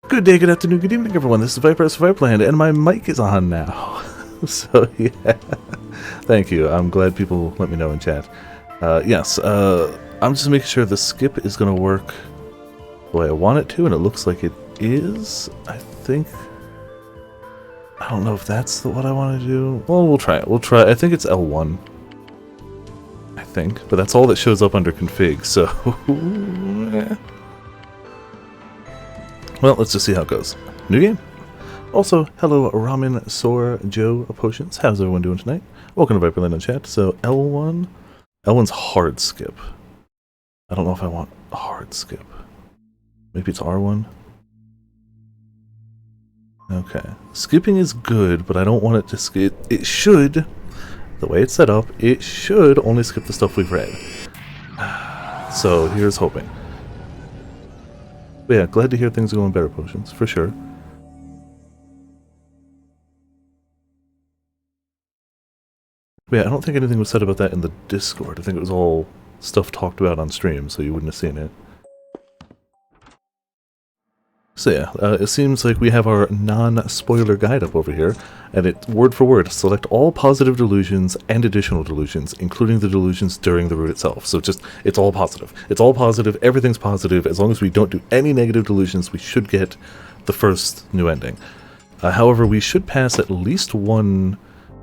Good day, good afternoon, good evening, everyone. This is Viper Survival, and my mic is on now. So, yeah. Thank you. I'm glad people let me know in chat. Yes, I'm just making sure the skip is going to work the way I want it to, and it looks like it is. I don't know if that's what I want to do. Well, we'll try it. We'll try. I think it's L1. I think. But that's all that shows up under config, so... Well, let's just see how it goes. New game. Also, hello, Ramen, Sor, Joe, Potions. How's everyone doing tonight? Welcome to Viperland in chat. So, L1. L1's hard skip. I don't know if I want a hard skip. Maybe it's R1. Okay. Skipping is good, but I don't want it to skip. It should, the way it's set up, it should only skip the stuff we've read. So, here's hoping. But yeah, glad to hear things are going better, Potions, for sure. But yeah, I don't think anything was said about that in the Discord. I think it was all stuff talked about on stream, so you wouldn't have seen it. So yeah, it seems like we have our non-spoiler guide up over here, and it, word for word, select all positive delusions and additional delusions, including the delusions during the route itself. So just, it's all positive. It's all positive, everything's positive. As long as we don't do any negative delusions, we should get the first new ending. However, we should pass at least one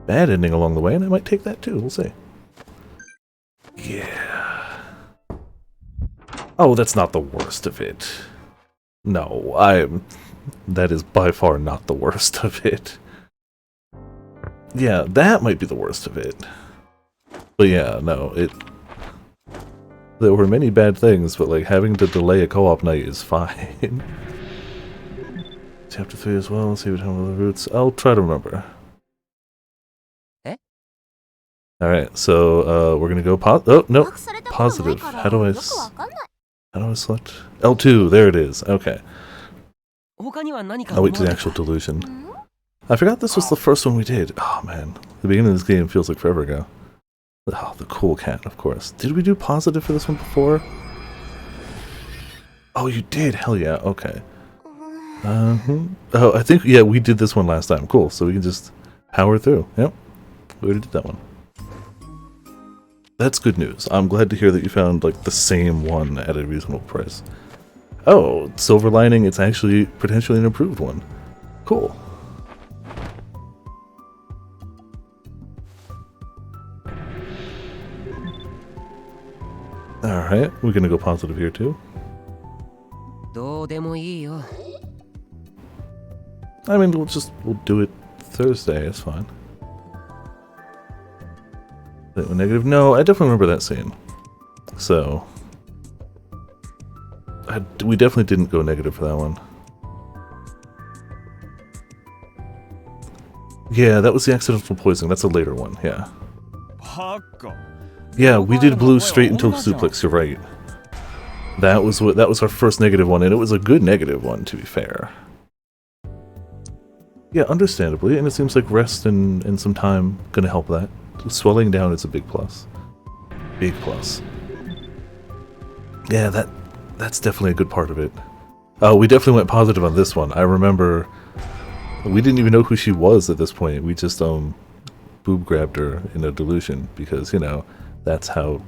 bad ending along the way, and I might take that too, we'll see. Yeah. Oh, that's not the worst of it. No, that is by far not the worst of it. Yeah, that might be the worst of it. But yeah, no, there were many bad things, but like having to delay a co-op night is fine. Chapter 3 as well, let's see what happened with the roots. I'll try to remember. Alright, so we're gonna go oh, no, positive. How do I select? L2, there it is. Okay. I'll wait to the actual delusion. I forgot this was the first one we did. Oh man, the beginning of this game feels like forever ago. Oh, the cool cat, of course. Did we do positive for this one before? Oh, you did? Hell yeah, okay. Oh, I think, yeah, we did this one last time. Cool, so we can just power through. Yep, we already did that one. That's good news. I'm glad to hear that you found, like, the same one at a reasonable price. Oh, silver lining, it's actually potentially an improved one. Cool. Alright, we're gonna go positive here too. I mean, we'll do it Thursday, it's fine. Negative? No, I definitely remember that scene. So, we definitely didn't go negative for that one. Yeah, that was the accidental poisoning. That's a later one, yeah. Yeah, we did blue straight into suplex, you're right. That was our first negative one, and it was a good negative one, to be fair. Yeah, understandably, and it seems like rest and some time gonna help that. Swelling down is a big plus. Big plus. Yeah, that's definitely a good part of it. We definitely went positive on this one. I remember we didn't even know who she was at this point. We just boob grabbed her in a delusion because, you know, that's how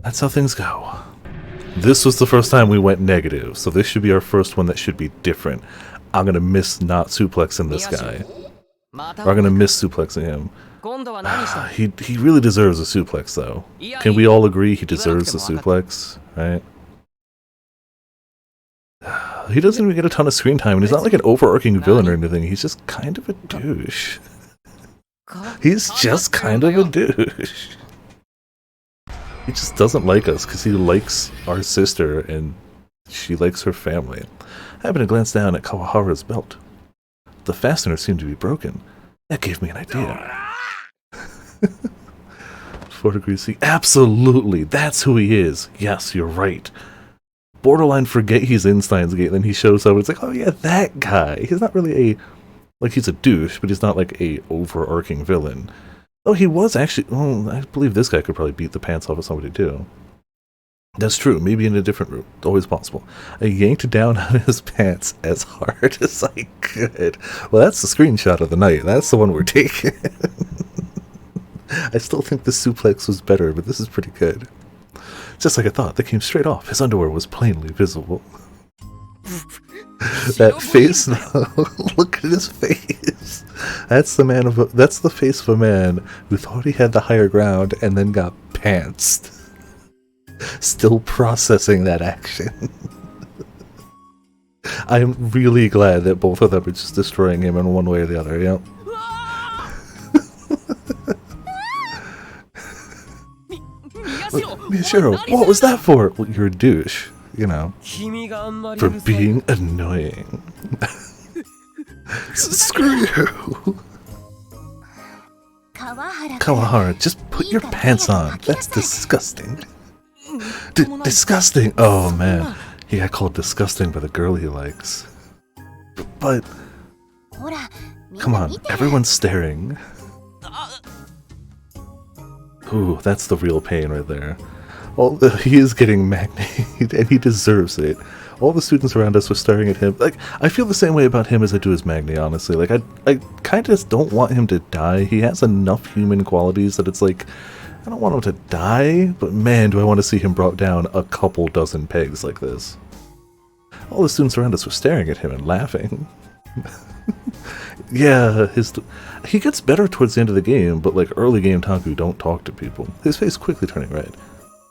things go. This was the first time we went negative, so this should be our first one that should be different. I'm gonna miss not suplexing this guy. I'm gonna miss suplexing him. He really deserves a suplex, though. Can we all agree he deserves a suplex, right? He doesn't even get a ton of screen time, and he's not like an overarching villain or anything. He's just kind of a douche. He's just kind of a douche. He just doesn't like us because he likes our sister and she likes her family. I happened to glance down at Kawahara's belt. The fastener seemed to be broken. That gave me an idea. 4 degrees C. Absolutely, that's who he is. Yes, you're right. Borderline forget he's in Steins Gate, then he shows up and it's like, oh yeah, that guy. He's not really like he's a douche, but he's not like a overarching villain. Oh, he was actually, well, I believe this guy could probably beat the pants off of somebody too. That's true. Maybe in a different room. Always possible. I yanked down on his pants as hard as I could. Well, that's the screenshot of the night. That's the one we're taking. I still think the suplex was better, but this is pretty good. Just like I thought, that came straight off. His underwear was plainly visible. That face, though. Look at his face. That's the face of a man who thought he had the higher ground and then got pantsed. Still processing that action. I'm really glad that both of them are just destroying him in one way or the other, yep. Miyashiro, what was that for? Well, you're a douche, you know. For being annoying. Screw you! Kawahara, just put your pants on. That's disgusting. Disgusting! Oh man, he got called disgusting by the girl he likes. But come on, everyone's staring. Ooh, that's the real pain right there. He is getting magnated, and he deserves it. All the students around us were staring at him. Like, I feel the same way about him as I do as Magni, honestly. Like, I kind of don't want him to die. He has enough human qualities that it's like, I don't want him to die, but man, do I want to see him brought down a couple dozen pegs like this. All the students around us were staring at him and laughing. Yeah, he gets better towards the end of the game, but like early game Taku don't talk to people. His face quickly turning red.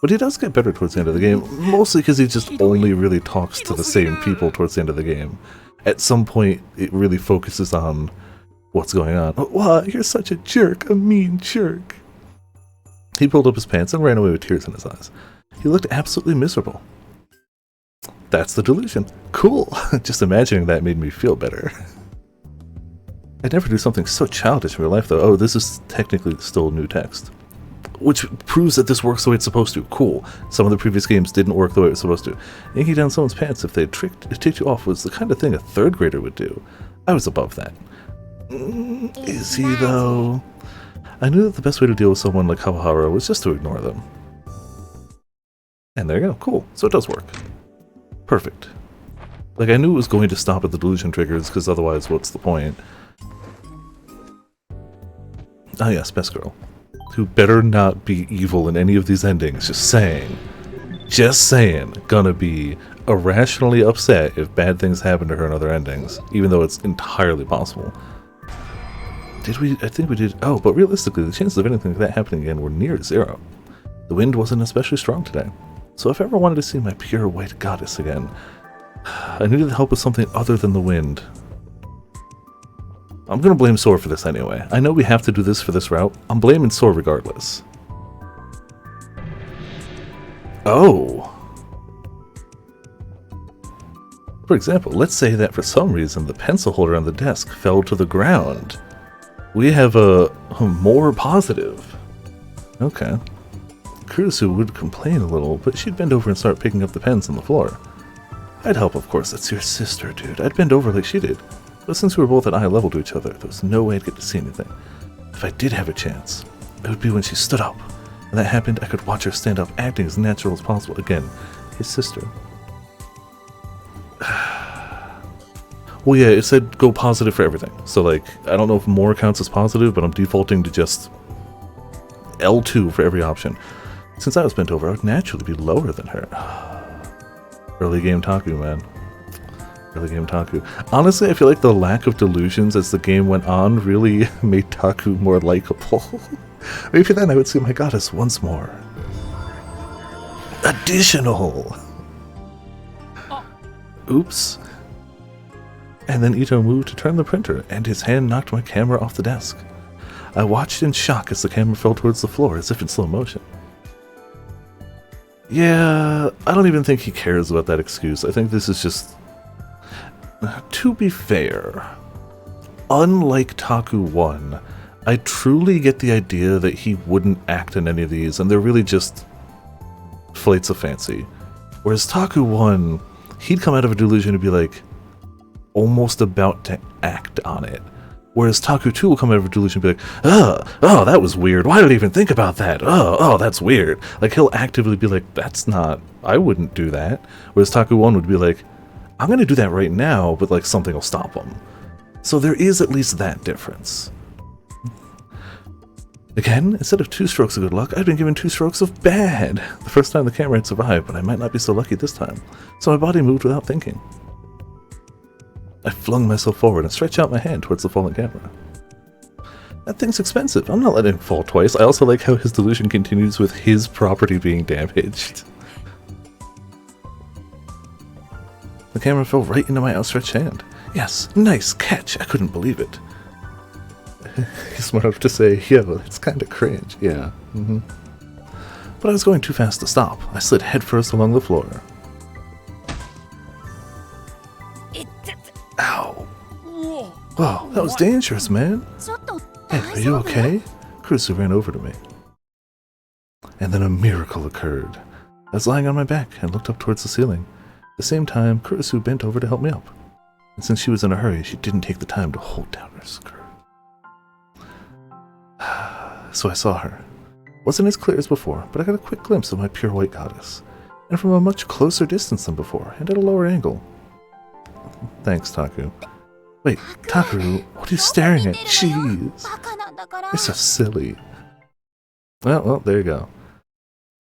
But he does get better towards the end of the game, mostly because he just only really talks to the same people towards the end of the game. At some point, it really focuses on what's going on. Oh, wow, you're such a jerk, a mean jerk. He pulled up his pants and ran away with tears in his eyes. He looked absolutely miserable. That's the delusion. Cool. Just imagining that made me feel better. I'd never do something so childish in real life, though. Oh, this is technically still new text. Which proves that this works the way it's supposed to. Cool. Some of the previous games didn't work the way it was supposed to. Yanking down someone's pants if they ticked you off was the kind of thing a third grader would do. I was above that. Is he, though? I knew that the best way to deal with someone like Kawahara was just to ignore them. And there you go. Cool. So it does work. Perfect. Like, I knew it was going to stop at the delusion triggers, because otherwise, what's the point? Ah yes, best girl. Who better not be evil in any of these endings, just saying. Just saying. Gonna be irrationally upset if bad things happen to her in other endings, even though it's entirely possible. Did we? I think we did. Oh, but realistically, the chances of anything like that happening again were near zero. The wind wasn't especially strong today, so if I ever wanted to see my pure white goddess again, I needed the help with something other than the wind. I'm gonna blame Sora for this anyway. I know we have to do this for this route. I'm blaming Sora regardless. Oh! For example, let's say that for some reason the pencil holder on the desk fell to the ground. We have a more positive. Okay. Kurisu would complain a little, but she'd bend over and start picking up the pens on the floor. I'd help, of course. That's your sister, dude. I'd bend over like she did. But since we were both at eye level to each other, there was no way I'd get to see anything. If I did have a chance, it would be when she stood up. When that happened, I could watch her stand up, acting as natural as possible. Again, his sister. Well, yeah, it said go positive for everything. So, like, I don't know if more counts as positive, but I'm defaulting to just L2 for every option. Since I was bent over, I would naturally be lower than her. Early game Taku, man. Early game Taku. Honestly, I feel like the lack of delusions as the game went on really made Taku more likable. Maybe then I would see my goddess once more. Additional! Oops. And then Ito moved to turn the printer, and his hand knocked my camera off the desk. I watched in shock as the camera fell towards the floor, as if in slow motion. Yeah, I don't even think he cares about that excuse. I think this is just... To be fair, unlike Taku 1, I truly get the idea that he wouldn't act in any of these, and they're really just flights of fancy. Whereas Taku 1, he'd come out of a delusion and be like, almost about to act on it. Whereas Taku 2 will come out of a delusion and be like, oh, that was weird. Why did I even think about that? Oh, that's weird. Like, he'll actively be like, that's not I wouldn't do that. Whereas Taku 1 would be like, I'm going to do that right now, but like something will stop him. So there is at least that difference. Again, instead of 2 strokes of good luck, I'd been given 2 strokes of bad. The first time the camera had survived, but I might not be so lucky this time. So my body moved without thinking. I flung myself forward and stretched out my hand towards the fallen camera. That thing's expensive. I'm not letting it fall twice. I also like how his delusion continues with his property being damaged. The camera fell right into my outstretched hand. Yes, nice catch. I couldn't believe it. He's smart enough to say, yo, it's kind of cringe. Yeah. But I was going too fast to stop. I slid headfirst along the floor. Ow. Whoa, that was dangerous, man. Hey, are you okay? Kurusu ran over to me. And then a miracle occurred. I was lying on my back and looked up towards the ceiling. At the same time, Kurusu bent over to help me up. And since she was in a hurry, she didn't take the time to hold down her skirt. So I saw her. Wasn't as clear as before, but I got a quick glimpse of my pure white goddess. And from a much closer distance than before, and at a lower angle. Thanks, Taku. Wait, Taku, what are you staring at? Jeez. You're so silly. Well, there you go.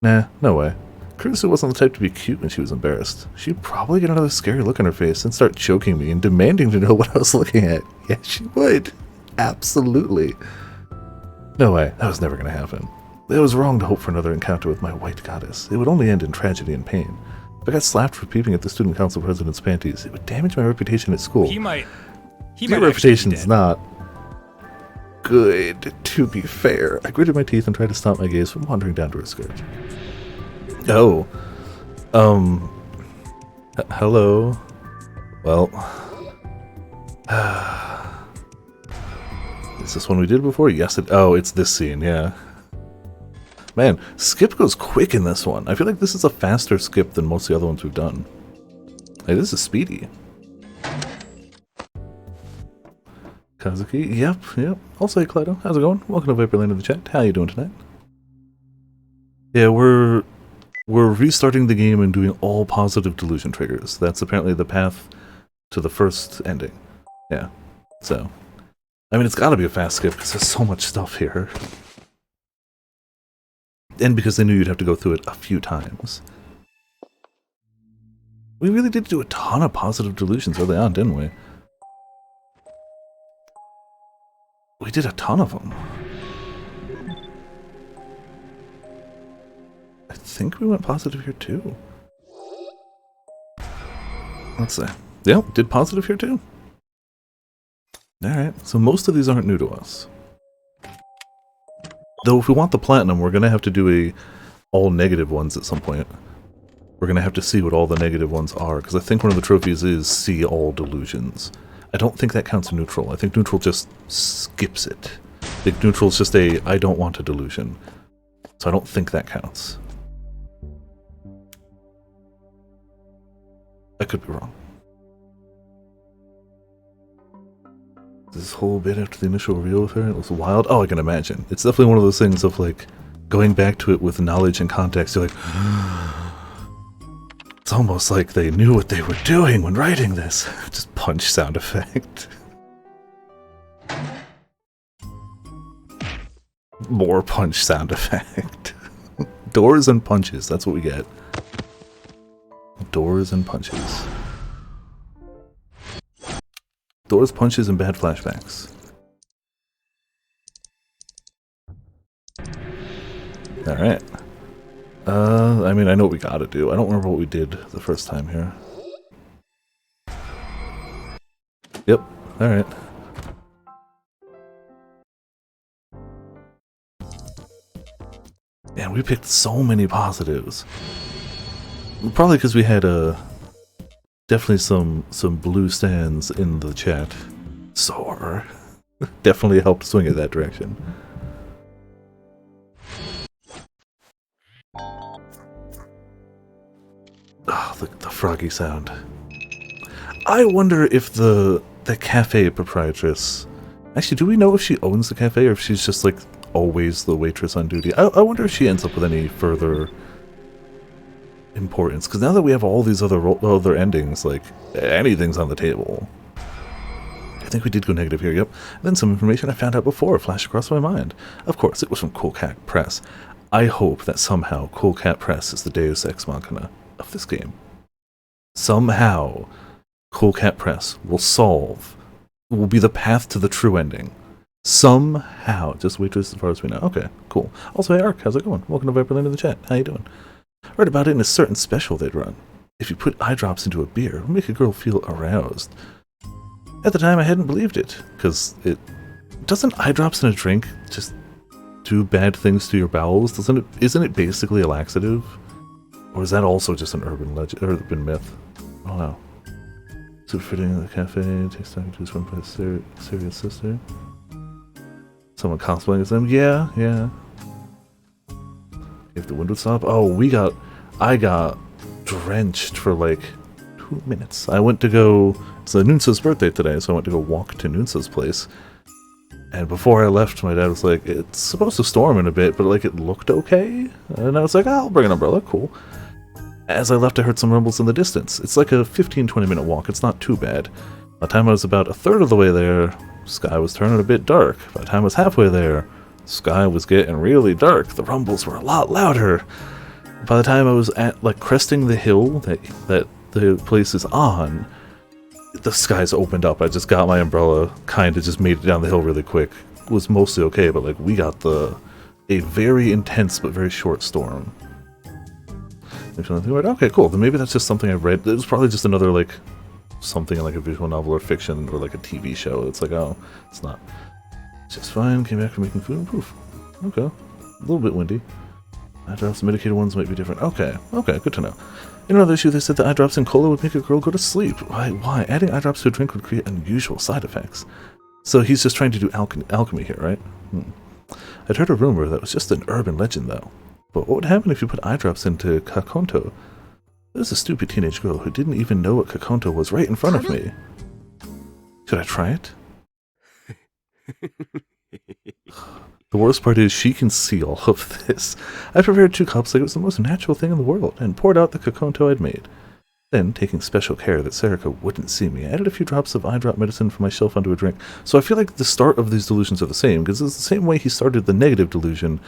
Nah, no way. Kurusu wasn't the type to be cute when she was embarrassed. She'd probably get another scary look on her face and start choking me and demanding to know what I was looking at. Yeah, she would. Absolutely. No way, that was never going to happen. It was wrong to hope for another encounter with my white goddess. It would only end in tragedy and pain. If I got slapped for peeping at the student council president's panties, it would damage my reputation at school. Your reputation's not good, to be fair. I gritted my teeth and tried to stop my gaze from wandering down to her skirt. Oh. Hello. Well. Is this one we did before? Yes, oh, it's this scene, yeah. Man, skip goes quick in this one. I feel like this is a faster skip than most of the other ones we've done. Hey, this is speedy. Kazuki, yep. Also, hey, Kaleido, how's it going? Welcome to Viperland in the chat. How you doing tonight? Yeah, we're restarting the game and doing all positive delusion triggers. That's apparently the path to the first ending. Yeah, so... I mean, it's gotta be a fast skip because there's so much stuff here. And because they knew you'd have to go through it a few times. We really did do a ton of positive delusions early on, didn't we? We did a ton of them. I think we went positive here too. Let's see. Yep, did positive here too. Alright, so most of these aren't new to us. Though if we want the platinum, we're going to have to do all negative ones at some point. We're going to have to see what all the negative ones are, because I think one of the trophies is see all delusions. I don't think that counts neutral. I think neutral just skips it. I think neutral is just a I don't want a delusion. So I don't think that counts. I could be wrong. This whole bit after the initial reveal with her, it was wild. Oh, I can imagine. It's definitely one of those things of like going back to it with knowledge and context. You're like, it's almost like they knew what they were doing when writing this. Just punch sound effect. More punch sound effect. Doors and punches, that's what we get. Doors and punches. Doors, punches, and bad flashbacks. Alright. I mean, I know what we gotta do. I don't remember what we did the first time here. Yep, alright. Man, we picked so many positives. Probably because we had definitely some blue stands in the chat. Sore. Definitely helped swing it that direction. Oh, the froggy sound. I wonder if the cafe proprietress... Actually, do we know if she owns the cafe or if she's just like always the waitress on duty? I wonder if she ends up with any further importance, because now that we have all these other endings, like, anything's on the table. I think we did go negative here, yep. Then some information I found out before flashed across my mind. Of course, it was from Cool Cat Press. I hope that somehow Cool Cat Press is the Deus Ex Machina of this game. Somehow, Cool Cat Press will be the path to the true ending. Somehow. Just wait as far as we know. Okay, cool. Also, hey Ark, how's it going? Welcome to Viperland in the chat. How you doing? Read about it in a certain special they'd run. If you put eye drops into a beer, it'll make a girl feel aroused. At the time, I hadn't believed it, because doesn't eye drops in a drink just do bad things to your bowels? Isn't it basically a laxative? Or is that also just an urban myth? I don't know. Super fitting in the cafe, takes time to swim by a serious sister. Someone cosplaying as them? Yeah. If the wind would stop. Oh, I got drenched for like 2 minutes. I went to go, it's Nunsa's birthday today, so I went to go walk to Nunsa's place. And before I left, my dad was like, it's supposed to storm in a bit, but like it looked okay. And I was like, I'll bring an umbrella, cool. As I left, I heard some rumbles in the distance. It's like a 15-20 minute walk, it's not too bad. By the time I was about a third of the way there, sky was turning a bit dark. By the time I was halfway there, sky was getting really dark. The rumbles were a lot louder. By the time I was at, like, cresting the hill that the place is on, the skies opened up. I just got my umbrella, kind of just made it down the hill really quick. It was mostly okay, but, like, we got a very intense but very short storm. Okay, cool. Then maybe that's just something I read. It was probably just another, like, something like a visual novel or fiction or, like, a TV show. It's like, oh, it's not. It's just fine. Came back from making food and poof. Okay. A little bit windy. Eye drops, medicated ones might be different. Okay, good to know. In another issue, they said that eye drops in cola would make a girl go to sleep. Why? Adding eye drops to a drink would create unusual side effects. So he's just trying to do alchemy here, right? I'd heard a rumor that was just an urban legend, though. But what would happen if you put eye drops into Kakonto? There's a stupid teenage girl who didn't even know what Kakonto was right in front of me. Should I try it? The worst part is she can see all of this. I prepared 2 cups like it was the most natural thing in the world, and poured out the Kakonto I'd made. Then, taking special care that Serika wouldn't see me, I added a few drops of eye drop medicine from my shelf onto a drink. So I feel like the start of these delusions are the same, because it's the same way he started the negative delusion,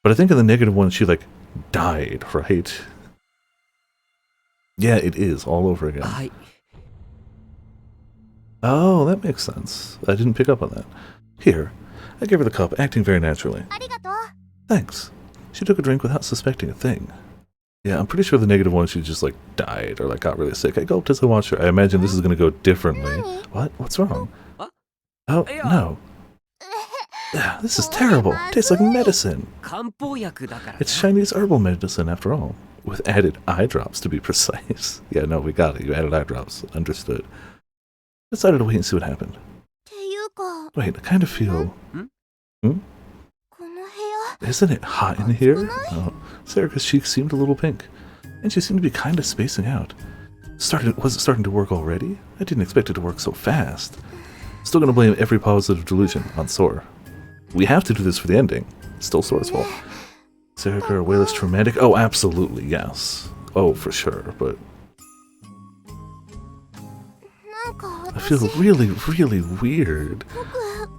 but I think in the negative one she, like, died, right? Yeah, it is, all over again. Oh, that makes sense. I didn't pick up on that. Here. I gave her the cup, acting very naturally. Thanks. She took a drink without suspecting a thing. Yeah, I'm pretty sure the negative one, she just, like, died or, like, got really sick. I gulped as I watched her. I imagine this is going to go differently. What? What's wrong? Oh, no. Yeah, this is terrible. Tastes like medicine. It's Chinese herbal medicine, after all. With added eye drops, to be precise. Yeah, no, we got it. You added eye drops. Understood. Decided to wait and see what happened. Wait, I kind of feel... Isn't it hot in here? Oh, Serika's cheeks seemed a little pink, and she seemed to be kind of spacing out. Was it starting to work already? I didn't expect it to work so fast. Still gonna blame every positive delusion on Sora. We have to do this for the ending. It's still Sora's fault. Serika or way less traumatic? Oh, absolutely, yes. Oh, for sure, but... I feel really, really weird.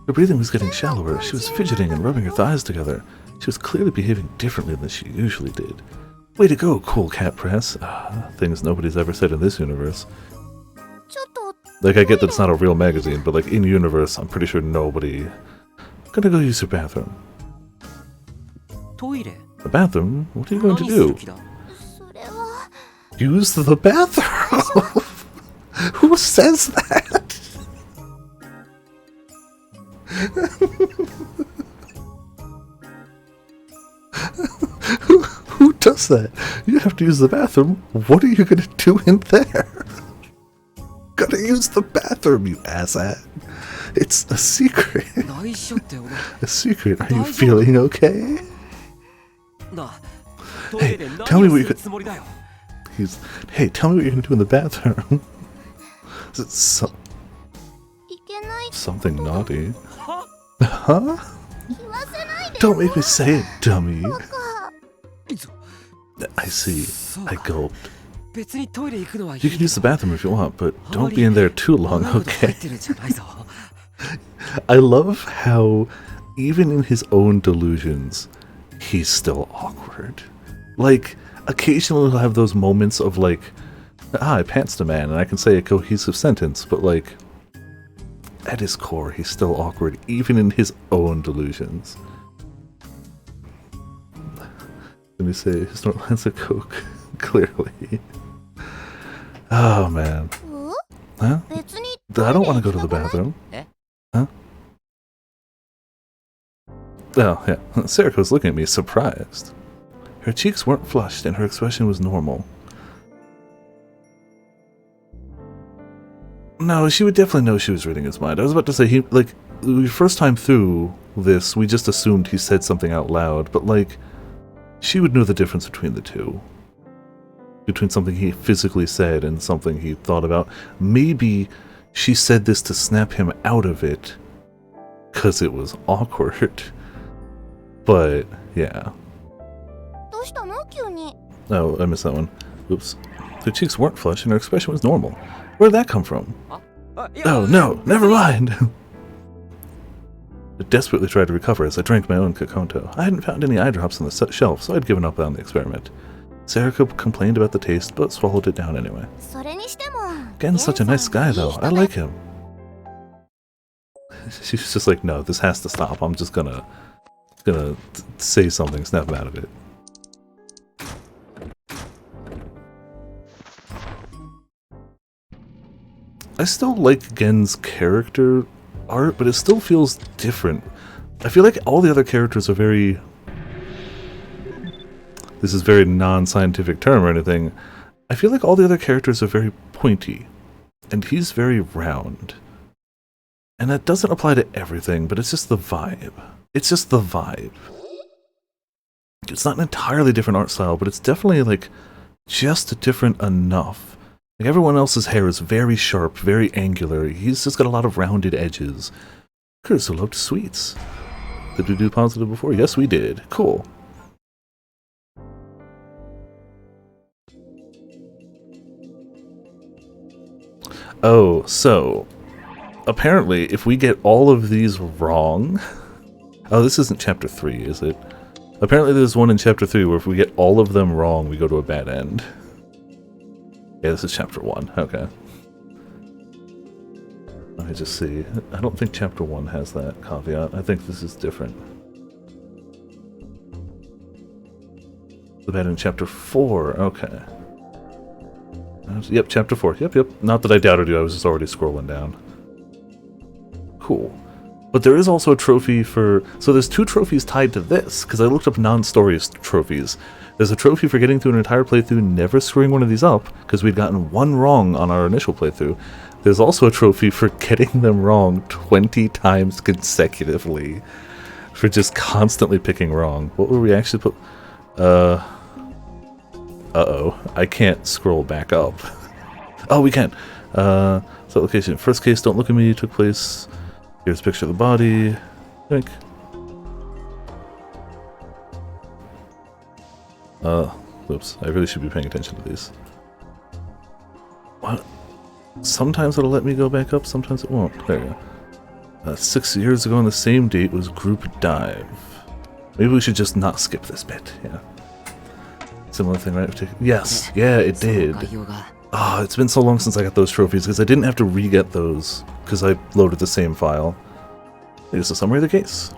Her breathing was getting shallower. She was fidgeting and rubbing her thighs together. She was clearly behaving differently than she usually did. Way to go, Cool Cat Press. Things nobody's ever said in this universe. Like, I get that it's not a real magazine, but like, in universe, I'm pretty sure nobody... I'm gonna go use her bathroom. The bathroom? What are you going to do? Use the bathroom? Who says that? Who does that? You have to use the bathroom. What are you gonna do in there? Gotta use the bathroom, you asshat. It's a secret. A secret. Are you feeling okay? Hey, tell me what you could... Hey, tell me what you're gonna do in the bathroom. Is it something naughty? Huh? Don't make me say it, dummy. I see. I gulped. 別にトイレ行くのはいい You can use the bathroom if you want, but don't be in there too long, 物事入 okay? ってるんじゃないぞ I love how, even in his own delusions, he's still awkward. Like, occasionally he'll have those moments of like, I pantsed a man, and I can say a cohesive sentence, but like, at his core, he's still awkward, even in his own delusions. Let me say, his snort lines of coke, clearly. Oh man. Huh? I don't want to go to the bathroom. Huh? Oh, yeah. Sarah was looking at me, surprised. Her cheeks weren't flushed, and her expression was normal. No, she would definitely know she was reading his mind. I was about to say, the first time through this, we just assumed he said something out loud, but, like, she would know the difference between the two. Between something he physically said and something he thought about. Maybe she said this to snap him out of it, because it was awkward. But, yeah. Oh, I missed that one. Oops. Her cheeks weren't flushed and her expression was normal. Where'd that come from? Oh, no, never mind! I desperately tried to recover as I drank my own Kakonto. I hadn't found any eye drops on the shelf, so I'd given up on the experiment. Sarah complained about the taste, but swallowed it down anyway. Gen's such a nice guy, though. I like him. She's just like, no, this has to stop. I'm just gonna say something, snap him out of it. I still like Gen's character art, but it still feels different. I feel like all the other characters are very... This is a very non-scientific term or anything. I feel like all the other characters are very pointy, and he's very round. And that doesn't apply to everything, but it's just the vibe. It's just the vibe. It's not an entirely different art style, but it's definitely, like, just different enough. Like, everyone else's hair is very sharp, very angular. He's just got a lot of rounded edges. Could've so loved sweets. Did we do positive before? Yes, we did. Cool. Oh, so... apparently, if we get all of these wrong... Oh, this isn't chapter 3, is it? Apparently there's one in chapter 3 where if we get all of them wrong, we go to a bad end. Yeah, this is chapter 1. Okay. Let me just see. I don't think chapter 1 has that caveat. I think this is different. The bad end in chapter 4. Okay. Yep, chapter 4. Yep. Not that I doubted you, I was just already scrolling down. Cool. But there is also a trophy for... So there's 2 trophies tied to this, because I looked up non-story trophies. There's a trophy for getting through an entire playthrough, never screwing one of these up, because we'd gotten one wrong on our initial playthrough. There's also a trophy for getting them wrong 20 times consecutively. For just constantly picking wrong. What were we actually put... Uh-oh. I can't scroll back up. Oh, we can! So location. First case, Don't Look at Me, took place... Here's a picture of the body. Think. Oops. I really should be paying attention to these. What? Sometimes it'll let me go back up, sometimes it won't. There you go. 6 years ago on the same date was Group Dive. Maybe we should just not skip this bit, yeah. Similar thing, right? Yes, yeah, it did. Ah, it's been so long since I got those trophies, because I didn't have to re-get those, because I loaded the same file. Here's a summary of the case.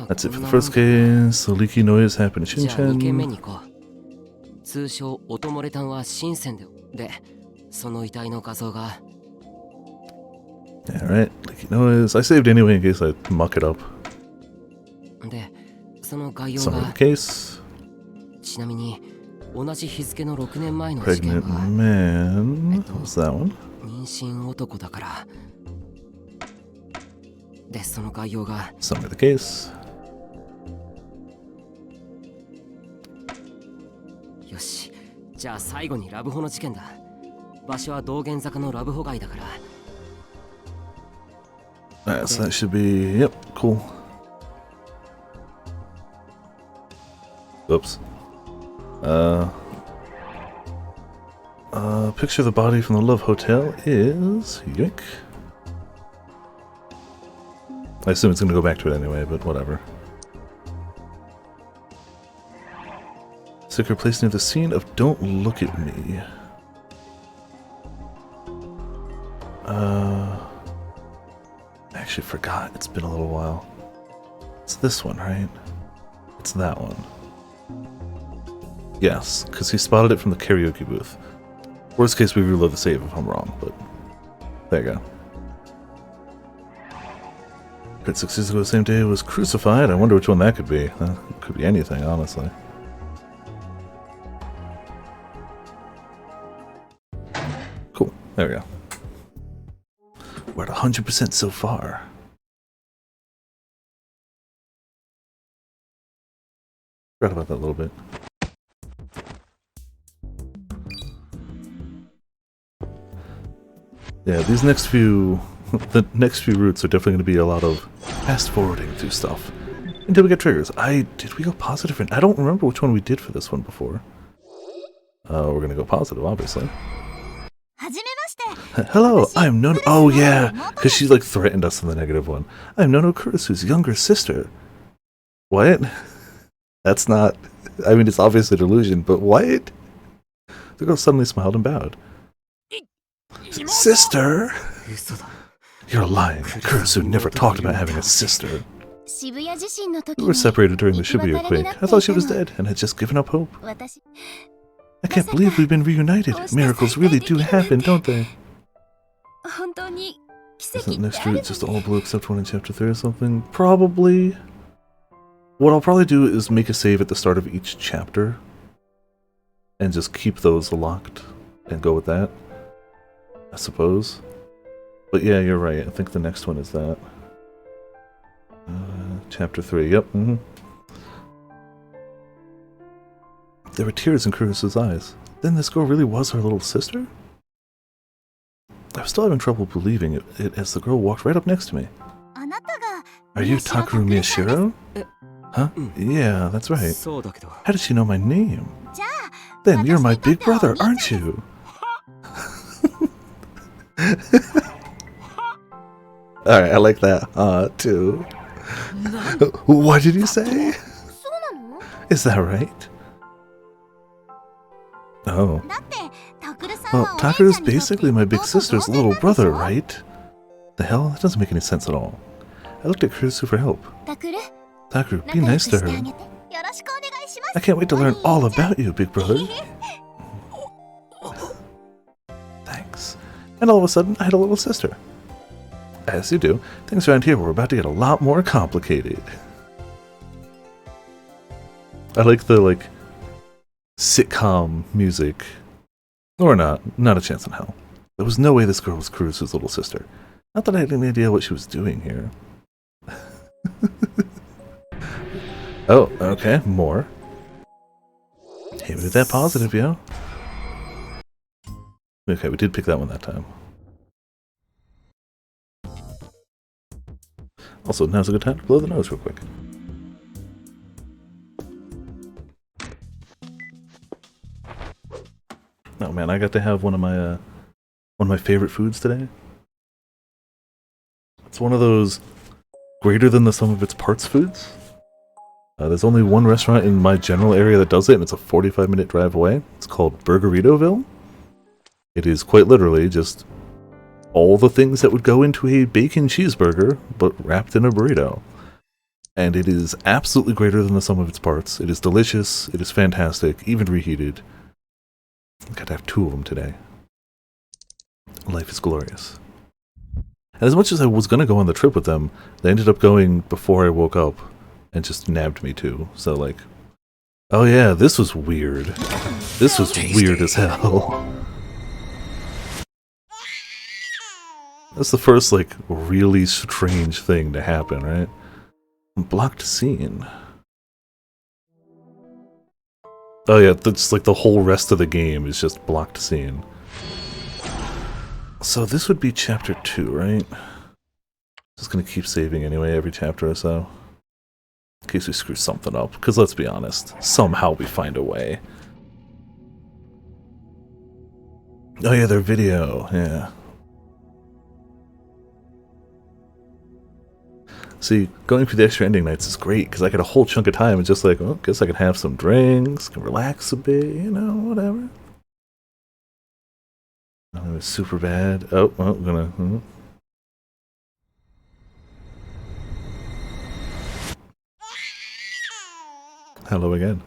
That's it for the first case. The leaky noise happened in Shinchan. 通称オトモレタンは深センで、その遺体の画像が Alright, leaky noise. I saved anyway in case I muck it up. で、その概要 Summary が of the case. ちなみに同じ日付の6年前の事 Pregnant 件は man. What was that one? 妊娠男だからで、その概要が Summary of the case. よし、じゃあ最後にラブホの事件だ。場所は道玄坂のラブホ街だから Alright, so that should be... Yep, cool. Oops. Picture of the body from the Love Hotel is... Yoink. I assume it's going to go back to it anyway, but whatever. Sticker placed near the scene of Don't Look at Me. I actually forgot. It's been a little while. It's this one, right? It's that one. Yes, because he spotted it from the karaoke booth. Worst case, we reload the save if I'm wrong, but there you go. But 6 years ago, the same day, was crucified. I wonder which one that could be. Could be anything, honestly. Cool. There we go. We're at 100% so far. Forgot about that a little bit. Yeah, these next few... the next few routes are definitely going to be a lot of fast-forwarding through stuff. Until we get triggers. Did we go positive? I don't remember which one we did for this one before. We're going to go positive, obviously. Hello, I'm Nono... Oh, yeah, because she, like, threatened us in the negative one. I'm Nono Kurisu's younger sister. What? That's not... I mean, it's obviously a delusion, but what? The girl suddenly smiled and bowed. Sister? You're lying. Kurisu never talked about having a sister. We were separated during the Shibuya quake. I thought she was dead and had just given up hope. I can't believe we've been reunited. Miracles really do happen, don't they? Isn't next route just all blue except one in chapter 3 or something? Probably. What I'll probably do is make a save at the start of each chapter and just keep those locked and go with that, I suppose. But yeah, you're right. I think the next one is that. Chapter 3, yep. There were tears in Kurisu's eyes. Then this girl really was her little sister? I was still having trouble believing it as the girl walked right up next to me. Are you Takeru Miyashiro? Huh? Yeah, that's right. How did she know my name? Then you're my big brother, aren't you? Alright, I like that. Too. What did you say? Is that right? Oh. Well, Takeru's basically my big sister's little brother, right? The hell? That doesn't make any sense at all. I looked at Kurisu for help. Takeru, be nice to her. I can't wait to learn all about you, big brother. Thanks. And all of a sudden, I had a little sister. As you do, things around here were about to get a lot more complicated. I like the, sitcom music. Or not a chance in hell. There was no way this girl was Kurisu's little sister. Not that I had any idea what she was doing here. Oh, okay, more. Hey, we did that positive, yo. Okay, we did pick that one that time. Also, now's a good time to blow the nose real quick. Oh man, I got to have one of my favorite foods today. It's one of those greater than the sum of its parts foods. There's only one restaurant in my general area that does it, and it's a 45-minute drive away. It's called Burgeritoville. It is quite literally just all the things that would go into a bacon cheeseburger, but wrapped in a burrito. And it is absolutely greater than the sum of its parts. It is delicious, it is fantastic, even reheated. I got to have 2 of them today. Life is glorious. And as much as I was going to go on the trip with them, they ended up going before I woke up and just nabbed me too. So like, oh yeah, this was weird. This was weird as hell. That's the first, really strange thing to happen, right? Blocked scene. Oh yeah, that's the whole rest of the game is just blocked scene. So this would be chapter 2, right? Just gonna keep saving anyway every chapter or so. In case we screw something up. Because let's be honest, somehow we find a way. Oh yeah, their video, yeah. See, going through the extra ending nights is great, because I get a whole chunk of time and just like, well, guess I can have some drinks, can relax a bit, you know, whatever. Oh, it was super bad. Oh, well, I'm gonna... Hello again.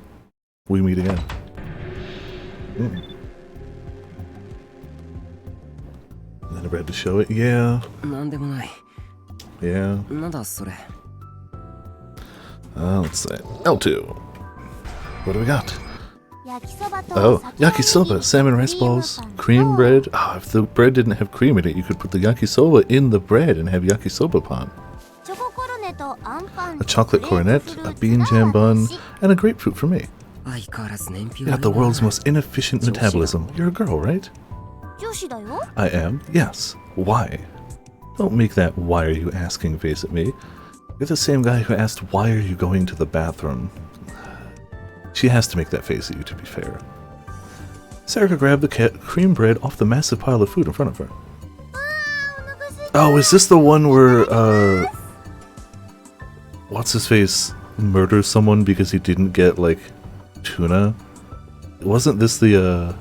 We meet again. I never had to show it. Yeah. なんでもない。 Yeah. なんだそれ。 Let's say L2. What do we got? Oh, yakisoba, salmon rice balls, cream bread. Oh, if the bread didn't have cream in it, you could put the yakisoba in the bread and have yakisoba pan. A chocolate cornet, a bean jam bun, and a grapefruit for me. You got the world's most inefficient metabolism. You're a girl, right? I am, yes. Why? Don't make that "why are you asking" face at me. You're the same guy who asked, "Why are you going to the bathroom?" She has to make that face at you, to be fair. Sarika grabbed the cream bread off the massive pile of food in front of her. Oh, is this the one where, what's-his-face murders someone because he didn't get, like, tuna? Wasn't this the,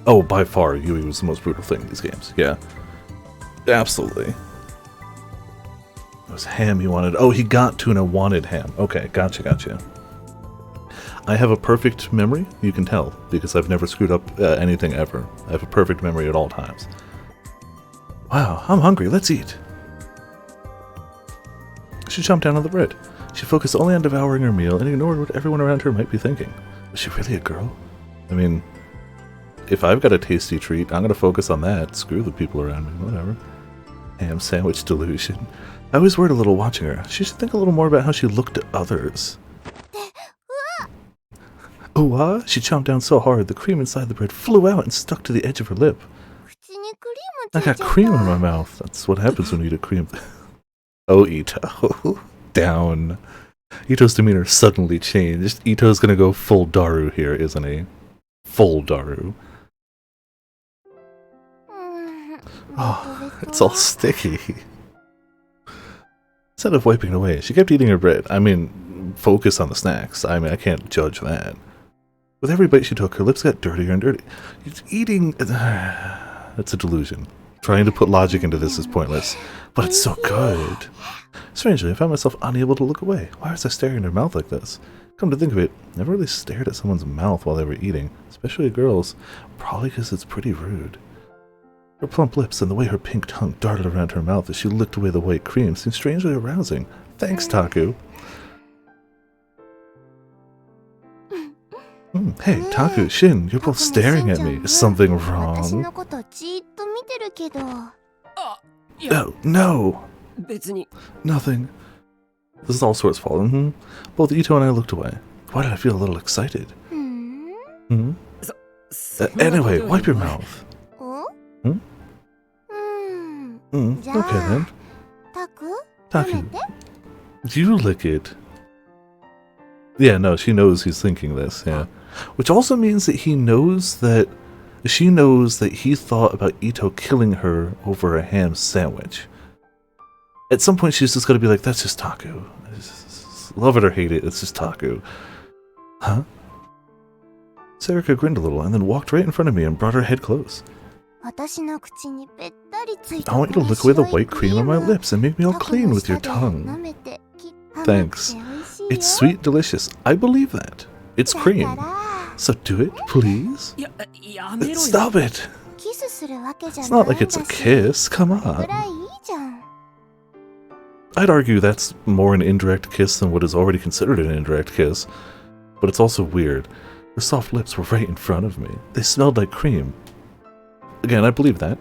Oh, by far, Yui was the most brutal thing in these games. Yeah. Absolutely. It was ham he wanted. Oh, he got tuna, wanted ham. Okay, gotcha. I have a perfect memory, you can tell, because I've never screwed up anything ever. I have a perfect memory at all times. Wow, I'm hungry, let's eat. She chomped down on the bread. She focused only on devouring her meal and ignored what everyone around her might be thinking. Was she really a girl? I mean, if I've got a tasty treat, I'm gonna focus on that. Screw the people around me, whatever. Ham sandwich delusion. I always worried a little watching her. She should think a little more about how she looked at others. Ooh-ah! She chomped down so hard, the cream inside the bread flew out and stuck to the edge of her lip. I got cream in my mouth. That's what happens when you eat a cream. Oh, Ito. Down. Ito's demeanor suddenly changed. Ito's gonna go full Daru here, isn't he? Full Daru. Oh, it's all sticky. Instead of wiping it away, she kept eating her bread. I mean, focus on the snacks. I mean, I can't judge that. With every bite she took, her lips got dirtier and dirtier. Eating... That's a delusion. Trying to put logic into this is pointless. But it's so good. Strangely, I found myself unable to look away. Why was I staring at her mouth like this? Come to think of it, I never really stared at someone's mouth while they were eating, especially a girl's. Probably because it's pretty rude. Her plump lips and the way her pink tongue darted around her mouth as she licked away the white cream seemed strangely arousing. Thanks, Taku. Hey, Taku, Shin, you're both staring at me. Is something wrong? Oh, no! Nothing. This is all sorts' fault. Both Ito and I looked away. Why did I feel a little excited? Anyway, wipe your mouth. Okay then. Taku, you lick it. Yeah, no, she knows he's thinking this, yeah. Which also means that he knows that... She knows that he thought about Ito killing her over a ham sandwich. At some point she's just gonna be like, that's just Taku. Love it or hate it, it's just Taku. Huh? Sarika grinned a little and then walked right in front of me and brought her head close. I want you to lick away the white cream on my lips and make me all clean with your tongue. Thanks. It's sweet, delicious. I believe that. It's cream. So do it, please. Stop it. It's not like it's a kiss. Come on. I'd argue that's more an indirect kiss than what is already considered an indirect kiss. But it's also weird. Her soft lips were right in front of me. They smelled like cream. Again, I believe that.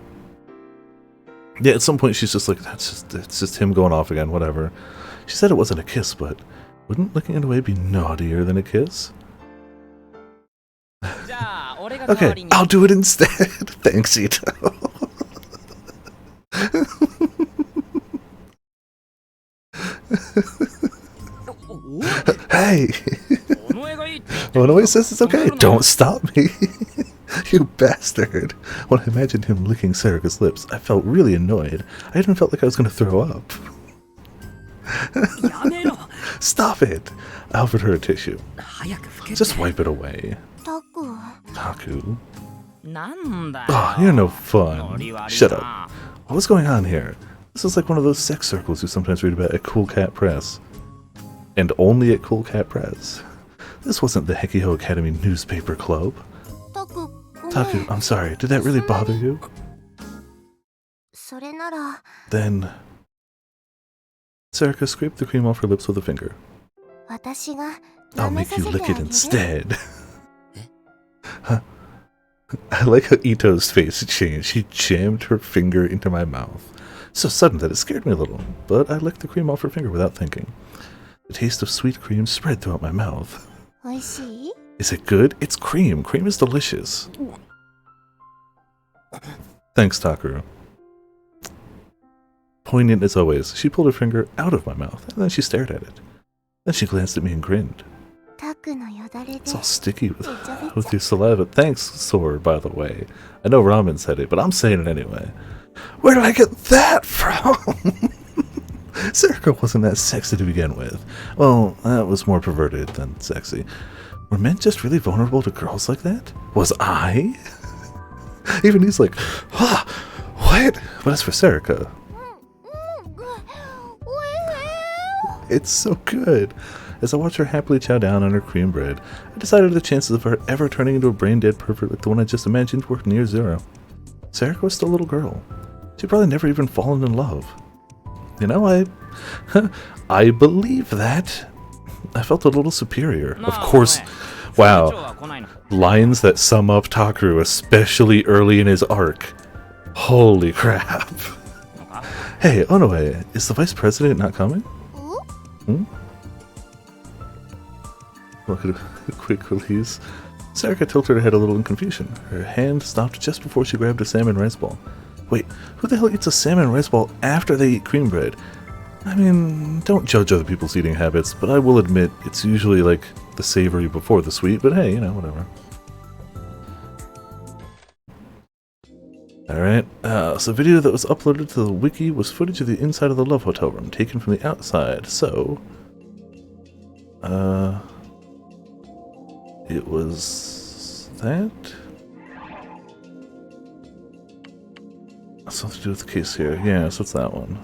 Yeah, at some point she's just like, it's just him going off again, whatever. She said it wasn't a kiss, but wouldn't licking it away be naughtier than a kiss? Okay, I'll do it instead. Thanks, Ito. Hey! Onoe says it's okay. Don't stop me. You bastard. When I imagined him licking Serika's lips, I felt really annoyed. I even felt like I was going to throw up. Stop it! I offered her a tissue. Just wipe it away. Taku. Oh, you're no fun. Shut up. What's going on here? This is like one of those sex circles you sometimes read about at Cool Cat Press. And only at Cool Cat Press. This wasn't the Hekiho Academy newspaper club. Taku, I'm sorry. Did that really bother you? Then... Serika scraped the cream off her lips with a finger. I'll make you lick it instead. Huh? I like how Ito's face changed. She jammed her finger into my mouth. So sudden that it scared me a little, but I licked the cream off her finger without thinking. The taste of sweet cream spread throughout my mouth. Is it good? It's cream. Cream is delicious. Thanks, Takeru. Poignant as always, she pulled her finger out of my mouth, and then she stared at it. Then she glanced at me and grinned. It's all sticky with your saliva. Thanks, Sword, by the way. I know Ramen said it, but I'm saying it anyway. Where did I get that from? Serika wasn't that sexy to begin with. Well, that was more perverted than sexy. Were men just really vulnerable to girls like that? Was I? Even he's like, huh, what? But as for Serika, it's so good. As I watched her happily chow down on her cream bread, I decided the chances of her ever turning into a brain-dead pervert like the one I just imagined were near zero. Serika was still a little girl. She'd probably never even fallen in love. You know, I believe that. I felt a little superior. Of course, wow. Lines that sum up Takeru, especially early in his arc. Holy crap. Hey, Onoe, is the vice president not coming? Hmm? Look at a quick release. Serika tilted her head a little in confusion. Her hand stopped just before she grabbed a salmon rice ball. Wait, who the hell eats a salmon rice ball after they eat cream bread? I mean, don't judge other people's eating habits, but I will admit it's usually like the savory before the sweet, but hey, you know, whatever. Alright, so the video that was uploaded to the wiki was footage of the inside of the Love Hotel room, taken from the outside, so... it was... that? Something to do with the case here. Yeah, so it's that one.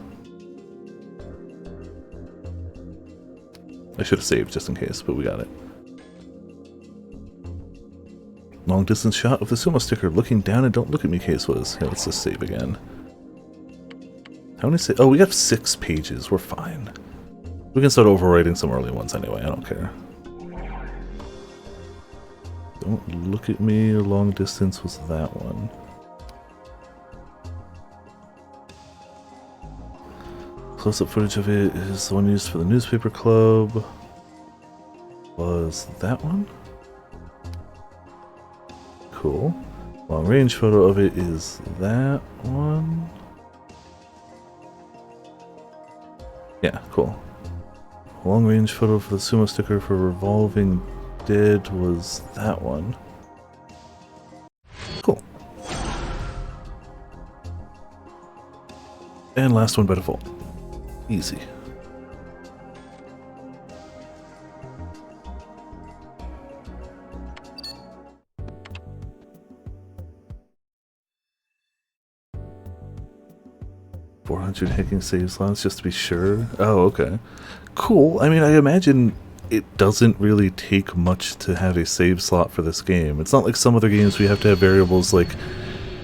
I should have saved just in case, but we got it. Long distance shot of the sumo sticker looking down and don't look at me case was. Yeah, let's just save again. How many oh, we have 6 pages. We're fine. We can start overwriting some early ones anyway. I don't care. Don't look at me. Long distance was that one. Close-up footage of it is the one used for the newspaper club. Was that one? Cool. Long range photo of it is that one. Yeah, cool. Long range photo for the sumo sticker for Revolving Dead was that one. Cool. And last one by default. Easy. Hacking save slots just to be sure. Oh, okay. Cool. I mean, I imagine it doesn't really take much to have a save slot for this game. It's not like some other games we have to have variables like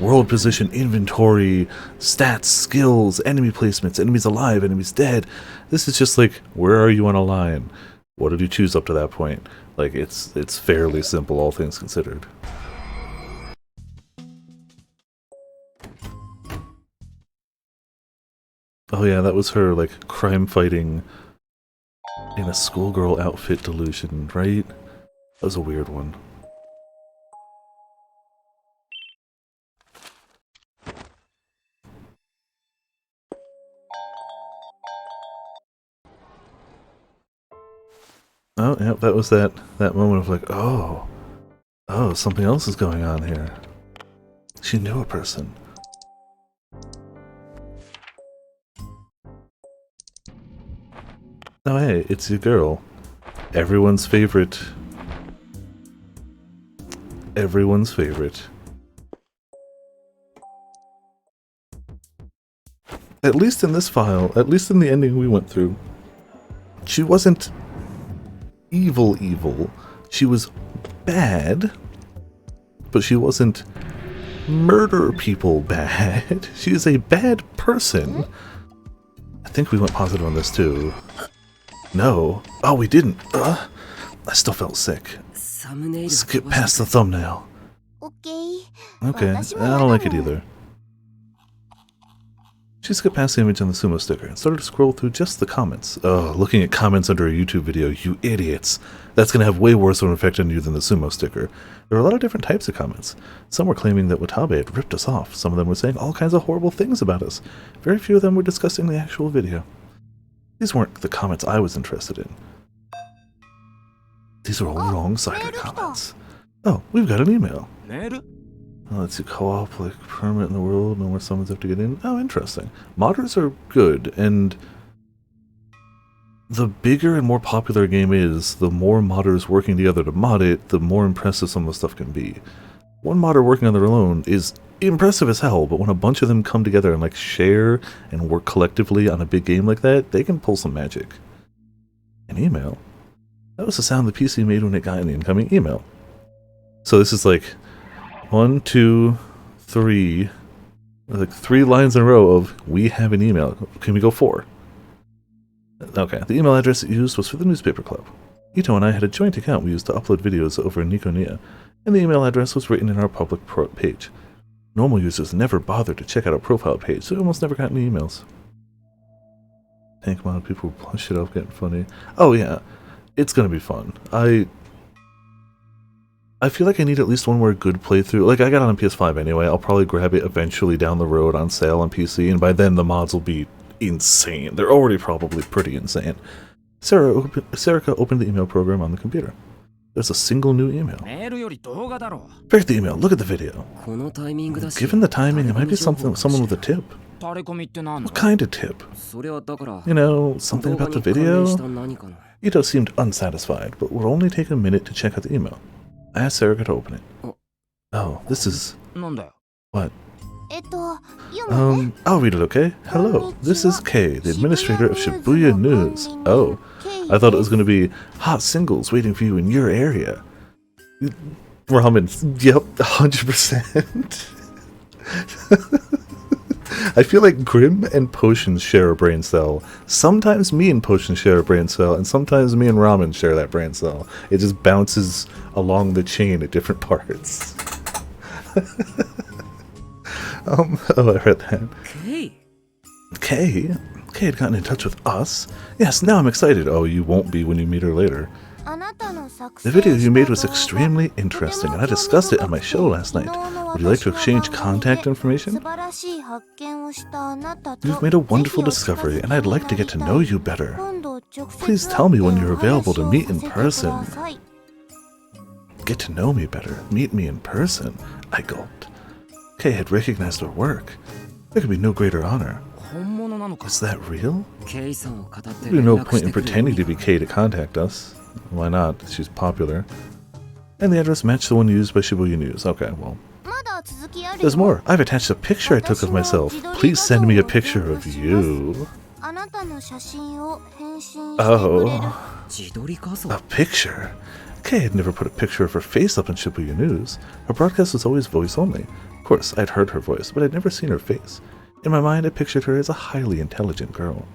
world position, inventory, stats, skills, enemy placements, enemies alive, enemies dead. This is just like, where are you on a line? What did you choose up to that point? Like, it's fairly simple, all things considered. Oh yeah, that was her, like, crime-fighting in a schoolgirl outfit delusion, right? That was a weird one. Oh, yeah, that was that moment of like, oh, something else is going on here. She knew a person. Oh, hey, it's your girl. Everyone's favorite. Everyone's favorite. At least in this file, at least in the ending we went through, she wasn't evil. She was bad, but she wasn't murder people bad. She is a bad person. I think we went positive on this too. No. Oh, we didn't. I still felt sick. Skip past the thumbnail. Okay, I don't like it either. She skipped past the image on the sumo sticker and started to scroll through just the comments. Oh, looking at comments under a YouTube video, you idiots. That's going to have way worse of an effect on you than the sumo sticker. There were a lot of different types of comments. Some were claiming that Watabe had ripped us off. Some of them were saying all kinds of horrible things about us. Very few of them were discussing the actual video. These weren't the comments I was interested in. These are all wrong-sided comments. Oh, we've got an email. Oh, let's see, co-op, like, permanent in the world, no more summons have to get in. Oh, interesting. Modders are good, and the bigger and more popular a game is, the more modders working together to mod it, the more impressive some of the stuff can be. One modder working on their own is impressive as hell, but when a bunch of them come together and, like, share and work collectively on a big game like that, they can pull some magic. An email? That was the sound the PC made when it got an incoming email. So this is like 1, 2, 3, like 3 lines in a row of we have an email. Can we go 4? Okay, the email address used was for the newspaper club. Ito and I had a joint account we used to upload videos over in Nikonia, and the email address was written in our public page. Normal users never bothered to check out our profile page, so we almost never got any emails. Tank mod, people push it up, getting funny. Oh yeah, it's gonna be fun. I feel like I need at least one more good playthrough. Like, I got it on PS5 anyway. I'll probably grab it eventually down the road on sale on PC, and by then the mods will be insane. They're already probably pretty insane. Serica opened the email program on the computer. There's a single new email. Forget the email, look at the video. Given the timing, it might be someone with a tip. What kind of tip? You know, something about the video? Ito seemed unsatisfied, but would only take a minute to check out the email. I asked Serica to open it. Oh, this is... What? I'll read it, okay? Hello, this is Kei, the administrator of Shibuya News. Oh, I thought it was going to be hot singles waiting for you in your area. Ramen, yep, 100%. I feel like Grim and Potion share a brain cell. Sometimes me and Potion share a brain cell, and sometimes me and Ramen share that brain cell. It just bounces along the chain at different parts. Oh, I read that. Kei had gotten in touch with us? Yes, now I'm excited. Oh, you won't be when you meet her later. The video you made was extremely interesting, and I discussed it on my show last night. Would you like to exchange contact information? You've made a wonderful discovery, and I'd like to get to know you better. Please tell me when you're available to meet in person. Get to know me better. Meet me in person. I gulped. Kei had recognized our work. There could be no greater honor. Is that real? There'd be no point in pretending to be Kei to contact us. Why not? She's popular. And the address matched the one used by Shibuya News. Okay, well. There's more. I've attached a picture I took of myself. Please send me a picture of you. Oh. A picture? Kei had never put a picture of her face up in Shibuya News. Her broadcast was always voice only. Of course, I'd heard her voice, but I'd never seen her face. In my mind, I pictured her as a highly intelligent girl.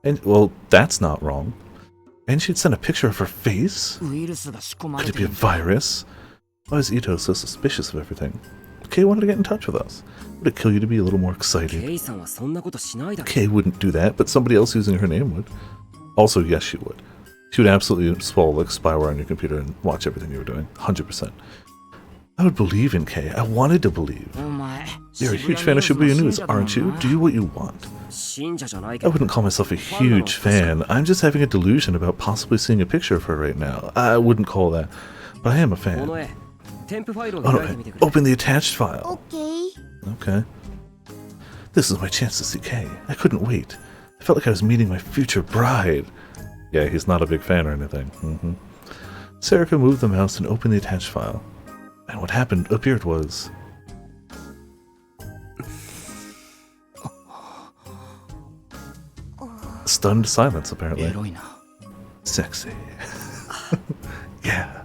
And, well, that's not wrong. And she'd send a picture of her face? Could it be a virus? Why is Ito so suspicious of everything? Kei wanted to get in touch with us. Would it kill you to be a little more excited? Kei wouldn't do that, but somebody else using her name would. Also, yes, she would. She would absolutely install like spyware on your computer and watch everything you were doing. 100%. I would believe in Kei. I wanted to believe. You're a huge fan of Shibuya News, aren't you? Do what you want. 信者じゃない I けど wouldn't call myself a huge fan. I'm just having a delusion about possibly seeing a picture of her right now. I wouldn't call that, but I am a こ fan. の絵添付ファイルを Oh 開いて no, みてくれ open the attached file. Okay. Okay. This is my chance to see Kay. I couldn't wait. I felt like I was meeting my future bride. Yeah, he's not a big fan or anything. Serica moved the mouse and opened the attached file. And what appeared was... stunned silence, apparently. エロいな Sexy. Yeah.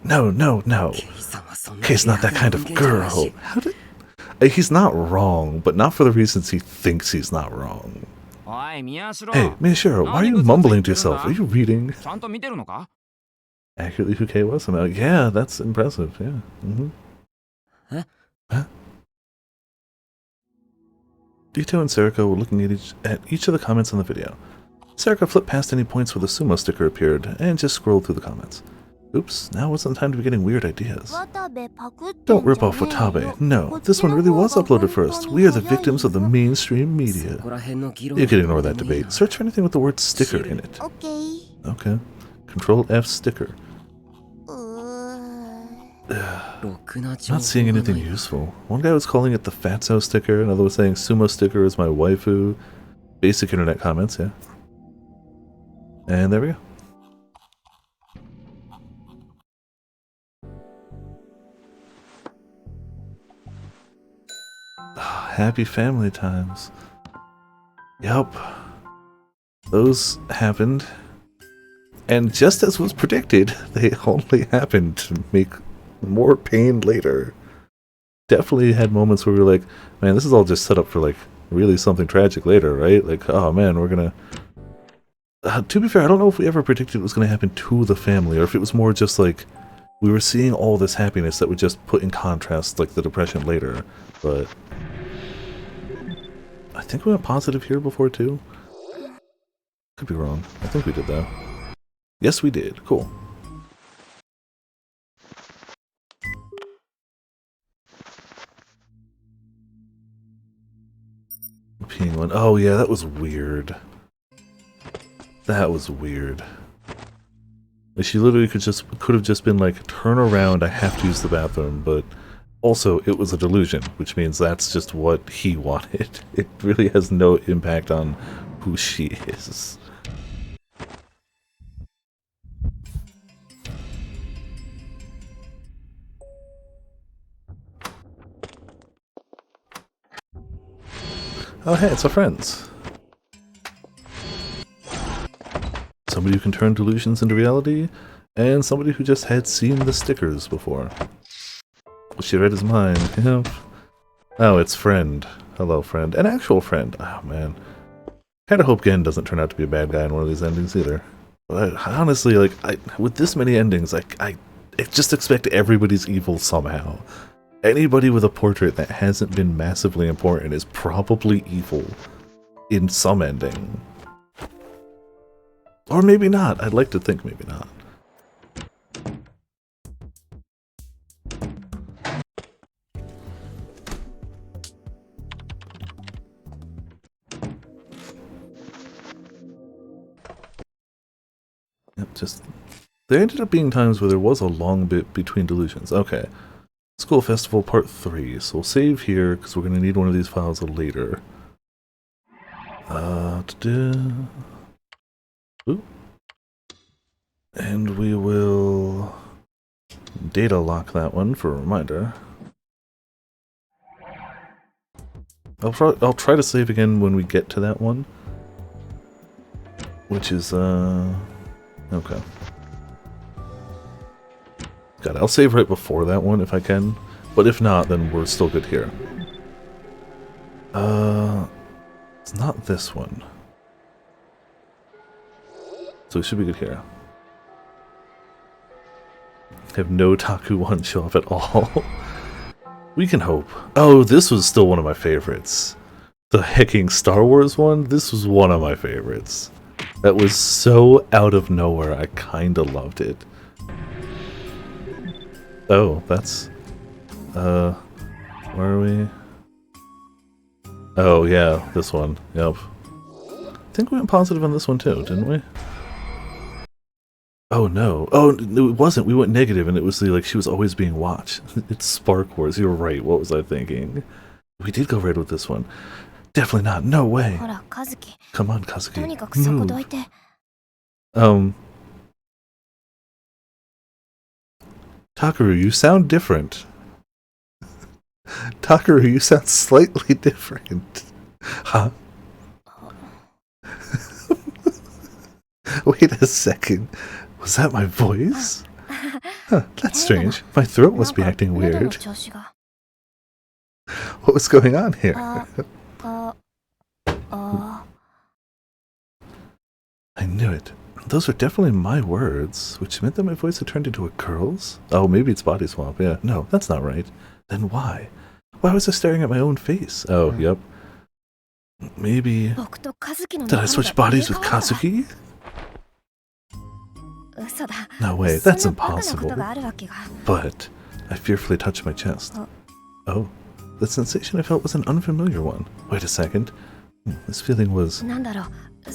No, no, no. ケイさんはそんな Kay's not that kind of girl. How did... He's not wrong, but not for the reasons he thinks he's not wrong. おい、宮代。 Hey, Miyashiro, why are you mumbling to yourself? Are you reading ちゃんと見てるのか accurately who Kay was? I'm like, yeah, that's impressive, yeah. Huh? Huh? Dito and Serica were looking at each of the comments on the video. Serica flipped past any points where the sumo sticker appeared and just scrolled through the comments. Oops, now wasn't the time to be getting weird ideas. Don't rip off Watabe. No, this one really was uploaded first. We are the victims of the mainstream media. そこら辺の議論 You can ignore that debate. Search for anything with the word sticker in it. Okay. Okay. Control F sticker. ろくな Not 情報 seeing が anything ない useful. One guy was calling it the Fatso sticker, another was saying sumo sticker is my waifu. Basic internet comments, yeah. And there we go. Happy family times. Yup. Those happened. And just as was predicted, they only happened to make more pain later. Definitely had moments where we were like, man, this is all just set up for like really something tragic later, right? Like, oh man, we're gonna... to be fair, I don't know if we ever predicted it was gonna happen to the family, or if it was more just like, we were seeing all this happiness that would just put in contrast like the depression later, but... I think we went positive here before too. Could be wrong. I think we did though. Yes, we did. Cool. Peeing one. Oh yeah, that was weird. That was weird. Like, she literally could have just been like, turn around, I have to use the bathroom, but also it was a delusion, which means that's just what he wanted. It really has no impact on who she is. Oh hey, it's our friends. Somebody who can turn delusions into reality, and somebody who just had seen the stickers before. She read his mind. Yep. Oh, it's friend. Hello, friend. An actual friend. Oh man. Kinda hope Gen doesn't turn out to be a bad guy in one of these endings either. But honestly, like, with this many endings, I just expect everybody's evil somehow. Anybody with a portrait that hasn't been massively important is probably evil in some ending. Or maybe not. I'd like to think maybe not. Yep, just... There ended up being times where there was a long bit between delusions. Okay. School Festival Part 3. So we'll save here, because we're going to need one of these files later. Ooh. And we will data lock that one for a reminder. I'll try to save again when we get to that one. Which is, okay. Got it. I'll save right before that one if I can. But if not, then we're still good here. It's not this one. So we should be good here. Have no Taku 1 show up at all. We can hope. Oh, this was still one of my favorites. The hecking Star Wars one? This was one of my favorites. That was so out of nowhere, I kinda loved it. Oh, that's... where are we? Oh, yeah, this one. Yep. I think we went positive on this one too, didn't we? Oh, no. Oh, no, it wasn't. We went negative, and it was like she was always being watched. It's Spark Wars. You're right. What was I thinking? We did go red with this one. Definitely not. No way. ほら、和樹。 Come on, と Kazuki. にかくそこどいて。 Takaru, you sound different. Takaru, you sound slightly different. Huh? Wait a second. Was that my voice? Huh, that's strange. My throat must be acting 喉の weird. 調子が。 What was going on here? あ、 I knew it. Those were definitely my words, which meant that my voice had turned into a girl's? Oh, maybe it's body swap, yeah. No, that's not right. Then why? Why was I staring at my own face? Oh, yep. Maybe... 僕と和樹の Did I switch bodies with Kazuki? 嘘だ。 No way, そん that's なバカなこ impossible. とがあるわけが。 But I fearfully touched my chest. Oh, the sensation I felt was an unfamiliar one. Wait a second. This feeling was... なんだろう。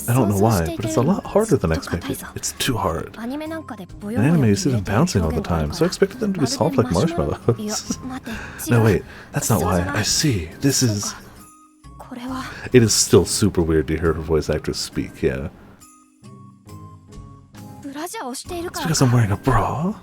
I don't know 想像し why, てい but た it's よ a りも lot harder than ずっと硬 expected. いぞ。 It's too hard. アニメなんかでボヨ An ボヨ anime 揺 is れ even てる bouncing all 表 the 現がある time, か so I ら expected them to be まるで soft like マシュマロいや marshmallows. 待って違 No, う wait, that's not そうじゃ why. ない I see. This そう is... かこれは It is still super weird to hear her voice actors speak, yeah. ブラジャーをしている It's から because I'm か wearing a bra?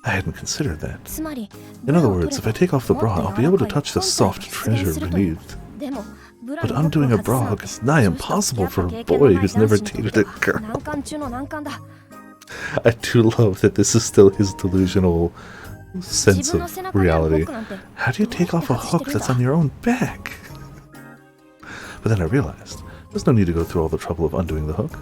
I hadn't considered that. つまり In other words, if I take off the bra, I'll be able to touch the soft もっと柔らかい treasure 本体が出現するという beneath. でもブラ But のホッ undoing ク a を外 bra す is の nigh そうした impossible 付き合 for っ a た経験の boy ない who's 男 never 子にとっ dated て a は girl. 難関中の難関だ I do love that this is still his delusional 自 sense 分の of 背中にあるホッ reality. クなんて How do you take off a hook that's on your own back? But then I realized, there's no need to go through all the trouble of undoing the hook.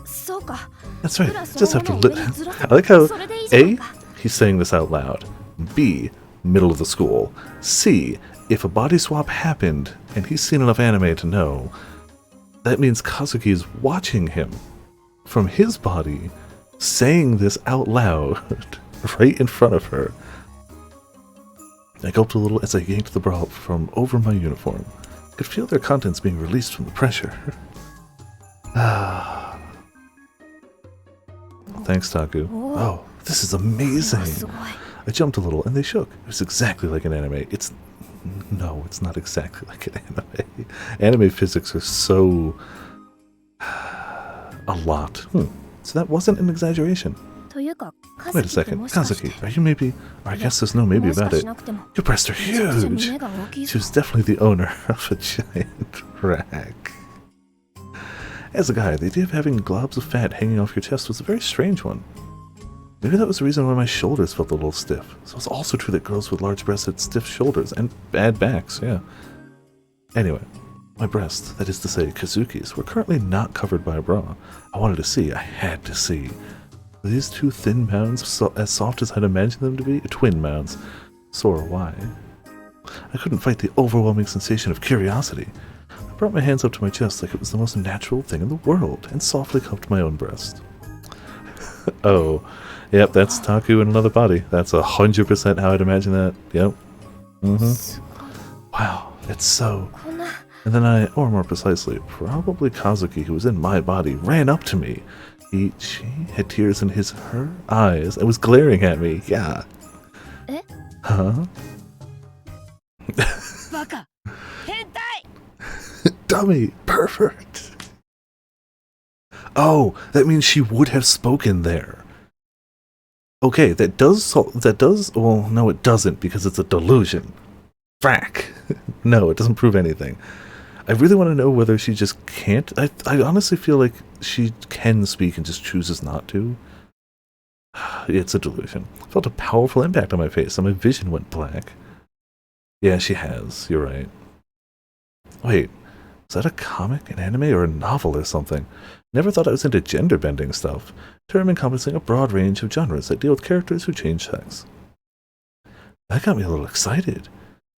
そうか That's right, ブラそ just の have も to のを li- 上にずらせ I like how それでいいじゃん A, か he's saying this out loud. B, middle of the school. C, if a body swap happened, and he's seen enough anime to know, that means Kazuki is watching him from his body, saying this out loud, right in front of her. I gulped a little as I yanked the bra from over my uniform. I could feel their contents being released from the pressure. Thanks, Taku. Oh, this is これ amazing. はすごい I jumped a little and they shook. It was exactly like an anime. No, it's not exactly like an anime. Anime physics are so... a lot. So that wasn't an exaggeration. というか Wait a 和樹って second. もしかして Kazuki, are you maybe... Or I guess there's no maybe もし about かし it. なくても Your breasts are めちゃくちゃ huge! 胸が大きい She ぞ was definitely the owner of a giant rack. As a guy, the idea of having globs of fat hanging off your chest was a very strange one. Maybe that was the reason why my shoulders felt a little stiff. So it's also true that girls with large breasts had stiff shoulders and bad backs, yeah. Anyway, my breasts, that is to say, Kazuki's, were currently not covered by a bra. I wanted to see, I had to see. Were these two thin mounds as soft as I'd imagined them to be? Twin mounds. Sore, why? I couldn't fight the overwhelming sensation of curiosity. I brought my hands up to my chest like it was the most natural thing in the world, and softly cupped my own breast. Oh, yep, that's Taku in another body. That's 100% how I'd imagine that. Yep. すごい Wow, it's so... こんな And then I, or more precisely, probably Kazuki, who was in my body, ran up to me. She had tears in her eyes and was glaring at me. Yeah. え Huh? バカ変態 Dummy! Pervert! Oh, that means she would have spoken there. Okay, that does, well, no it doesn't, because it's a delusion. Frack. No, it doesn't prove anything. I really want to know whether she just can't. I honestly feel like she can speak and just chooses not to. It's a delusion. I felt a powerful impact on my face, and my vision went black. Yeah, she has. You're right. Wait, is that a comic, an anime, or a novel or something? Never thought I was into gender-bending stuff. Term encompassing a broad range of genres that deal with characters who change sex. That got me a little excited.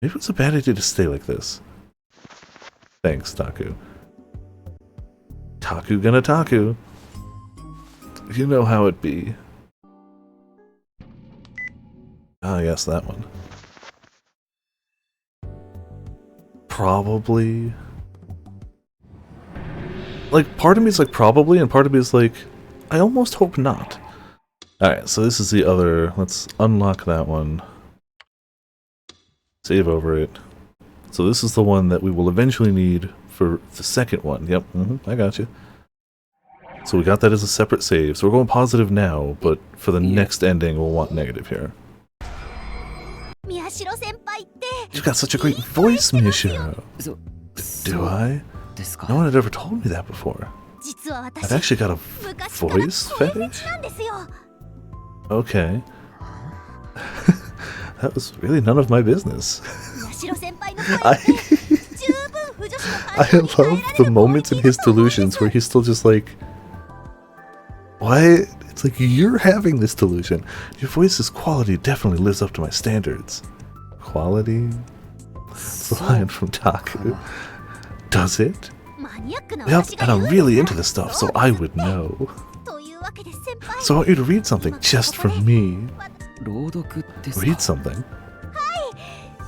Maybe it was a bad idea to stay like this. Thanks, Taku. Taku gonna Taku. You know how it be. Ah, yes, that one. probably. Like, part of me is like probably, and part of me is like, I almost hope not. Alright, so this is the other. Let's unlock that one. Save over it. So this is the one that we will eventually need for the second one. Yep, I got you. So we got that as a separate save. So we're going positive now, but for the next ending, we'll want negative here. You got such a great voice, Miyashiro. Do I? No one had ever told me that before. I've actually got a voice fetish? Okay. That was really none of my business. I love the moments in his delusions where he's still just like, what? It's like, you're having this delusion. Your voice's quality definitely lives up to my standards. Quality? It's the line from Taku. Does it? Yep, and I'm really into this stuff, so I would know. So I want you to read something just for me. Read something?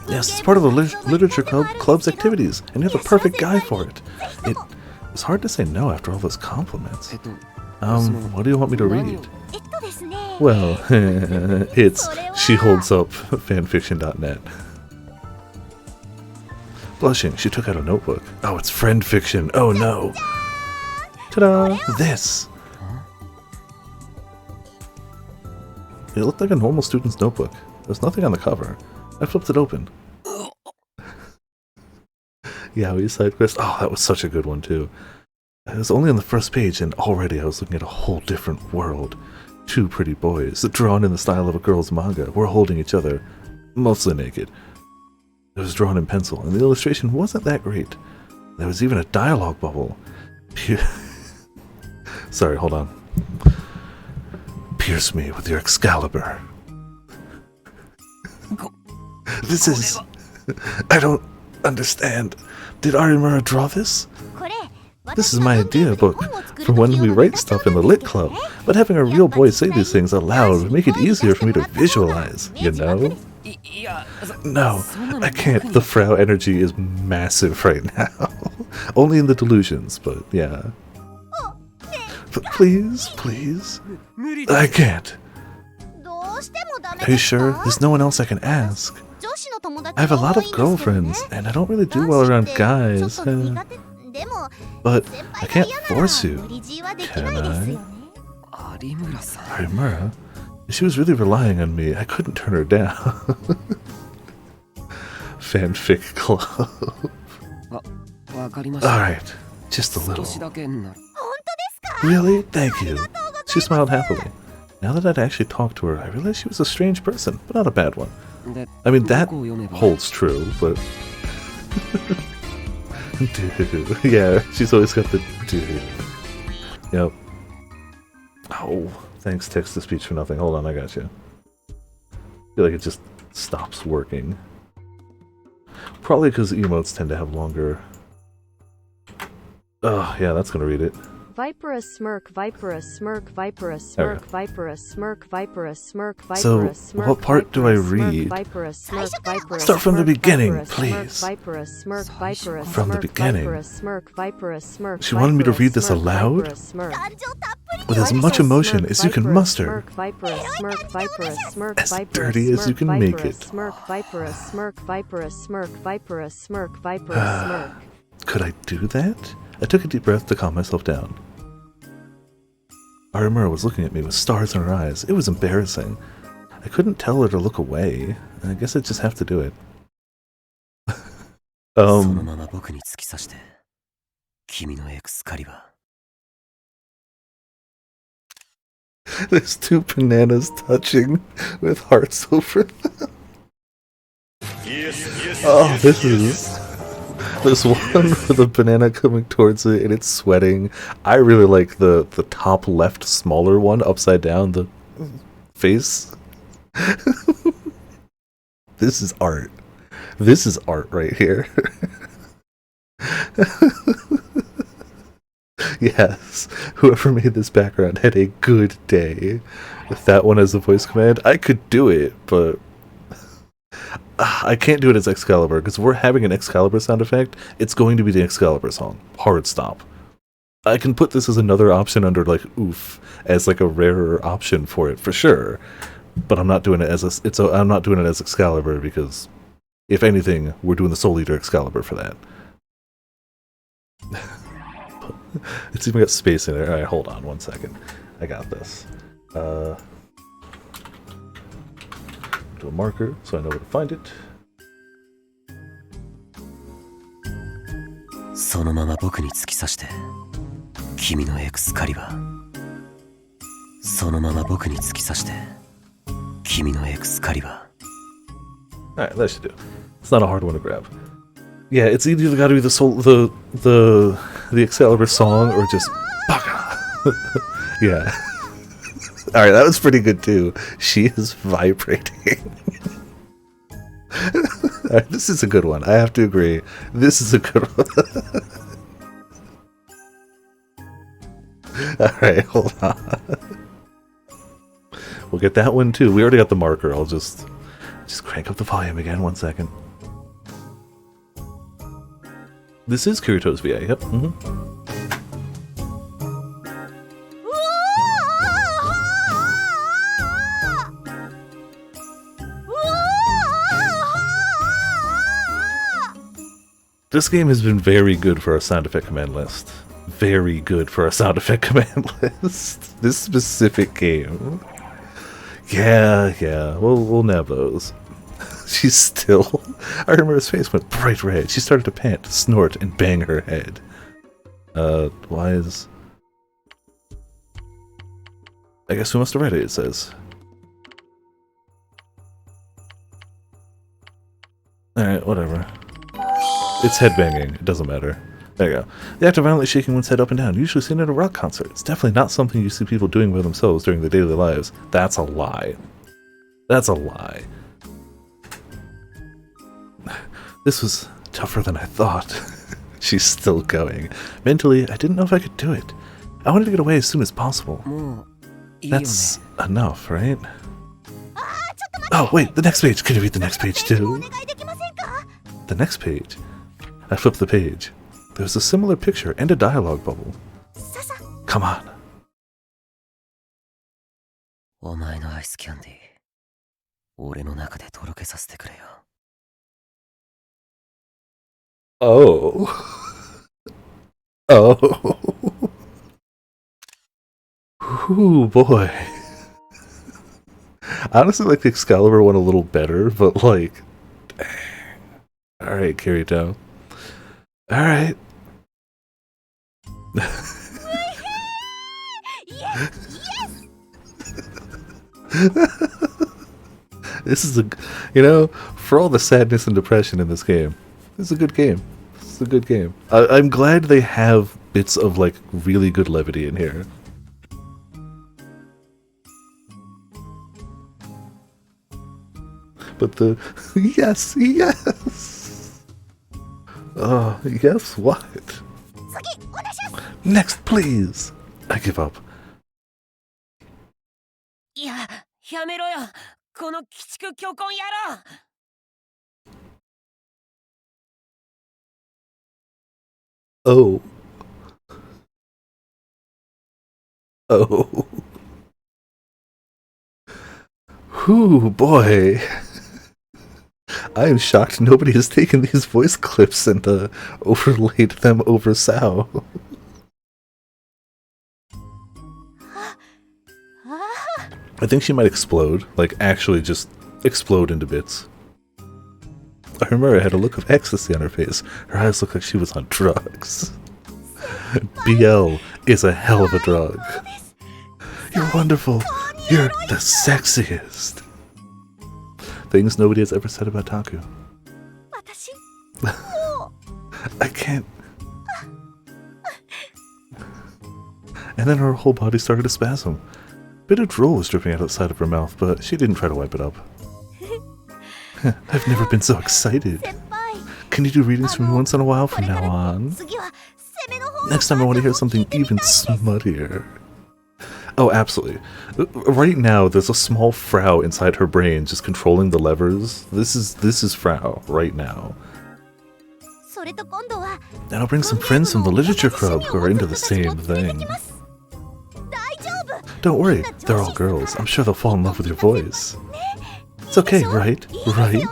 Yes, it's part of the literature club's activities, and you're the perfect guy for it. It's hard to say no after all those compliments. What do you want me to read? Well, it's She Holds Up fanfiction.net. Blushing, she took out a notebook. Oh, it's friend fiction. Oh no. Ta-da! This! It looked like a normal student's notebook. There's nothing on the cover. I flipped it open. Yeah, we side quest. Oh, that was such a good one too. It was only on the first page, and already I was looking at a whole different world. Two pretty boys, drawn in the style of a girl's manga, were holding each other, mostly naked. It was drawn in pencil, and the illustration wasn't that great. There was even a dialogue bubble. Sorry, hold on. Pierce me with your Excalibur. This is... I don't understand. Did Arimura draw this? This is my idea book for when we write stuff in the Lit Club, but having a real boy say these things aloud would make it easier for me to visualize, you know? No, I can't. The Frau energy is massive right now. Only in the delusions, but yeah. But please, please. I can't. Are you sure? There's no one else I can ask. I have a lot of girlfriends, and I don't really do well around guys. But I can't force you, can I? Arimura? She was really relying on me. I couldn't turn her down. Fanfic club. Alright, just a little. Really? Thank you. She smiled happily. Now that I'd actually talked to her, I realized she was a strange person, but not a bad one. I mean, that holds true, but... Dude. Yeah, she's always got the dude. Yep. Oh, thanks text-to-speech for nothing. Hold on, I got you. I feel like it just stops working. Probably because emotes tend to have longer... Oh, yeah, that's gonna read it. Vipera smirk, Vipera smirk, Vipera smirk, Vipera smirk, Vipera smirk, So, Vipera smirk. what part do I read? Vipera smirk, Vipera Start from the smirk, beginning, Vipera please. smirk, Vipera smirk, Vipera From the smirk, beginning. Vipera smirk, Vipera smirk, She wanted me to Vipera read this smirk, aloud? Vipera smirk. With as much emotion as you can Vipera muster. smirk, Vipera smirk, Vipera smirk, As Vipera dirty as you smirk, can make Vipera it. Smirk, Vipera smirk, Vipera smirk, Vipera smirk, Vipera smirk. Could I do that? I took a deep breath to calm myself down. Arimura was looking at me with stars in her eyes. It was embarrassing. I couldn't tell her to look away. I guess I'd just have to do it. There's two bananas touching with hearts over them. Oh, this is... There's one with a banana coming towards it and it's sweating. I really like the top left smaller one upside down, the face. This is art. This is art right here. Yes, whoever made this background had a good day. If that one has a voice command, I could do it, but I can't do it as Excalibur, because if we're having an Excalibur sound effect, it's going to be the Excalibur song. Hard stop. I can put this as another option under, like, oof, as, like, a rarer option for it, for sure. But I'm not doing it as I'm not doing it as Excalibur, because, if anything, we're doing the Soul Eater Excalibur for that. It's even got space in it. Alright, hold on 1 second. I got this. Do a marker so I know where to find it. そのまま僕に突き刺して君のエクスカリバーそのまま僕に突き刺して君のエクスカリバー Alright, that should do. It's not a hard one to grab. Yeah, it's either gotta be the Excalibur song or just Baka. Yeah. Alright, that was pretty good too. She is vibrating. Alright, this is a good one. I have to agree. This is a good one. Alright, hold on. We'll get that one too. We already got the marker. I'll just crank up the volume again 1 second. This is Kirito's VA, yep. This game has been very good for our sound effect command list. Very good for our sound effect command list. This specific game. Yeah, we'll nab those. She's still... I remember his face went bright red. She started to pant, snort, and bang her head. Why is... I guess we must have read it, it says. Alright, whatever. It's headbanging. It doesn't matter. There you go. The act of violently shaking one's head up and down, usually seen at a rock concert. It's definitely not something you see people doing by themselves during their daily lives. That's a lie. That's a lie. This was tougher than I thought. She's still going. Mentally, I didn't know if I could do it. I wanted to get away as soon as possible. That's enough, right? Oh, wait, the next page. Can you read the next page too? The next page? I flipped the page. There's a similar picture and a dialogue bubble. Come on. お前のアイスキャンディー俺の中でとろけさせてくれよ Oh. Oh. Ooh, boy. I honestly like the Excalibur one a little better, but like... Dang. Alright, Kirito. Alright. This is a... You know, for all the sadness and depression in this game, it's a good game. It's a good game. I'm glad they have bits of, like, really good levity in here. But the... Yes! Yes! Oh, yes, what? Next, please! I give up. いや、やめろよ。この鬼畜巨根野郎。Oh. Oh. Whew, boy. I am shocked nobody has taken these voice clips and overlaid them over Sao. I think she might explode, like actually just explode into bits. Arimura had a look of ecstasy on her face. Her eyes looked like she was on drugs. BL is a hell of a drug. You're wonderful. You're the sexiest. Things nobody has ever said about Taku. I can't. And then her whole body started to spasm. A bit of drool was dripping out of the side of her mouth, but she didn't try to wipe it up. I've never been so excited. Can you do readings for me once in a while from now on? Next time I want to hear something even smuttier. Oh, absolutely. Right now, there's a small Frau inside her brain just controlling the levers. This is Frau right now. And I'll bring some friends from the literature club who are into the same thing. Don't worry, they're all girls. I'm sure they'll fall in love with your voice. It's okay, right? Right?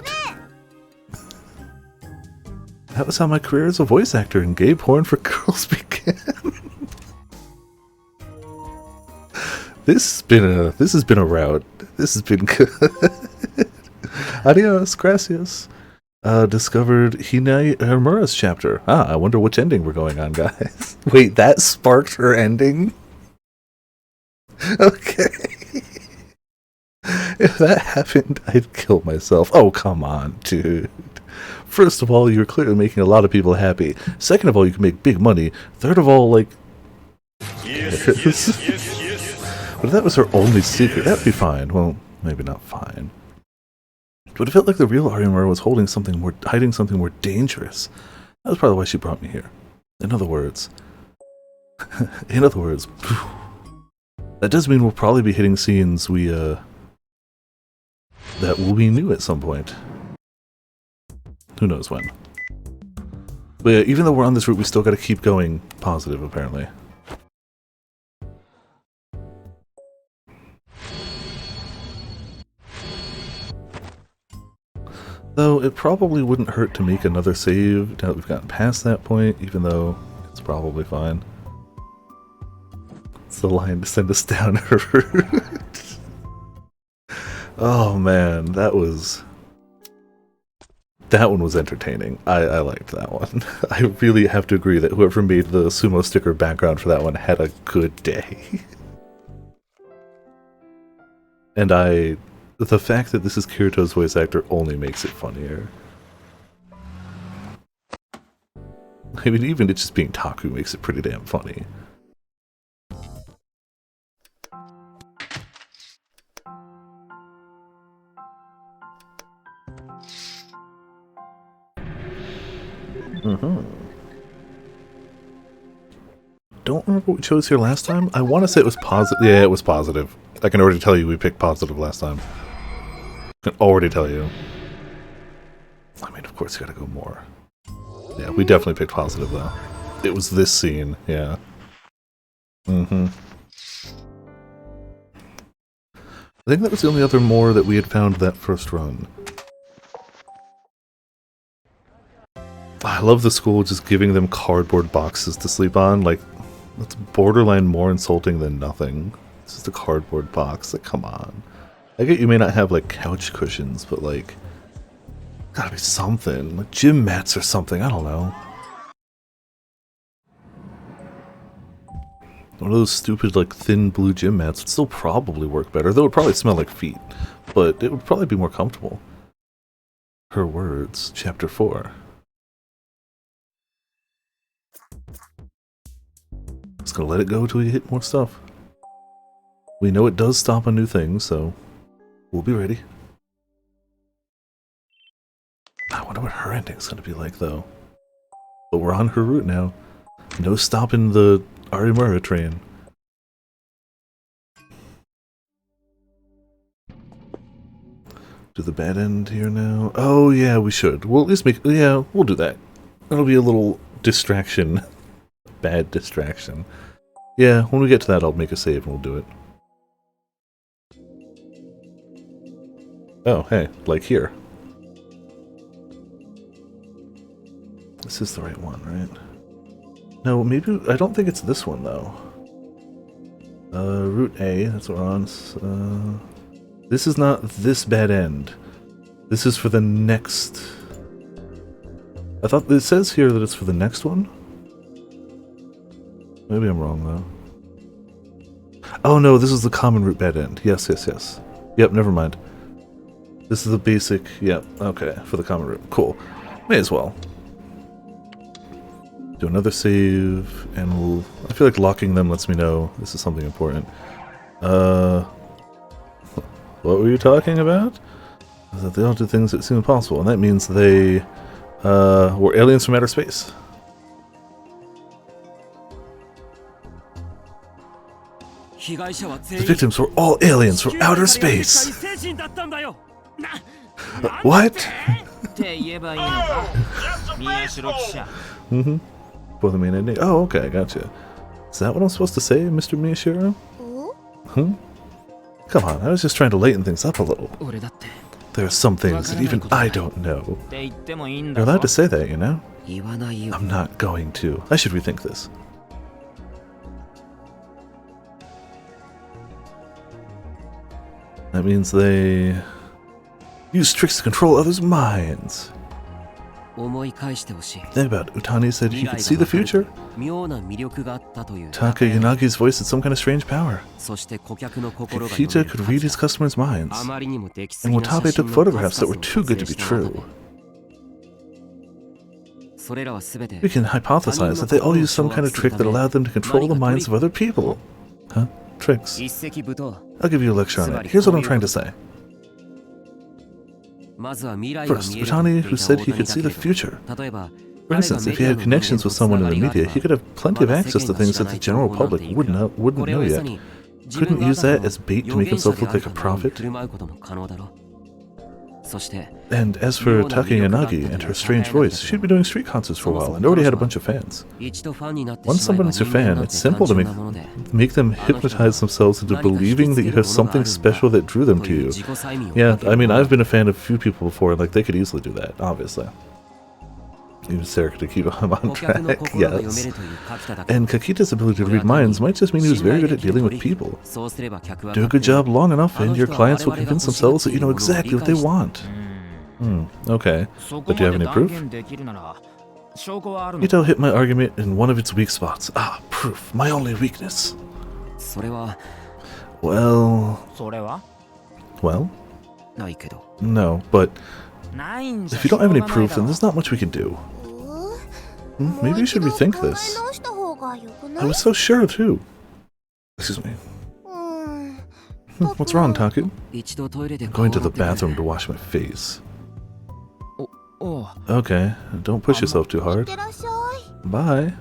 That was how my career as a voice actor in gay porn for girls began. This has been a route. This has been good. Adios, gracias. Discovered Arimura's chapter. I wonder which ending we're going on, guys. Wait, that sparked her ending? Okay. If that happened, I'd kill myself. Oh, come on, dude. First of all, you're clearly making a lot of people happy. Second of all, you can make big money. Third of all, like... But if that was her only secret, that'd be fine. Well, maybe not fine. But it felt like the real Arimura was hiding something more dangerous. That was probably why she brought me here. In other words, that does mean we'll probably be hitting scenes that will be new at some point. Who knows when. But yeah, even though we're on this route, we still gotta keep going positive, apparently. Though it probably wouldn't hurt to make another save now that we've gotten past that point, even though it's probably fine. It's the line to send us down her route. Oh man, that one was entertaining. I liked that one. I really have to agree that whoever made the sumo sticker background for that one had a good day. And the fact that this is Kirito's voice actor only makes it funnier. I mean, even it just being Taku makes it pretty damn funny. Don't remember what we chose here last time. I want to say it was positive. Yeah, it was positive. I can already tell you we picked positive last time. I can already tell you. I mean, of course you gotta go more. Yeah, we definitely picked positive though. It was this scene, yeah. I think that was the only other more that we had found that first run. I love the school just giving them cardboard boxes to sleep on. Like, that's borderline more insulting than nothing. It's just a cardboard box. Like, come on. I get you may not have, like, couch cushions, but, like, gotta be something. Like, gym mats or something. I don't know. One of those stupid, like, thin blue gym mats would still probably work better. Though it would probably smell like feet. But it would probably be more comfortable. Her words. Chapter 4. Just gonna let it go till we hit more stuff. We know it does stop on new things, so we'll be ready. I wonder what her ending's gonna be like, though. But we're on her route now. No stopping the Arimura train. Do the bad end here now? Oh yeah, we should. We'll at least make... Yeah, we'll do that. That'll be a little distraction. Bad distraction. Yeah, when we get to that, I'll make a save and we'll do it. Oh, hey, like here. This is the right one, right? No, maybe... I don't think it's this one, though. Route A, that's what we're on. This is not this bad end. This is for the next... I thought it says here that it's for the next one? Maybe I'm wrong, though. Oh no, this is the common route bad end. Yes, yes, yes. Yep, never mind. This is the basic... Yep, okay, for the common route. Cool. May as well. Do another save, and we'll... I feel like locking them lets me know this is something important. What were you talking about? Is that they all do things that seem impossible, and that means they were aliens from outer space. The victims were all aliens from outer space. What? って言えばいいのか宮代記者 For the main ending? Oh, okay, I gotcha. Is that what I'm supposed to say, Mr. Miyashiro? Come on, I was just trying to lighten things up a little. 俺だって There are some things that even I don't know. って言ってもいいん You're だ allowed to ぞ say that, you know? 言わないよ I'm not going to. I should rethink this. That means they use tricks to control others' minds. 思い返してほしい Think about it. Utani said he could see the future. 妙な魅力があったという Takayanagi's voice had some kind of strange power. そして顧客の心が Kakita could read his customers' minds. あまりにも出来す And ぎな写 Watabe 真 took の photographs that were 数 too 々 good を to be 撮影した中 true. でそれらはすべて We can hypothesize that they all used some kind of trick that allowed them to control the minds of other people. Huh? Tricks. 一石舞踏 I'll give you a lecture on it. Here's what I'm trying to say. まずは未来が First, 見える Utani, と who 言 said っ he てい could た see だ the けれ future. ば例えば For instance, if he had connections with someone in the media, he could have plenty of access to things that the general public wouldn't know yet. Couldn't use that as bait to make himself look like a prophet. And as for Takayanagi and her strange voice, she'd been doing street concerts for a while and already had a bunch of fans. Once someone's your fan, it's simple to make them hypnotize themselves into believing that you have something special that drew them to you. Yeah, I mean, I've been a fan of a few people before, and like they could easily do that, obviously. Even Sarah to keep him on track, yes. And Kakita's ability to read minds might just mean he was very good at dealing with people. Do a good job long enough and your clients will convince themselves that you know exactly what they want. Okay. そこ But do you ま have で any 断 proof? 言できるなら証拠はあるの Ito hit my argument in one of its weak spots. Ah, proof. My only weakness. それは Well... それは Well? ないけど No, but ないんじゃ if you don't have any しょうがない proof, だ then ろ there's not much we can do. Maybe you should rethink this. I was so sure, too. Excuse me. What's wrong, Taku? 一度トイレで I'm 顔 going を to 洗 the ってくれ bathroom to wash my face. おう Okay, don't push yourself too hard. てらっしゃい。 Bye.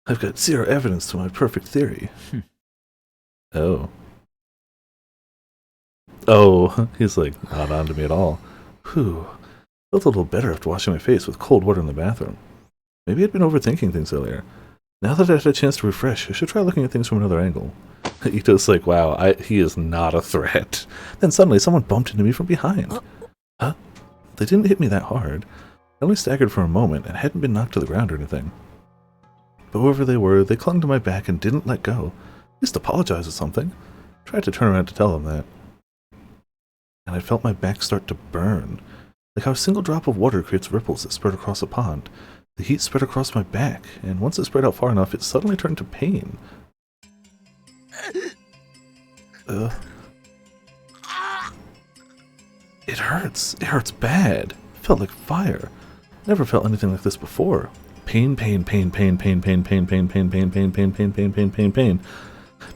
I've got zero evidence to my perfect theory. Oh. Oh, he's like, not on to me at all. Whew. Felt a little better after washing my face with cold water in the bathroom. Maybe I'd been overthinking things earlier. Now that I had a chance to refresh, I should try looking at things from another angle. Ito's like, wow, he is not a threat. Then suddenly someone bumped into me from behind. Huh? They didn't hit me that hard. I only staggered for a moment and hadn't been knocked to the ground or anything. But whoever they were, they clung to my back and didn't let go. At least apologize or something. Tried to turn around to tell them that. And I felt my back start to burn. Like how a single drop of water creates ripples that spread across a pond. The heat spread across my back, and once it spread out far enough, it suddenly turned to pain. It hurts. It hurts bad. It felt like fire. Never felt anything like this before. Pain, pain, pain, pain, pain, pain, pain, pain, pain, pain, pain, pain, pain, pain, pain, pain, pain.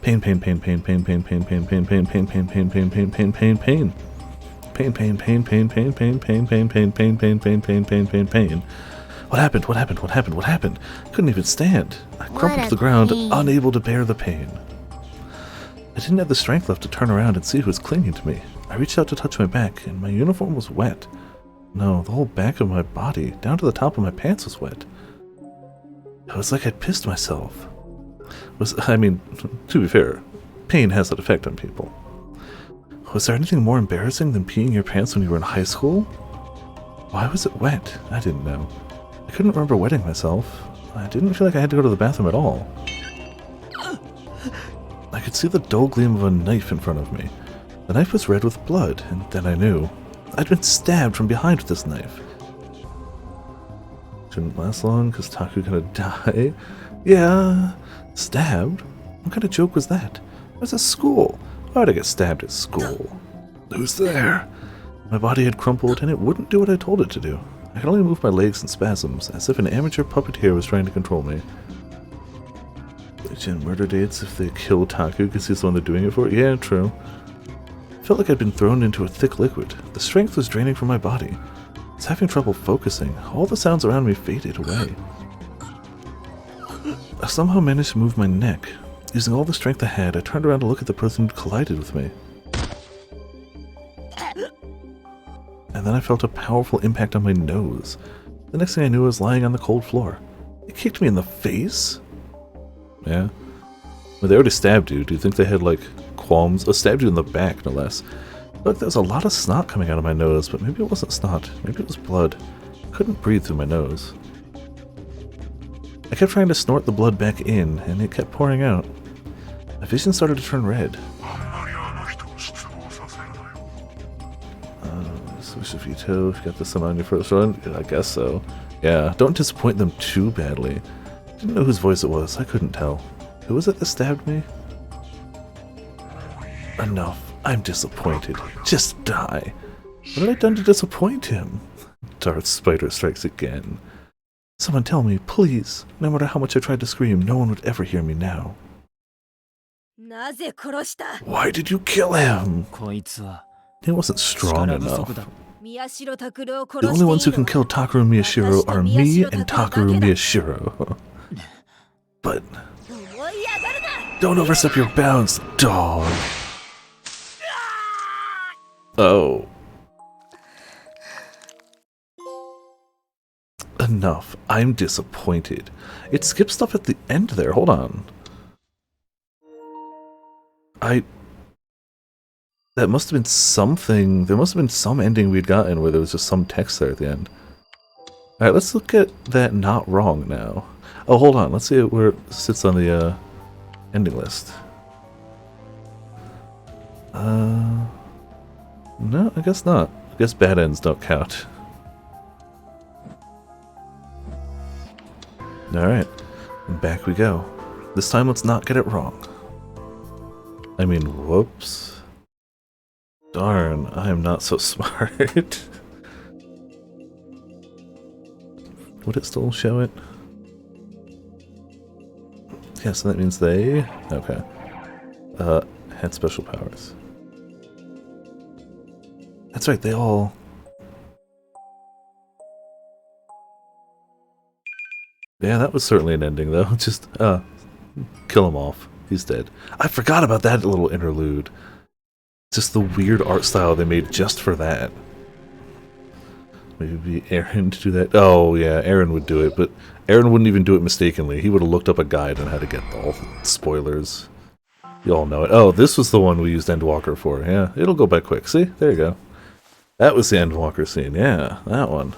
Pain, pain, pain, pain, pain, pain, pain, pain, pain, pain, pain, pain, pain, pain, pain, pain, pain, pain. Pain, pain, pain, pain, pain, pain, pain, pain, pain, pain, pain, pain, pain, pain, pain, pain. What happened? What happened? What happened? What happened? Couldn't even stand. I crumpled to the ground, unable to bear the pain. I didn't have the strength left to turn around and see who was clinging to me. I reached out to touch my back, and my uniform was wet. No, the whole back of my body, down to the top of my pants, was wet. It was like I'd pissed myself. I mean, to be fair, pain has that effect on people. Was there anything more embarrassing than peeing your pants when you were in high school? Why was it wet? I didn't know. I couldn't remember wetting myself. I didn't feel like I had to go to the bathroom at all. I could see the dull gleam of a knife in front of me. The knife was red with blood, and then I knew. I'd been stabbed from behind with this knife. Shouldn't last long, because Taku gonna die. Yeah, stabbed? What kind of joke was that? It was at school. Why would I get stabbed at school? Who's there? My body had crumpled, and it wouldn't do what I told it to do. I could only move my legs in spasms, as if an amateur puppeteer was trying to control me. Legit murder dates if they kill Taku because he's the one they're doing it for? Yeah, true. I felt like I'd been thrown into a thick liquid. The strength was draining from my body. I was having trouble focusing. All the sounds around me faded away. I somehow managed to move my neck. Using all the strength I had, I turned around to look at the person who collided with me. And then I felt a powerful impact on my nose. The next thing I knew, I was lying on the cold floor. It kicked me in the face? Yeah. Well, they already stabbed you. Do you think they had, like, qualms? Oh, stabbed you in the back, no less. Look, there was a lot of snot coming out of my nose, but maybe it wasn't snot. Maybe it was blood. I couldn't breathe through my nose. I kept trying to snort the blood back in, and it kept pouring out. My vision started to turn red. Switch of Ito, if you got this one on your first run, I guess so. Yeah, don't disappoint them too badly. Didn't know whose voice it was, I couldn't tell. Who was it that stabbed me? Enough. I'm disappointed. Just die. What had I done to disappoint him? Darth Spider strikes again. Someone tell me, please. No matter how much I tried to scream, no one would ever hear me now. Why did you kill him? こいつは He wasn't strong 力不足 enough. だ。 The only ones who can kill Takaru Miyashiro are me and Takaru Miyashiro. But don't overstep your bounds, dog. Oh. Enough. I'm disappointed. It skipped stuff at the end there. Hold on. That must have been something. There must have been some ending we'd gotten where there was just some text there at the end. Alright, let's look at that not wrong now. Oh, hold on. Let's see where it sits on the ending list. No, I guess not. I guess bad ends don't count. Alright, and back we go. This time let's not get it wrong. I mean, whoops. Darn, I am not so smart. Would it still show it? Yeah, so that means they... Okay. Had special powers. That's right, they all... Yeah, that was certainly an ending, though. Just, kill him off. He's dead. I forgot about that little interlude. Just the weird art style they made just for that. Maybe Aaron to do that. Oh, yeah, Aaron would do it, but Aaron wouldn't even do it mistakenly. He would have looked up a guide on how to get all the spoilers. You all know it. Oh, this was the one we used Endwalker for. Yeah, it'll go by quick. See? There you go. That was the Endwalker scene. Yeah, that one.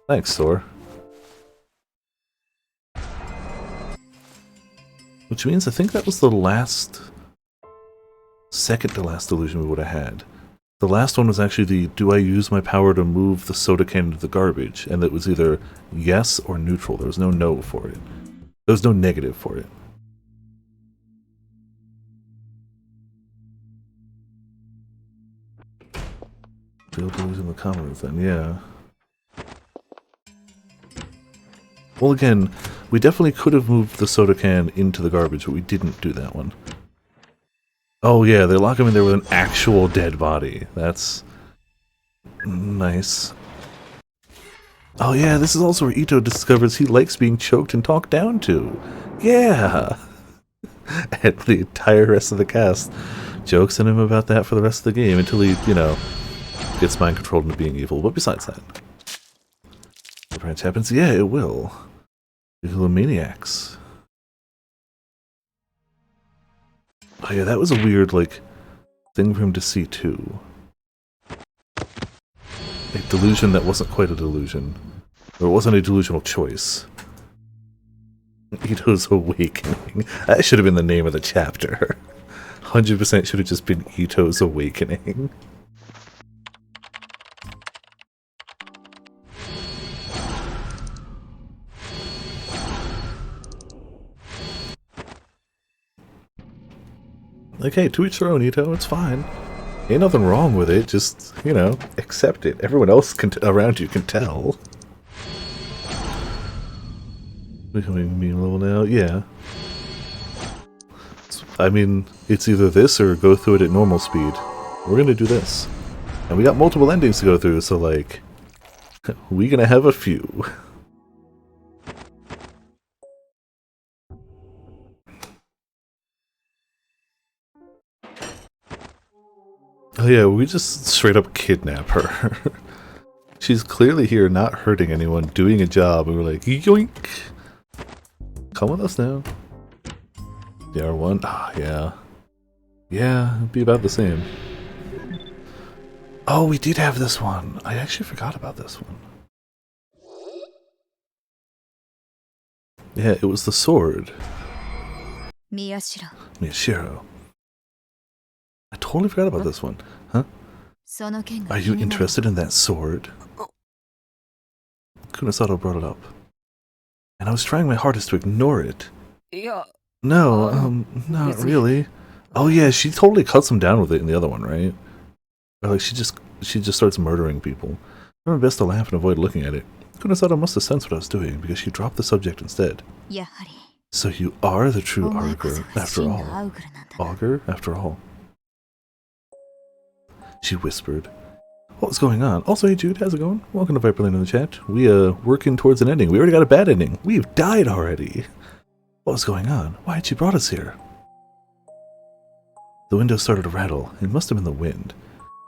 Thanks, Thor. Which means I think that was the last... second to last illusion we would have had. The last one was actually the, do I use my power to move the soda can into the garbage? And it was either yes or neutral. There was no no for it. There was no negative for it. Failed to lose in the commons then, yeah. Well, again, we definitely could have moved the soda can into the garbage, but we didn't do that one. Oh yeah, they lock him in there with an actual dead body. That's... nice. Oh yeah, this is also where Ito discovers he likes being choked and talked down to. Yeah! And the entire rest of the cast jokes on him about that for the rest of the game until he, you know, gets mind-controlled into being evil. But besides that... the branch happens? Yeah, it will. Maniacs. Oh yeah, that was a weird, like, thing for him to see too. A delusion that wasn't quite a delusion. Or it wasn't a delusional choice. Ito's Awakening. That should have been the name of the chapter. 100% should have just been Ito's Awakening. Like, hey, to each their own, Ito, it's fine. Ain't nothing wrong with it, just, you know, accept it. Everyone else around you can tell. Becoming meme level now? Yeah. I mean, it's either this or go through it at normal speed. We're gonna do this. And we got multiple endings to go through, so, like, we gonna have a few. Oh yeah, we just straight up kidnap her. She's clearly here not hurting anyone, doing a job, and we're like, yoink! Come with us now. The R1? Ah, yeah. Yeah, it'd be about the same. Oh, we did have this one. I actually forgot about this one. Yeah, it was the sword. Miyashiro. I totally forgot about this one. Huh? Are you interested in that sword? Kunasato brought it up. And I was trying my hardest to ignore it. Yeah. No, not really. Oh yeah, she totally cuts him down with it in the other one, right? Or like she just starts murdering people. Remember best to laugh and avoid looking at it. Kunasato must have sensed what I was doing because she dropped the subject instead. So you are the true Augur after all. Augur after all. She whispered. What was going on? Also, hey Jude, how's it going? Welcome to Viperland in the chat. We working towards an ending. We already got a bad ending. We've died already. What was going on? Why had she brought us here? The windows started to rattle. It must have been the wind.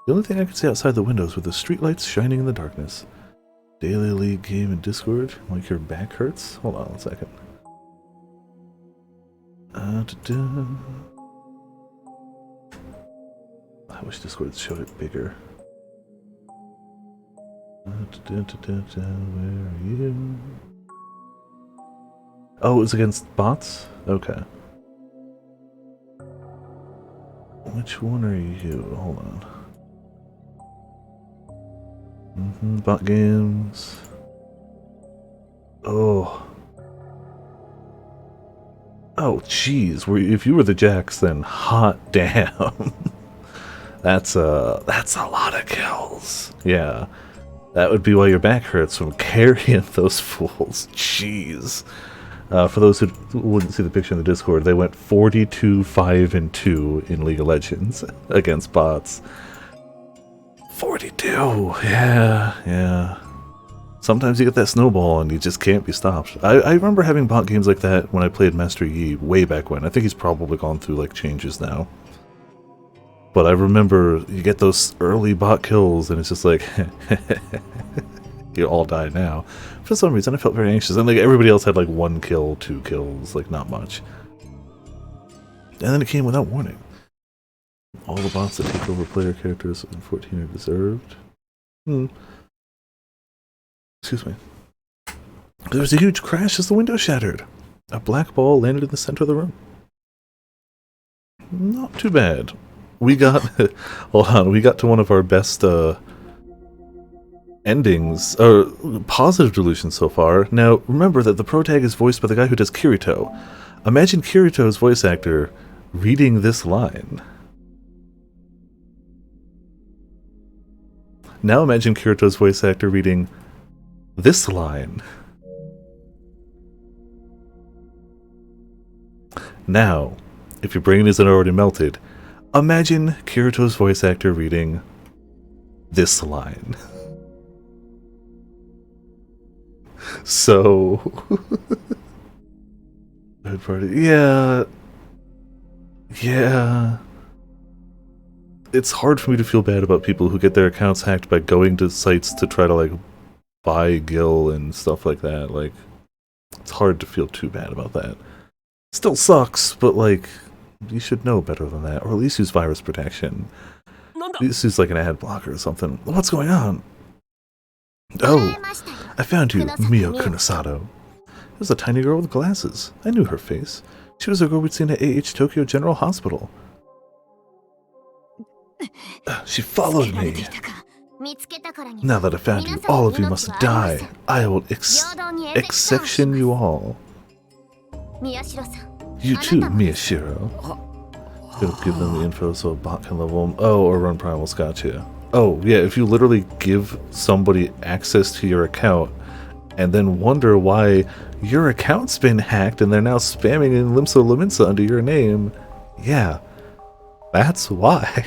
The only thing I could see outside the windows were the streetlights shining in the darkness. Daily League game in Discord. Like your back hurts? Hold on 1 second. I wish Discord showed it bigger. Where are you? Oh, it was against bots? Okay. Which one are you? Hold on. Bot games. Oh. Oh, jeez. If you were the Jax, then hot damn. That's a lot of kills. Yeah. That would be why your back hurts from carrying those fools. Jeez. For those who wouldn't see the picture in the Discord, they went 42-5-2 in League of Legends against bots. 42! Yeah. Sometimes you get that snowball and you just can't be stopped. I remember having bot games like that when I played Master Yi way back when. I think he's probably gone through like changes now. But I remember you get those early bot kills and it's just like, you all die now. For some reason I felt very anxious. And like everybody else had like 1 kill, 2 kills, like not much. And then it came without warning. All the bots that take over player characters in 14 are deserved. Excuse me. There was a huge crash as the window shattered. A black ball landed in the center of the room. Not too bad. We got, hold on, we got to one of our best endings, or positive delusions so far. Now, remember that the protag is voiced by the guy who does Kirito. Imagine Kirito's voice actor reading this line. Now imagine Kirito's voice actor reading this line. Now, if your brain isn't already melted, imagine Kirito's voice actor reading this line. So, third party, yeah. It's hard for me to feel bad about people who get their accounts hacked by going to sites to try to like buy gil and stuff like that. Like, it's hard to feel too bad about that. Still sucks, but like, you should know better than that, or at least use virus protection. At least use like an ad blocker or something. What's going on? Oh, I found you, Mio Kunasato. It was a tiny girl with glasses. I knew her face. She was a girl we'd seen at AH Tokyo General Hospital. She followed me. Now that I found you, all of you must die. I will exsection you all. You too, Miyashiro. You'll give them the info so a bot can level them. Oh, or run primal, gotcha. Oh, yeah, if you literally give somebody access to your account and then wonder why your account's been hacked and they're now spamming in Limsa Laminsa under your name, yeah, that's why.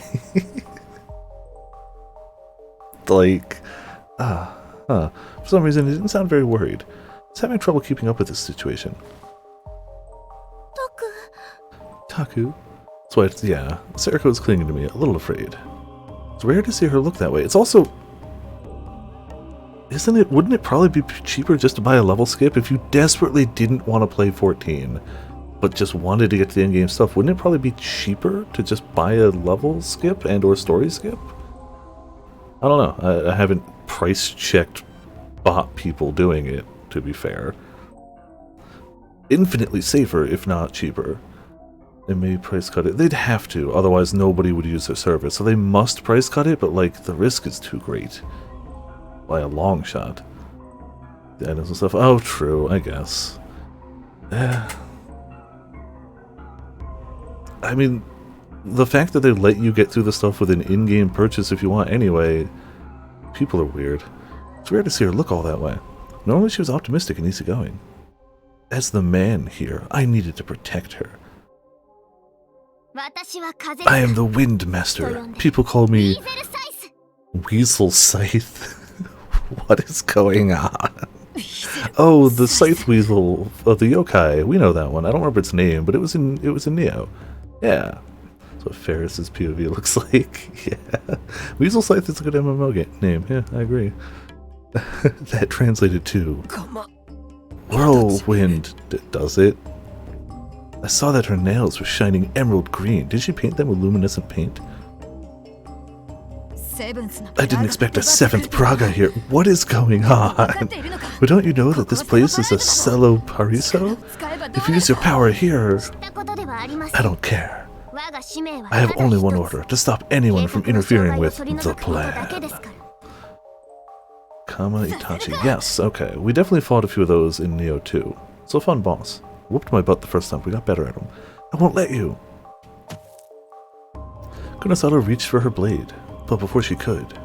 Like, for some reason, it didn't sound very worried. I was having trouble keeping up with this situation. Taku? That's why it's, yeah, Sariko was clinging to me, a little afraid. It's rare to see her look that way. It's also... wouldn't it probably be cheaper just to buy a level skip? If you desperately didn't want to play 14, but just wanted to get to the endgame stuff, wouldn't it probably be cheaper to just buy a level skip and or story skip? I don't know. I haven't price checked bot people doing it, to be fair. Infinitely safer, if not cheaper. They may price cut it. They'd have to, otherwise nobody would use their service. So they must price cut it, but like the risk is too great. By a long shot. The items and stuff. Oh, true, I guess. I mean, the fact that they let you get through the stuff with an in-game purchase if you want anyway, people are weird. It's weird to see her look all that way. Normally she was optimistic and easygoing. As the man here, I needed to protect her. I am the Wind Master. People call me Weasel Scythe. What is going on? Oh, the Scythe Weasel of the Yokai. We know that one. I don't remember its name, but it was in Neo. Yeah. That's what Ferris's POV looks like. Yeah. Weasel Scythe is a good MMO name. Yeah, I agree. That translated to Whirlwind. Does it? I saw that her nails were shining emerald green. Did she paint them with luminescent paint? I didn't expect a 7th Praga here. What is going on? But don't you know that this place is a Cello Pariso? If you use your power here... I don't care. I have only one order, to stop anyone from interfering with the plan. Kama Itachi. Yes, okay. We definitely fought a few of those in Neo 2. It's a fun boss. Whooped my butt the first time. We got better at him. I won't let you. Kunosato reached for her blade. But before she could...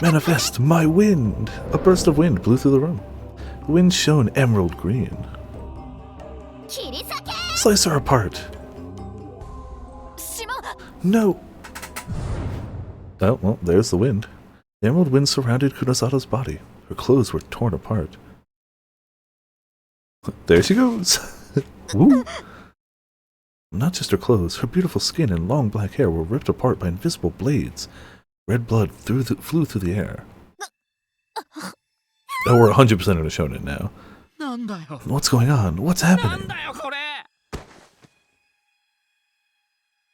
Manifest my wind! A burst of wind blew through the room. The wind shone emerald green. Slice her apart! No! Oh, well, there's the wind. The emerald wind surrounded Kunosato's body. Her clothes were torn apart. There she goes! Woo! Not just her clothes, her beautiful skin and long black hair were ripped apart by invisible blades. Red blood flew through the air. Oh, we're 100% in a shonen now. What's going on? What's happening?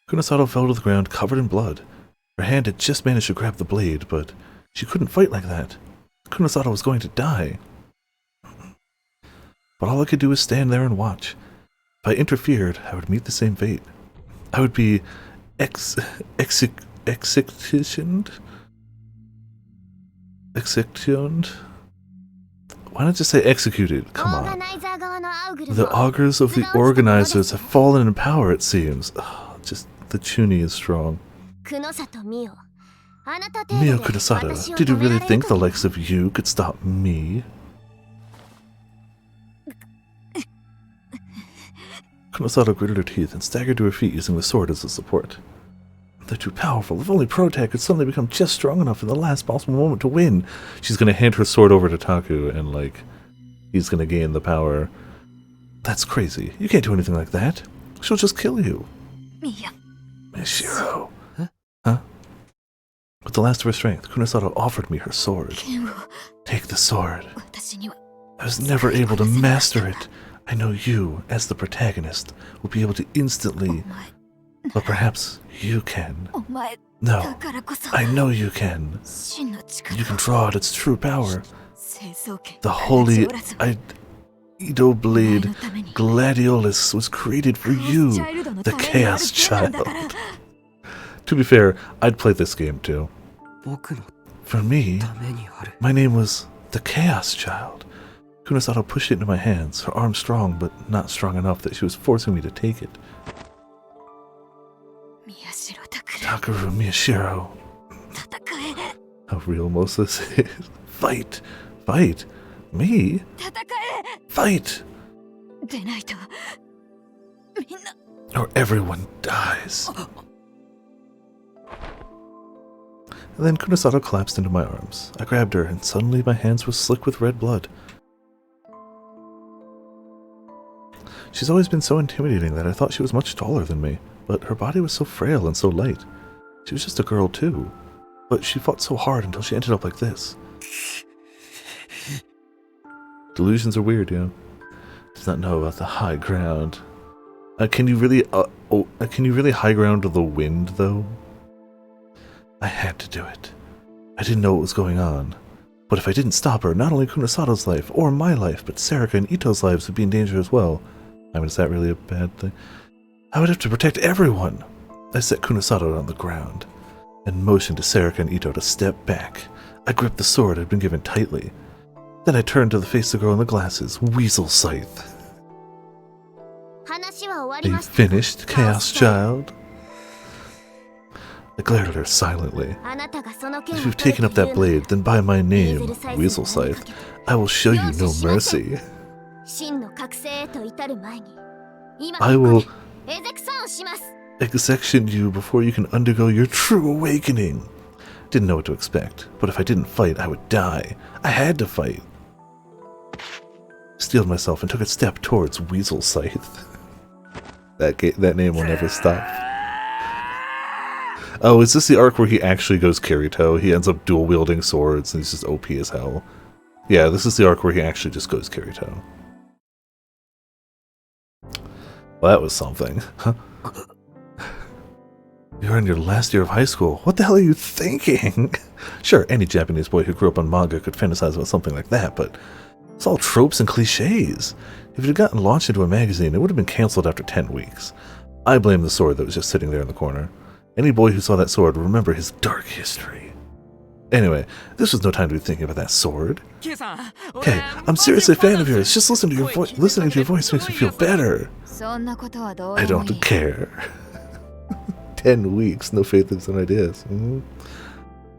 Kunosato fell to the ground covered in blood. Her hand had just managed to grab the blade, but she couldn't fight like that. Kunosato was going to die. But all I could do was stand there and watch. If I interfered, I would meet the same fate. I would be executioned? Executioned? Why not just say executed? Come on. The augurs of the organizers have fallen in power, it seems. Oh, just the Chuny is strong. Mio Kunosato, did you really think the likes of you could stop me? Kunosato gritted her teeth and staggered to her feet using the sword as a support. They're too powerful. If only Protag could suddenly become just strong enough in the last possible moment to win. She's going to hand her sword over to Taku and, like, he's going to gain the power. That's crazy. You can't do anything like that. She'll just kill you. Mishiro. Huh? With the last of her strength, Kunosato offered me her sword. Take the sword. I was never able to master it. I know you, as the protagonist, will be able to instantly... But perhaps you can. No, I know you can. You can draw out its true power. The holy Ido Blade Gladiolus was created for you, the Chaos Child. To be fair, I'd play this game too. For me, my name was the Chaos Child. Kunosato pushed it into my hands, her arm strong, but not strong enough that she was forcing me to take it. Takeru Miyashiro. How real most of this is. Fight! Fight! Me? Fight! Or everyone dies. And then Kunosato collapsed into my arms. I grabbed her, and suddenly my hands were slick with red blood. She's always been so intimidating that I thought she was much taller than me. but her body was so frail and so light. She was just a girl too, but she fought so hard until she ended up like this. Delusions are weird, you know. Does not know about the high ground. Can you really high ground the wind, though? I had to do it. I didn't know what was going on. But if I didn't stop her, not only Kunosato's life, or my life, but Sarika and Ito's lives would be in danger as well. I mean, is that really a bad thing? I would have to protect everyone. I set Kunosato on the ground, and motioned to Sarika and Ito to step back. I gripped the sword I'd been given tightly. Then I turned to face the girl in the glasses, Weasel Scythe. Are you finished, Chaos Child? I glared at her silently. If you've taken up that blade, then by my name, Weasel Scythe, I will show you no mercy. I will execution you before you can undergo your true awakening. Didn't know what to expect, but if I didn't fight, I would die. I had to fight. Steeled myself and took a step towards Weasel Scythe. That name will never stop. Oh, is this the arc where he actually goes Kirito? He ends up dual wielding swords and he's just OP as hell. Yeah, this is the arc where he actually just goes Kirito. Well, that was something. Huh? You're in your last year of high school. What the hell are you thinking? Sure, any Japanese boy who grew up on manga could fantasize about something like that, but it's all tropes and cliches. If it had gotten launched into a magazine, it would have been cancelled after 10 weeks. I blame the sword that was just sitting there in the corner. Any boy who saw that sword would remember his dark history. Anyway, this was no time to be thinking about that sword. Okay, I'm seriously a fan of yours. Just listening to your voice makes me feel better. I don't care. 10 weeks, no faith in some ideas.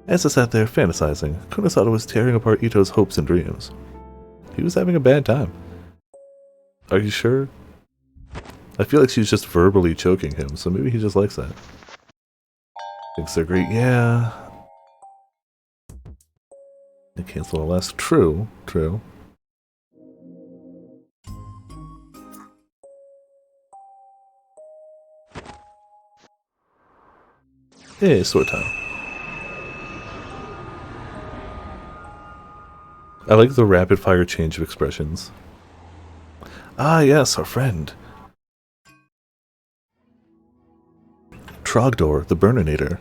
As I sat there fantasizing, Kunosato was tearing apart Ito's hopes and dreams. He was having a bad time. Are you sure? I feel like she's just verbally choking him, so maybe he just likes that. Thinks they're great. Yeah. They cancel the last. True. Hey, sword time. I like the rapid fire change of expressions. Ah, yes, our friend. Trogdor, the Burninator.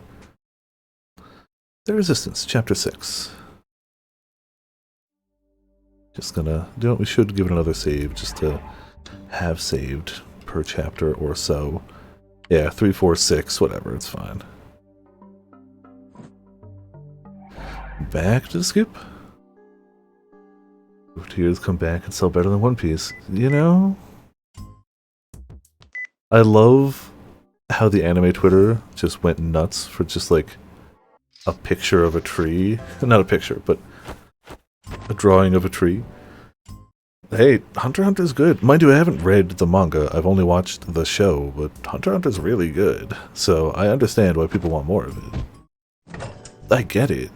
The Resistance, Chapter 6. Just gonna... You know what, we should give it another save, just to have saved per chapter or so. Yeah, 3, 4, 6, whatever, it's fine. Back to the skip. Tears come back and sell better than One Piece. You know? I love how the anime Twitter just went nuts for just like a picture of a tree. Not a picture, but a drawing of a tree. Hey, Hunter x Hunter's good. Mind you, I haven't read the manga. I've only watched the show, but Hunter x Hunter's really good. So I understand why people want more of it. I get it.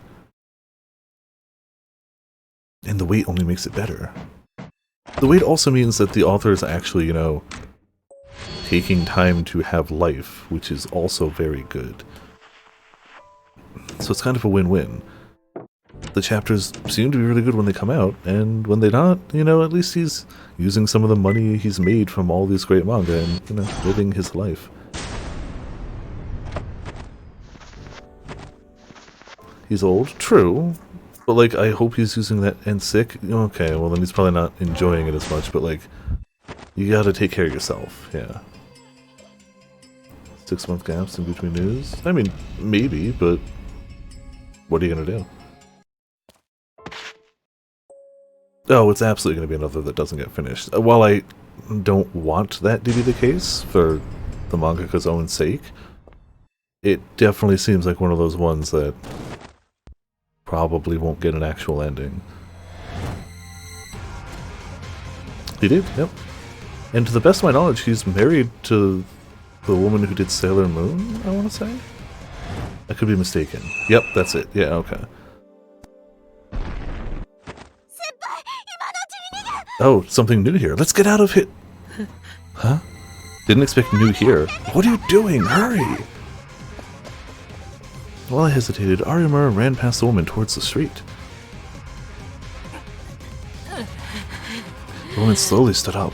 And the wait only makes it better. The wait also means that the author is actually, you know, taking time to have life, which is also very good. So it's kind of a win-win. The chapters seem to be really good when they come out, and when they're not, you know, at least he's using some of the money he's made from all these great manga and, you know, living his life. He's old, true. But, like, I hope he's using that and sick. Okay, well then he's probably not enjoying it as much, but, like, you gotta take care of yourself, yeah. 6-month gaps in between news? I mean, maybe, but what are you gonna do? Oh, it's absolutely gonna be another that doesn't get finished. While I don't want that to be the case, for the mangaka's own sake, it definitely seems like one of those ones that probably won't get an actual ending. He did, yep. And to the best of my knowledge, he's married to the woman who did Sailor Moon, I want to say? I could be mistaken. Yep, that's it. Yeah, okay. Oh, something new here. Let's get out of here. Huh? Didn't expect you here. What are you doing? Hurry! While I hesitated, Arimura ran past the woman towards the street. The woman slowly stood up.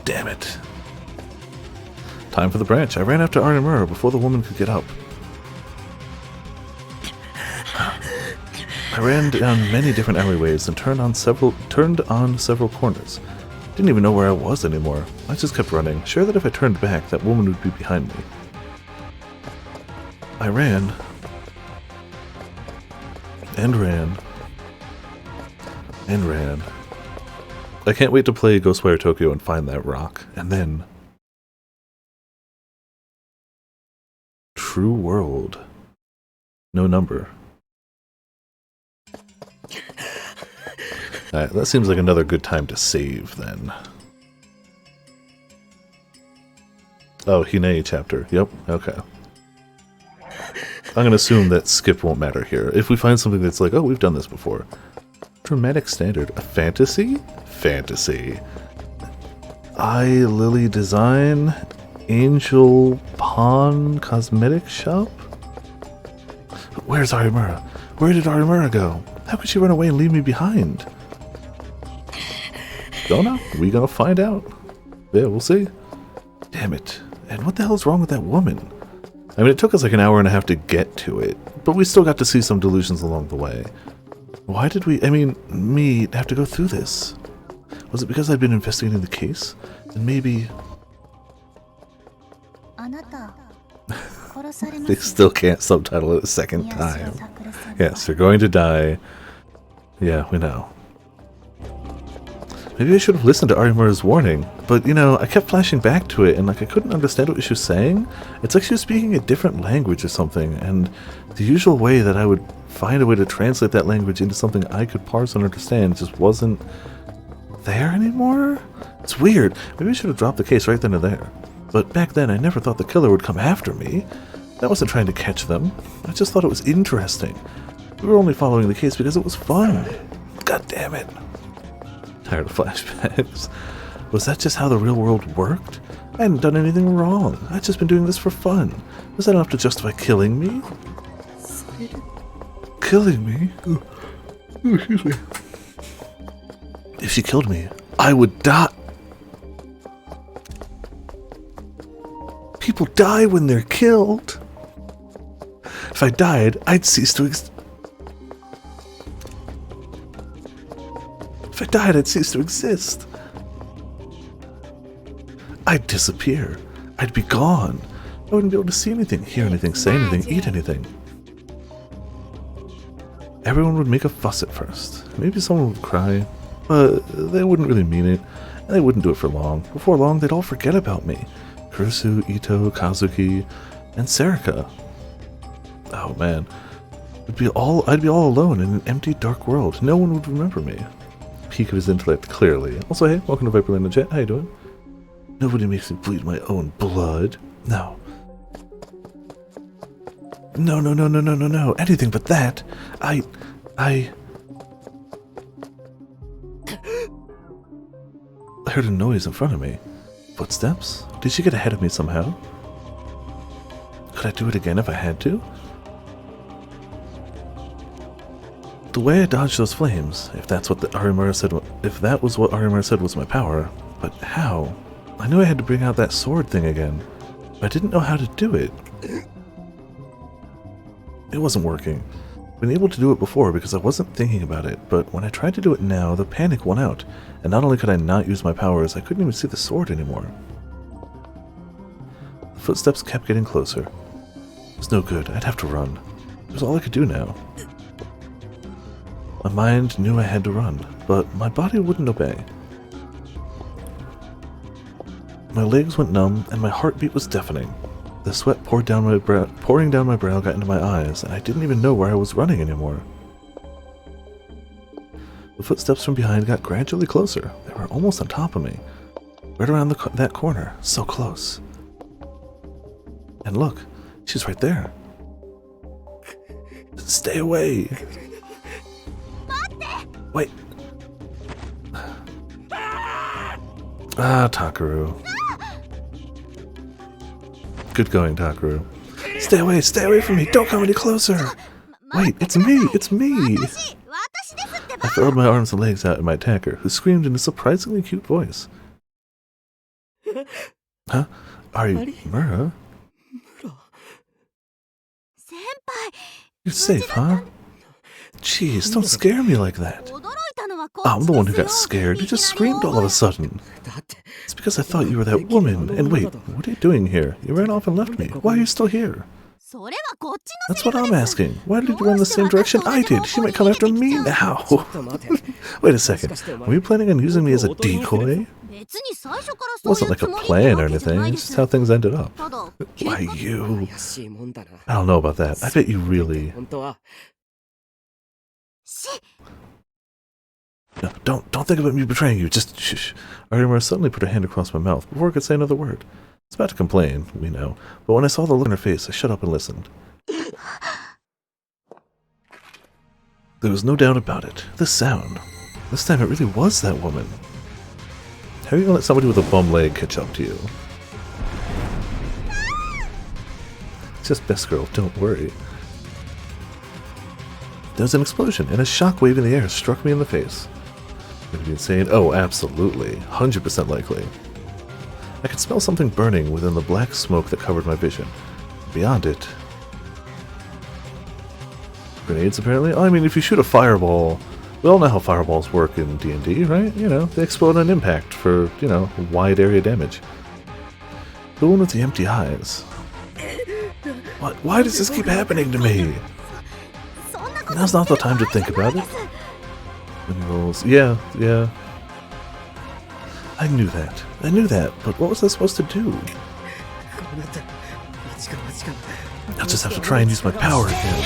Damn it. Time for the branch. I ran after Arimura before the woman could get up. I ran down many different alleyways and turned on several corners. Didn't even know where I was anymore. I just kept running, sure that if I turned back, that woman would be behind me. I ran. And ran. And ran. I can't wait to play Ghostwire Tokyo and find that rock. And then... True World. No number. Alright, that seems like another good time to save, then. Oh, Hinei chapter. Yep, okay. I'm gonna assume that skip won't matter here. If we find something that's like, oh, we've done this before. Dramatic standard. A fantasy? Fantasy. Lily Design? Angel Pawn Cosmetic Shop? Where's Arimura? Where did Arimura go? How could she run away and leave me behind? Don't know. We gonna find out. Yeah, we'll see. Damn it. And what the hell is wrong with that woman? I mean, it took us like an hour and a half to get to it, but we still got to see some delusions along the way. Why did me, have to go through this? Was it because I'd been investigating the case? And maybe... They still can't subtitle it a second time. Yes, you're going to die. Yeah, we know. Maybe I should have listened to Arimura's warning, but you know, I kept flashing back to it and like I couldn't understand what she was saying. It's like she was speaking a different language or something, and the usual way that I would find a way to translate that language into something I could parse and understand just wasn't there anymore? It's weird. Maybe I should have dropped the case right then and there. But back then I never thought the killer would come after me. I wasn't trying to catch them. I just thought it was interesting. We were only following the case because it was fun. God damn it. Tired of flashbacks. Was that just how the real world worked? I hadn't done anything wrong. I'd just been doing this for fun. Was that enough to justify killing me? Killing me? Oh, excuse me. If she killed me, I would die. People die when they're killed. If I died, I'd cease to exist. If I died, I'd cease to exist. I'd disappear. I'd be gone. I wouldn't be able to see anything, hear anything, say anything, eat anything. Everyone would make a fuss at first. Maybe someone would cry, but they wouldn't really mean it, and they wouldn't do it for long. Before long, they'd all forget about me. Kurusu, Ito, Kazuki, and Serika. Oh man. I'd be all alone in an empty, dark world. No one would remember me. Peak of his intellect, clearly. Also, hey, welcome to Viperland chat. How you doing? Nobody makes me bleed my own blood. No. No. Anything but that. I heard a noise in front of me. Footsteps? Did she get ahead of me somehow? Could I do it again if I had to? The way I dodged those flames, if that's what Arimura said, if that was what Arimura said was my power, but how? I knew I had to bring out that sword thing again, but I didn't know how to do it. It wasn't working. I've been able to do it before because I wasn't thinking about it, but when I tried to do it now, the panic won out, and not only could I not use my powers, I couldn't even see the sword anymore. The footsteps kept getting closer. It was no good. I'd have to run. It was all I could do now. My mind knew I had to run, but my body wouldn't obey. My legs went numb, and my heartbeat was deafening. The sweat pouring down my brow got into my eyes, and I didn't even know where I was running anymore. The footsteps from behind got gradually closer. They were almost on top of me. Right around that corner. So close. And look, she's right there. Stay away! Ah, Takaru. Good going, Takaru. Stay away from me, don't come any closer! Wait, it's me! I throwed my arms and legs out at my attacker, who screamed in a surprisingly cute voice. Huh? Arimura? You're safe, huh? Jeez, don't scare me like that. I'm the one who got scared. You just screamed all of a sudden. It's because I thought you were that woman. And wait, what are you doing here? You ran off and left me. Why are you still here? That's what I'm asking. Why did you run the same direction I did? She might come after me now. Wait a second. Were you planning on using me as a decoy? It wasn't like a plan or anything. It's just how things ended up. Why you? I don't know about that. I bet you really... No, don't think about me betraying you. Just shh. Arimura suddenly put her hand across my mouth before I could say another word. I was about to complain, we know, but when I saw the look on her face, I shut up and listened. There was no doubt about it. The sound. This time it really was that woman. How are you gonna let somebody with a bum leg catch up to you? It's just best girl, don't worry. There was an explosion, and a shockwave in the air struck me in the face. Would it be insane? Oh, absolutely. 100% likely. I could smell something burning within the black smoke that covered my vision. Beyond it... Grenades, apparently? Oh, I mean, if you shoot a fireball... We all know how fireballs work in D&D, right? You know, they explode on impact for, you know, wide area damage. The one with the empty eyes. What? Why does this keep happening to me? Now's not the time to think about it. Rolls. Yeah. I knew that, but what was I supposed to do? I'll just have to try and use my power again.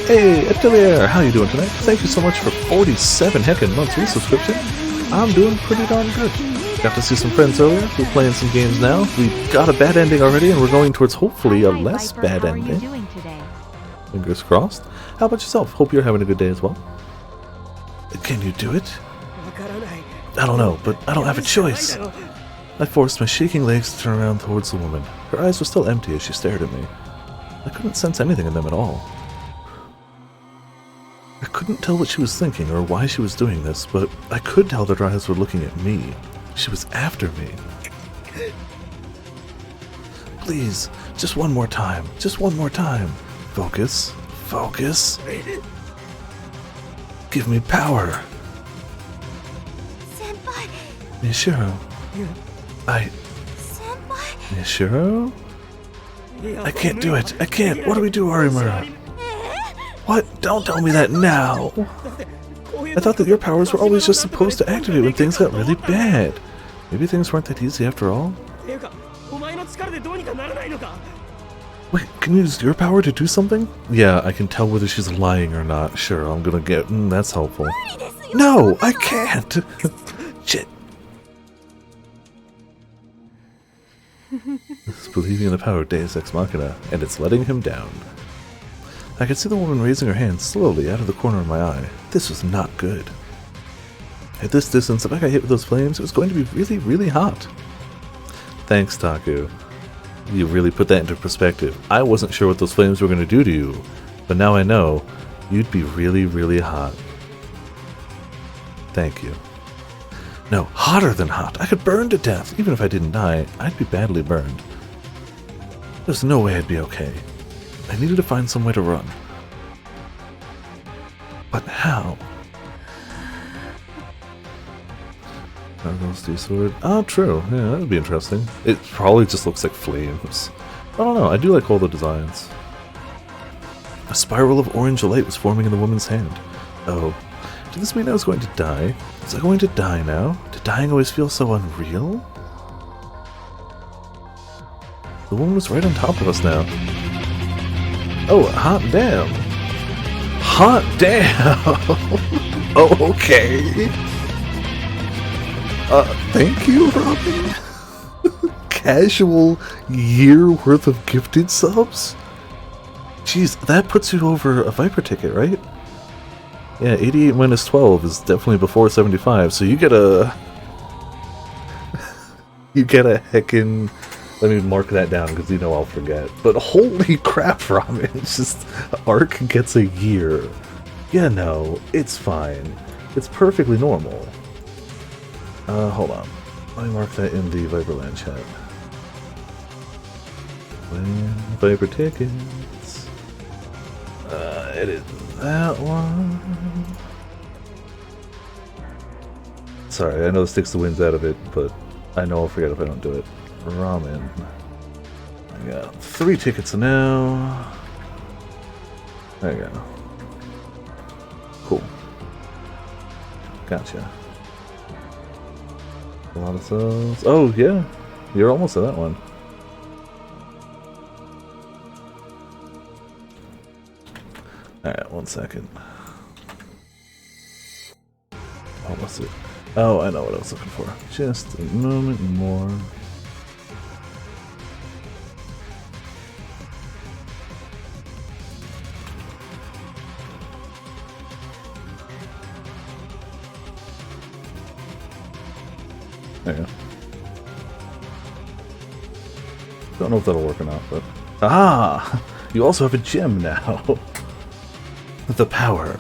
Hey, Atelier, how you doing tonight? Thank you so much for 47 heckin' months resubscription. I'm doing pretty darn good. Got to see some friends earlier. We're playing some games now. We got a bad ending already, and we're going towards hopefully a less bad ending. Fingers crossed. How about yourself? Hope you're having a good day as well. Can you do it? I don't know, but I don't have a choice. I forced my shaking legs to turn around towards the woman. Her eyes were still empty as she stared at me. I couldn't sense anything in them at all. I couldn't tell what she was thinking or why she was doing this, but I could tell that her eyes were looking at me. She was after me. Please, just one more time. Just one more time. Focus. Focus. Give me power. Miyashiro. Miyashiro? I can't do it. I can't. What do we do, Arimura? What? Don't tell me that now. I thought that your powers were always just supposed to activate when things got really bad. Maybe things weren't that easy after all? Wait, can you use your power to do something? Yeah, I can tell whether she's lying or not. Sure, I'm gonna get... that's helpful. No, I can't! Shit. It's believing in the power of Deus Ex Machina, and it's letting him down. I could see the woman raising her hand slowly out of the corner of my eye. This was not good. At this distance, if I got hit with those flames, it was going to be really, really hot. Thanks, Taku. You really put that into perspective. I wasn't sure what those flames were going to do to you, but now I know you'd be really, really hot. Thank you. No, hotter than hot. I could burn to death. Even if I didn't die, I'd be badly burned. There's no way I'd be okay. I needed to find some way to run. But how? Gargoyle's sword. Oh, true. Yeah, that would be interesting. It probably just looks like flames. I don't know. I do like all the designs. A spiral of orange light was forming in the woman's hand. Oh. Did this mean I was going to die? Was I going to die now? Did dying always feel so unreal? The woman was right on top of us now. Oh, hot damn. Hot damn! Oh, okay. Thank you, Robin? Casual year worth of gifted subs? Jeez, that puts you over a Viper ticket, right? Yeah, 88 minus 12 is definitely before 75, so you get a You get a heckin'... Let me mark that down because you know I'll forget. But holy crap, Ramen. It's just... Arc gets a year. Yeah, no. It's fine. It's perfectly normal. Hold on. Let me mark that in the Viperland chat. Viper tickets. Edit that one. Sorry, I know this takes the winds out of it, but I know I'll forget if I don't do it. Ramen. I got 3 tickets now. There you go. Cool. Gotcha. A lot of those. Oh, yeah. You're almost at that one. Alright, 1 second. Oh, what's it? Oh, I know what I was looking for. Just a moment more. There you go. Don't know if that'll work or not, but... Ah! You also have a gem now! The power.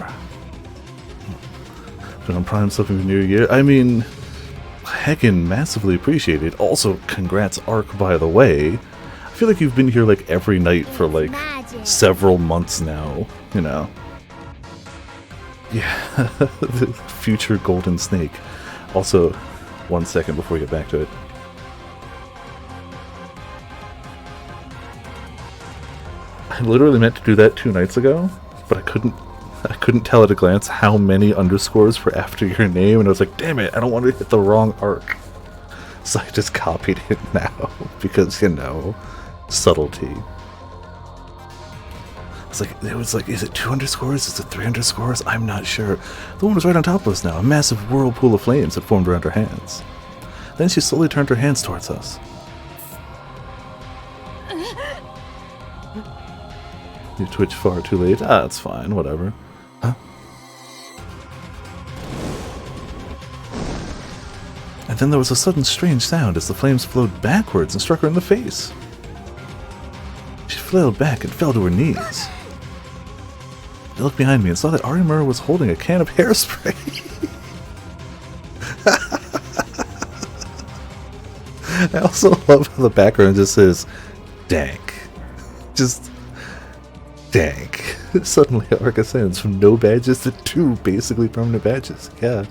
Been on Prime stuff in the new year. I mean, heckin' massively appreciated. Also, congrats, Arc, by the way. I feel like you've been here like every night for like several months now, you know. Yeah, the future golden snake. Also, 1 second before we get back to it. I literally meant to do that 2 nights ago, but I couldn't tell at a glance how many underscores were after your name, and I was like, damn it, I don't want to hit the wrong arc. So I just copied it now, because, you know, subtlety. It was like, is it 2 underscores? Is it 3 underscores? I'm not sure. The woman was right on top of us now. A massive whirlpool of flames had formed around her hands. Then she slowly turned her hands towards us. You twitch far too late. Ah, it's fine, whatever. Huh? And then there was a sudden strange sound as the flames flowed backwards and struck her in the face. She flailed back and fell to her knees. I looked behind me and saw that Arimura was holding a can of hairspray. I also love how the background just says, dank. Just... dank. Suddenly Arc ascends from no badges to 2 basically permanent badges. Yeah.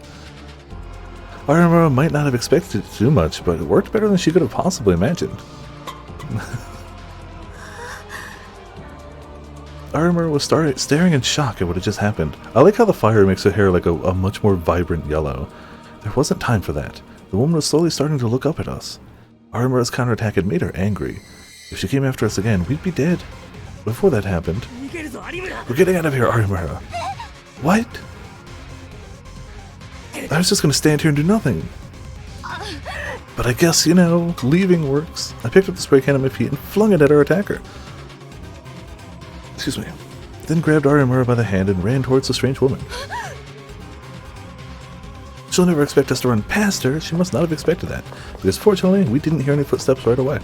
Arimura might not have expected it to do much, but it worked better than she could have possibly imagined. Arimura was staring in shock at what had just happened. I like how the fire makes her hair like a much more vibrant yellow. There wasn't time for that. The woman was slowly starting to look up at us. Arimura's counterattack had made her angry. If she came after us again, we'd be dead. Before that happened... We're getting out of here, Arimura! What? I was just gonna stand here and do nothing. But I guess, you know, leaving works. I picked up the spray can at my feet and flung it at our attacker. Excuse me. Then grabbed Arimura by the hand and ran towards the strange woman. She'll never expect us to run past her. She must not have expected that, because fortunately, we didn't hear any footsteps right away.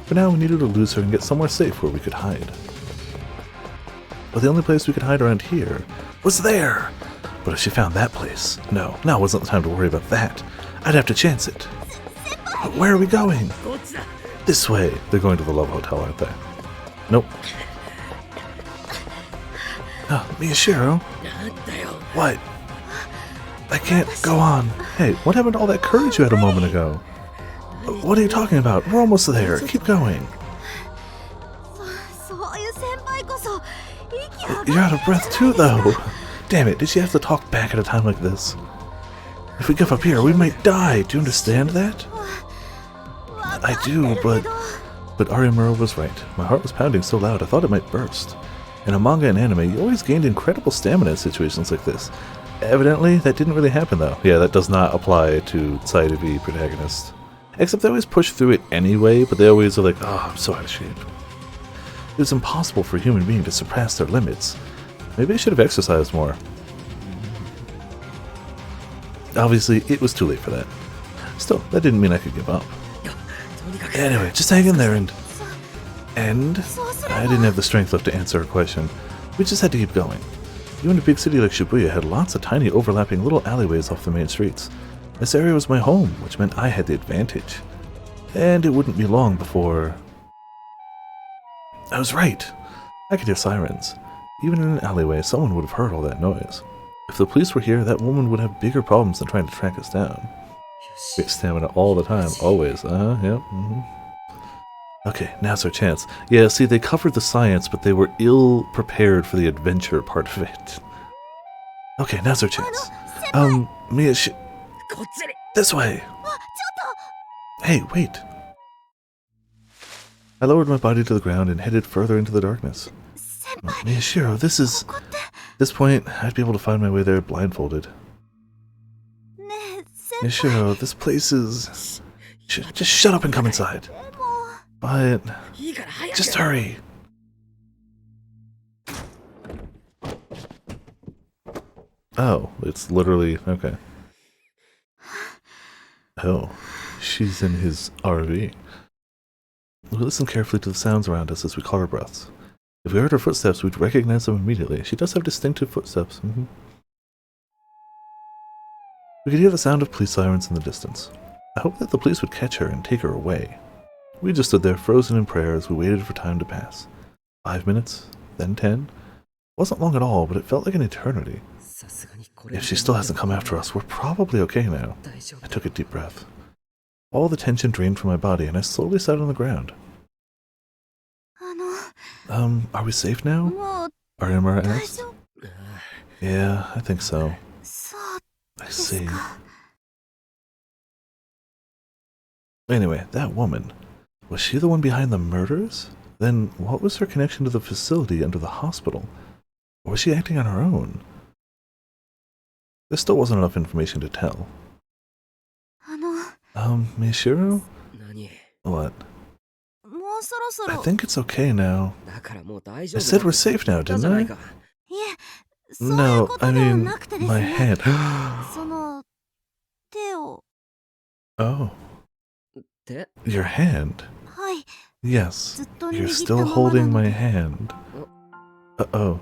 For now, we needed to lose her and get somewhere safe where we could hide. But the only place we could hide around here was there! But if she found that place, no, now wasn't the time to worry about that. I'd have to chance it. But where are we going? This way. They're going to the Love Hotel, aren't they? Nope. Oh, Miyashiro? What? I can't go on. Hey, what happened to all that courage you had a moment ago? What are you talking about? We're almost there. Keep going. You're out of breath too, though. Damn it, did she have to talk back at a time like this? If we give up here, we might die. Do you understand that? I do, but Arimura was right. My heart was pounding so loud I thought it might burst. In a manga and anime, you always gained incredible stamina in situations like this. Evidently, that didn't really happen, though. Yeah, that does not apply to side of the protagonist. Except they always push through it anyway, but they always are like, oh, I'm so out of shape. It's impossible for a human being to surpass their limits. Maybe I should have exercised more. Obviously, it was too late for that. Still, that didn't mean I could give up. Anyway, just hang in there and I didn't have the strength left to answer her question. We just had to keep going. Even a big city like Shibuya had lots of tiny overlapping little alleyways off the main streets. This area was my home, which meant I had the advantage. And it wouldn't be long before... I was right! I could hear sirens. Even in an alleyway, someone would have heard all that noise. If the police were here, that woman would have bigger problems than trying to track us down. Great stamina all the time, always. Yep. Okay, now's our chance. Yeah, see, they covered the science, but they were ill prepared for the adventure part of it. Okay, now's our chance. Mia, this way! Hey, wait! I lowered my body to the ground and headed further into the darkness. Miyashiro, this point, I'd be able to find my way there blindfolded. Miyashiro, this place is... Just shut up and come inside. But... just hurry. Oh, it's literally... okay. Oh, she's in his RV. We listened carefully to the sounds around us as we caught our breaths. If we heard her footsteps, we'd recognize them immediately. She does have distinctive footsteps. We could hear the sound of police sirens in the distance. I hoped that the police would catch her and take her away. We just stood there frozen in prayer as we waited for time to pass. 5 minutes, then 10. Wasn't long at all, but it felt like an eternity. If she still hasn't come after us, we're probably okay now. I took a deep breath. All the tension drained from my body, and I slowly sat on the ground. Are we safe now? Arimura asked. Yeah, I think so. I see. Anyway, that woman. Was she the one behind the murders? Then what was her connection to the facility and to the hospital? Or was she acting on her own? There still wasn't enough information to tell. Miyashiro? What? I think it's okay now. I said we're safe now, didn't I? No, I mean, my hand. Oh. Your hand? Yes, you're still holding my hand. Uh-oh.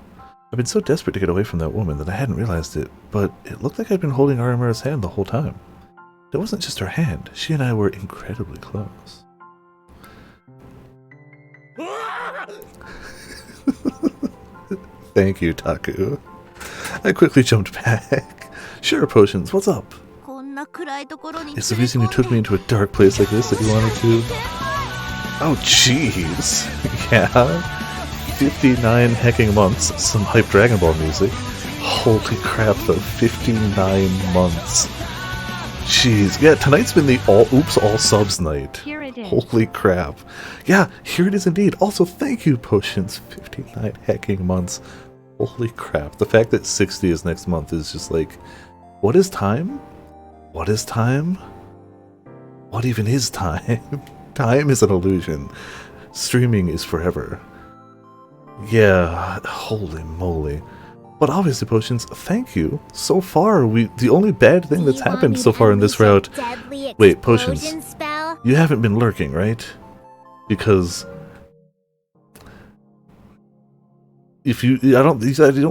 I've been so desperate to get away from that woman that I hadn't realized it, but it looked like I'd been holding Arimura's hand the whole time. It wasn't just her hand. She and I were incredibly close. Thank you, Taku. I quickly jumped back. Sure, Potions, what's up? It's the reason you took me into a dark place like this that you wanted to... Oh, jeez. Yeah? 59 hecking months, some hype Dragon Ball music. Holy crap, though. 59 months. Jeez. Yeah, tonight's been the all subs night. Here it is. Holy crap. Yeah, here it is indeed. Also, thank you, Potions. 59 hecking months. Holy crap. The fact that 60 is next month is just like... What is time? What is time? What even is time? Time is an illusion. Streaming is forever. Yeah, holy moly. But obviously, Potions, thank you. So far, the only bad thing that's happened so far in this route... Wait, Potions, you haven't been lurking, right? Because... if you... I don't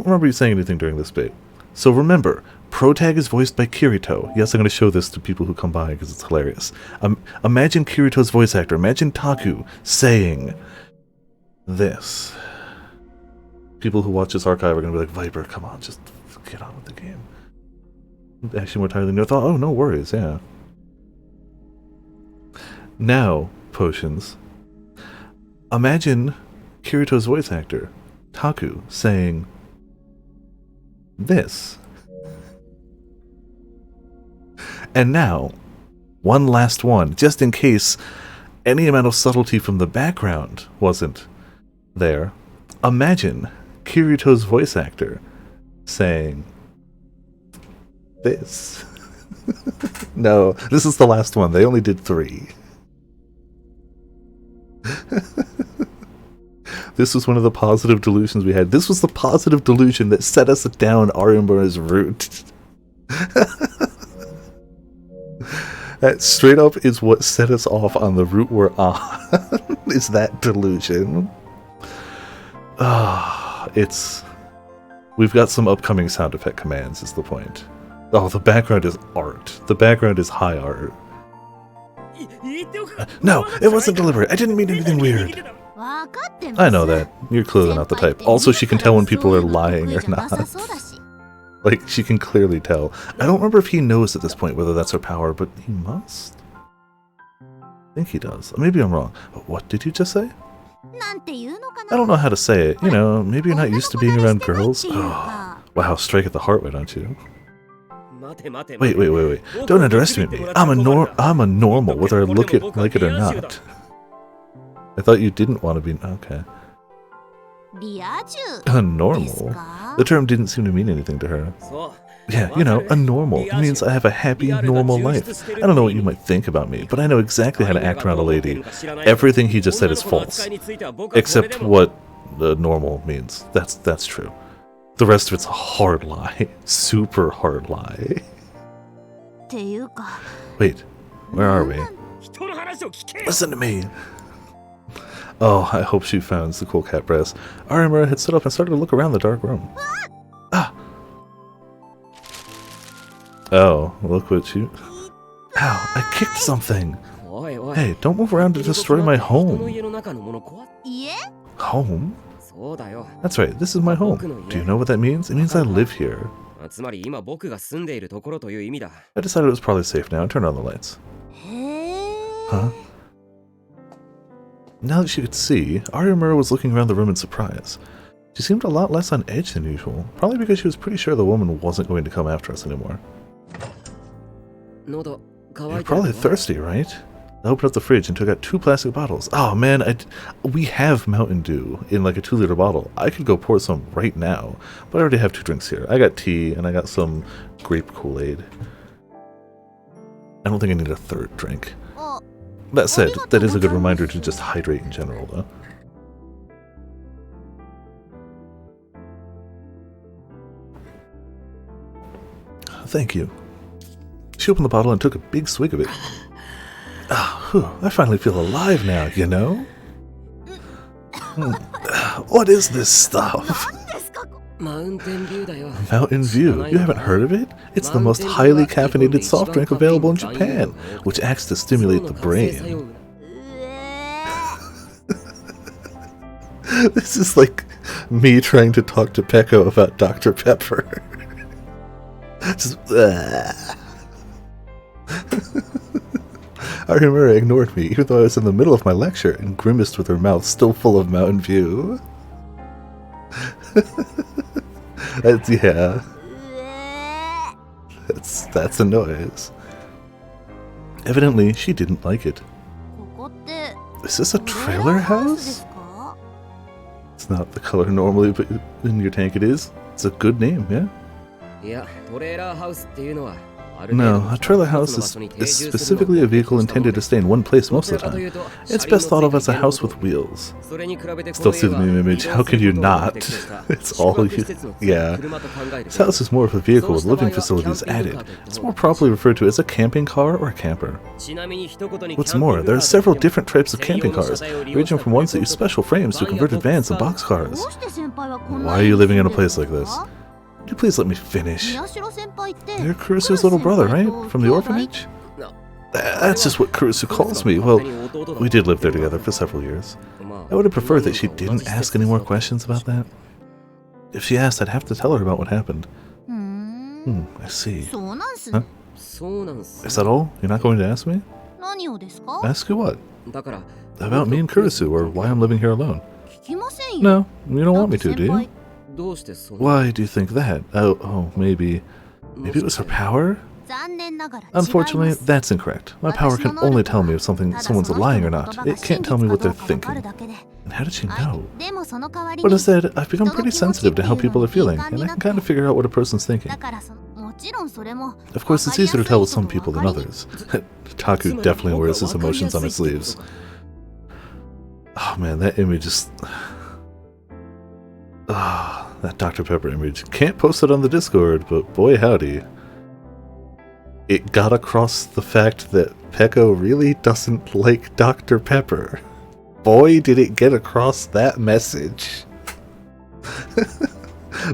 remember you saying anything during this bit. So remember, Protag is voiced by Kirito. Yes, I'm going to show this to people who come by because it's hilarious. Imagine Kirito's voice actor, imagine Taku saying this. People who watch this archive are going to be like, Viper, come on, just get on with the game. Actually, more tired than you thought. Oh, no worries, yeah. Now, Potions, imagine Kirito's voice actor, Taku, saying this. And now, one last one, just in case any amount of subtlety from the background wasn't there. Imagine Kirito's voice actor saying this. No, this is the last one. They only did 3. This was one of the positive delusions we had. This was the positive delusion that set us down Arimura's route. That straight up is what set us off on the route we're on. Is that delusion? It's... We've got some upcoming sound effect commands, is the point. Oh, the background is art. The background is high art. No, it wasn't deliberate. I didn't mean anything weird. I know that. You're clearly not the type. Also, she can tell when people are lying or not. Like, she can clearly tell. I don't remember if he knows at this point whether that's her power, but he must? I think he does. Maybe I'm wrong. What did you just say? I don't know how to say it. You know, maybe you're not used to being around girls. Oh, wow, strike at the heart, why don't you? Wait. Don't underestimate me. I'm a normal, whether I like it or not. I thought you didn't want to be... Okay. A normal? The term didn't seem to mean anything to her. Yeah, you know, a normal. It means I have a happy, normal life. I don't know what you might think about me, but I know exactly how to act around a lady. Everything he just said is false. Except what the normal means. That's true. The rest of it's a hard lie. Super hard lie. Wait, where are we? Listen to me! Oh, I hope she finds the cool cat breast. Arimura had stood up and started to look around the dark room. Ah! Oh, look what you... Ow, I kicked something! Hey, don't move around to destroy my home! Home? That's right, this is my home. Do you know what that means? It means I live here. I decided it was probably safe now and turned on the lights. Huh? Now that she could see, Arimura was looking around the room in surprise. She seemed a lot less on edge than usual, probably because she was pretty sure the woman wasn't going to come after us anymore. You're probably thirsty, right? I opened up the fridge and took out 2 plastic bottles. Oh man, we have Mountain Dew in like a 2-liter bottle. I could go pour some right now, but I already have 2 drinks here. I got tea and I got some grape Kool-Aid. I don't think I need a 3rd drink. That said, that is a good reminder to just hydrate in general, though. Thank you. She opened the bottle and took a big swig of it. Ah, whew, I finally feel alive now, you know? What is this stuff? Mountain View. You haven't heard of it? It's the most highly caffeinated soft drink available in Japan, which acts to stimulate the brain. This is like me trying to talk to Pecco about Dr. Pepper. Just, Arimura ignored me, even though I was in the middle of my lecture, and grimaced with her mouth still full of Mountain View. Yeah. That's a noise. Evidently, she didn't like it. Is this a trailer house? It's not the color normally, but in your tank it is. It's a good name, yeah? No, a trailer house is specifically a vehicle intended to stay in one place most of the time. It's best thought of as a house with wheels. Still see the meme image, how could you not? It's all you... Yeah. This house is more of a vehicle with living facilities added. It's more properly referred to as a camping car or a camper. What's more, there are several different types of camping cars, ranging from ones that use special frames to converted vans and boxcars. Why are you living in a place like this? Could you please let me finish? You're Kurusu's little brother, right? From the orphanage? That's just what Kurusu calls me. Well, we did live there together for several years. I would have preferred that she didn't ask any more questions about that. If she asked, I'd have to tell her about what happened. I see. Huh? Is that all? You're not going to ask me? Ask you what? About me and Kurusu, or why I'm living here alone. No, you don't want me to, do you? Why do you think that? Oh, maybe it was her power? Unfortunately, that's incorrect. My power can only tell me if someone's lying or not. It can't tell me what they're thinking. And how did she know? But instead, I've become pretty sensitive to how people are feeling, and I can kind of figure out what a person's thinking. Of course, it's easier to tell with some people than others. Taku definitely wears his emotions on his sleeves. Oh man, that image is... that Dr. Pepper image. Can't post it on the Discord, but boy howdy. it got across the fact that Peko really doesn't like Dr. Pepper. Boy, did it get across that message.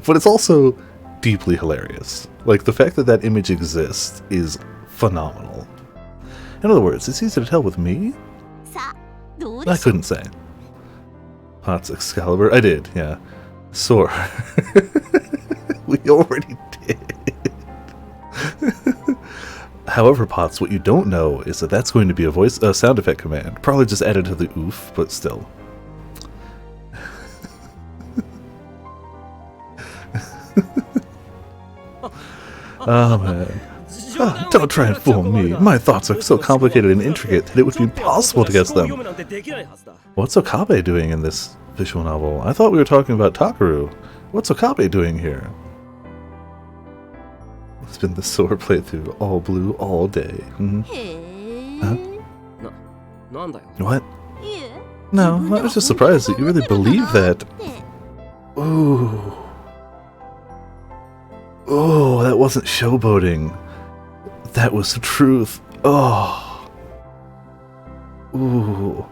But it's also deeply hilarious. Like, the fact that that image exists is phenomenal. In other words, it's easy to tell with me. I couldn't say. Potts Excalibur? I did, yeah. Sore. We already did. However, Potts, what you don't know is that that's going to be a sound effect command. Probably just added to the oof, but still. Oh man. Ah, don't try and fool me. My thoughts are so complicated and intricate that it would be impossible to guess them. What's Okabe doing in this visual novel? I thought we were talking about Takaru. What's Okabe doing here? It's been the Sore playthrough, all blue, all day. Huh? What? No, I was just surprised that you really believe that. Ooh. Oh, that wasn't showboating. That was the truth. Oh. Ooh.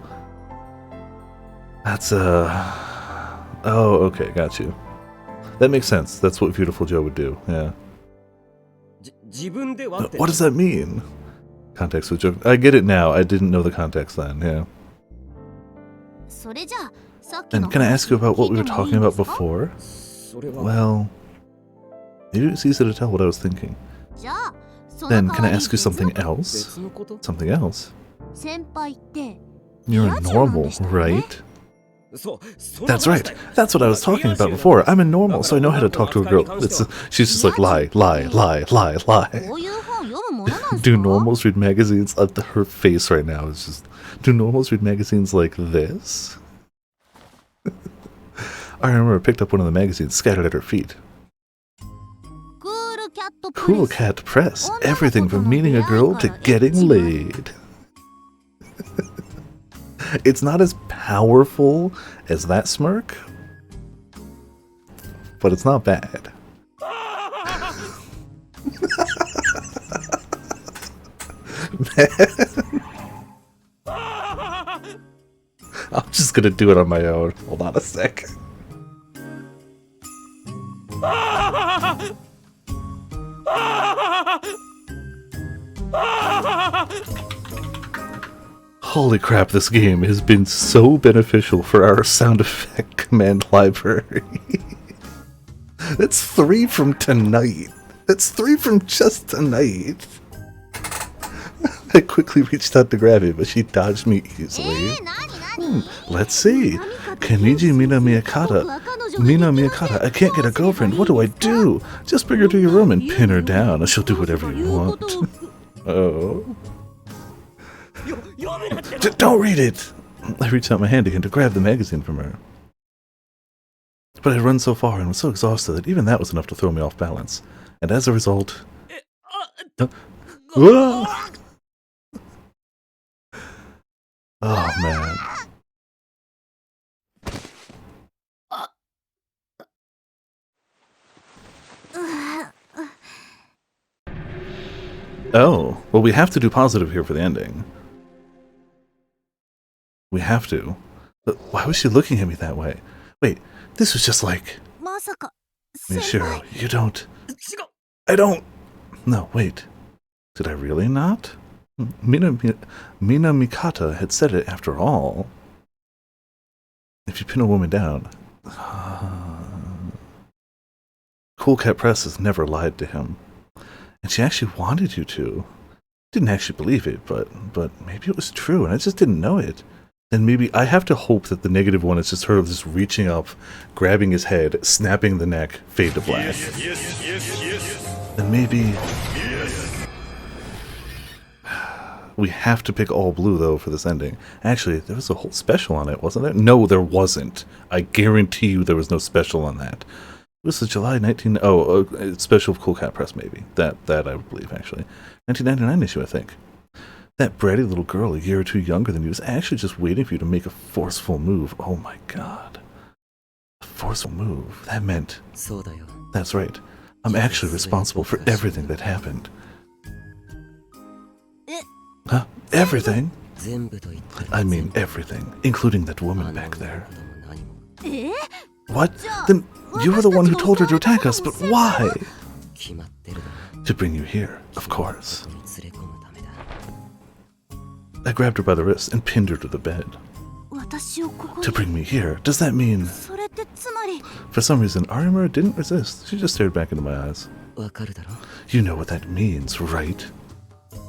That's oh, okay, got you. That makes sense. That's what Beautiful Joe would do, yeah. What does that mean? Context with joke. I get it now. I didn't know the context then, yeah. And can I ask you about what we were talking about before? Well, it's easy to tell what I was thinking. Then can I ask you something else? Something else? You're normal, right? That's right. That's what I was talking about before. I'm a normal, so I know how to talk to a girl. She's just like, lie, lie, lie, lie, lie. Do normals read magazines? Her face right now is just... Do normals read magazines like this? I remember I picked up one of the magazines scattered at her feet. Cool Cat Press. Everything from meeting a girl to getting laid. It's not as powerful as that smirk, but it's not bad. Man. I'm just gonna do it on my own. Hold on a sec. Holy crap, this game has been so beneficial for our sound effect command library. That's 3 from tonight. That's 3 from just tonight. I quickly reached out to grab it, but she dodged me easily. Let's see. Keniji Mina Miyakata, I can't get a girlfriend. What do I do? Just bring her to your room and pin her down. She'll do whatever you want. Oh. Don't read it! I reached out my hand again to grab the magazine from her. But I'd run so far and was so exhausted that even that was enough to throw me off balance. And as a result... Oh man. Oh, well, we have to do positive here for the ending. We have to. But why was she looking at me that way? Wait, this was just like... Miyashiro, you don't... I don't... No, wait. Did I really not? Mina Mikata had said it after all. If you pin a woman down... Cool Cat Press has never lied to him. And she actually wanted you to. Didn't actually believe it, but maybe it was true, and I just didn't know it. And maybe I have to hope that the negative one is just her just reaching up, grabbing his head, snapping the neck, fade to black. And maybe... We have to pick all blue, though, for this ending. Actually, there was a whole special on it, wasn't there? No, there wasn't. I guarantee you there was no special on that. This is July 19... Oh, special of Cool Cat Press, maybe. That I would believe, actually. 1999 issue, I think. That bratty little girl, a year or two younger than you, was actually just waiting for you to make a forceful move. Oh my god. A forceful move. That meant... That's right. I'm actually responsible for everything that happened. Huh? Everything? 全部と言ったら I mean everything, including that woman back there. え What? Then you were the one who told her to attack us, but why? 決まってるだろ To bring you here, of course. ここに連れ込むためだ I grabbed her by the wrist and pinned her to the bed. 私をここ To に bring me here? Does that mean... それってつまり For some reason, Arimura didn't resist. She just stared back into my eyes. わかるだろ You know what that means, right?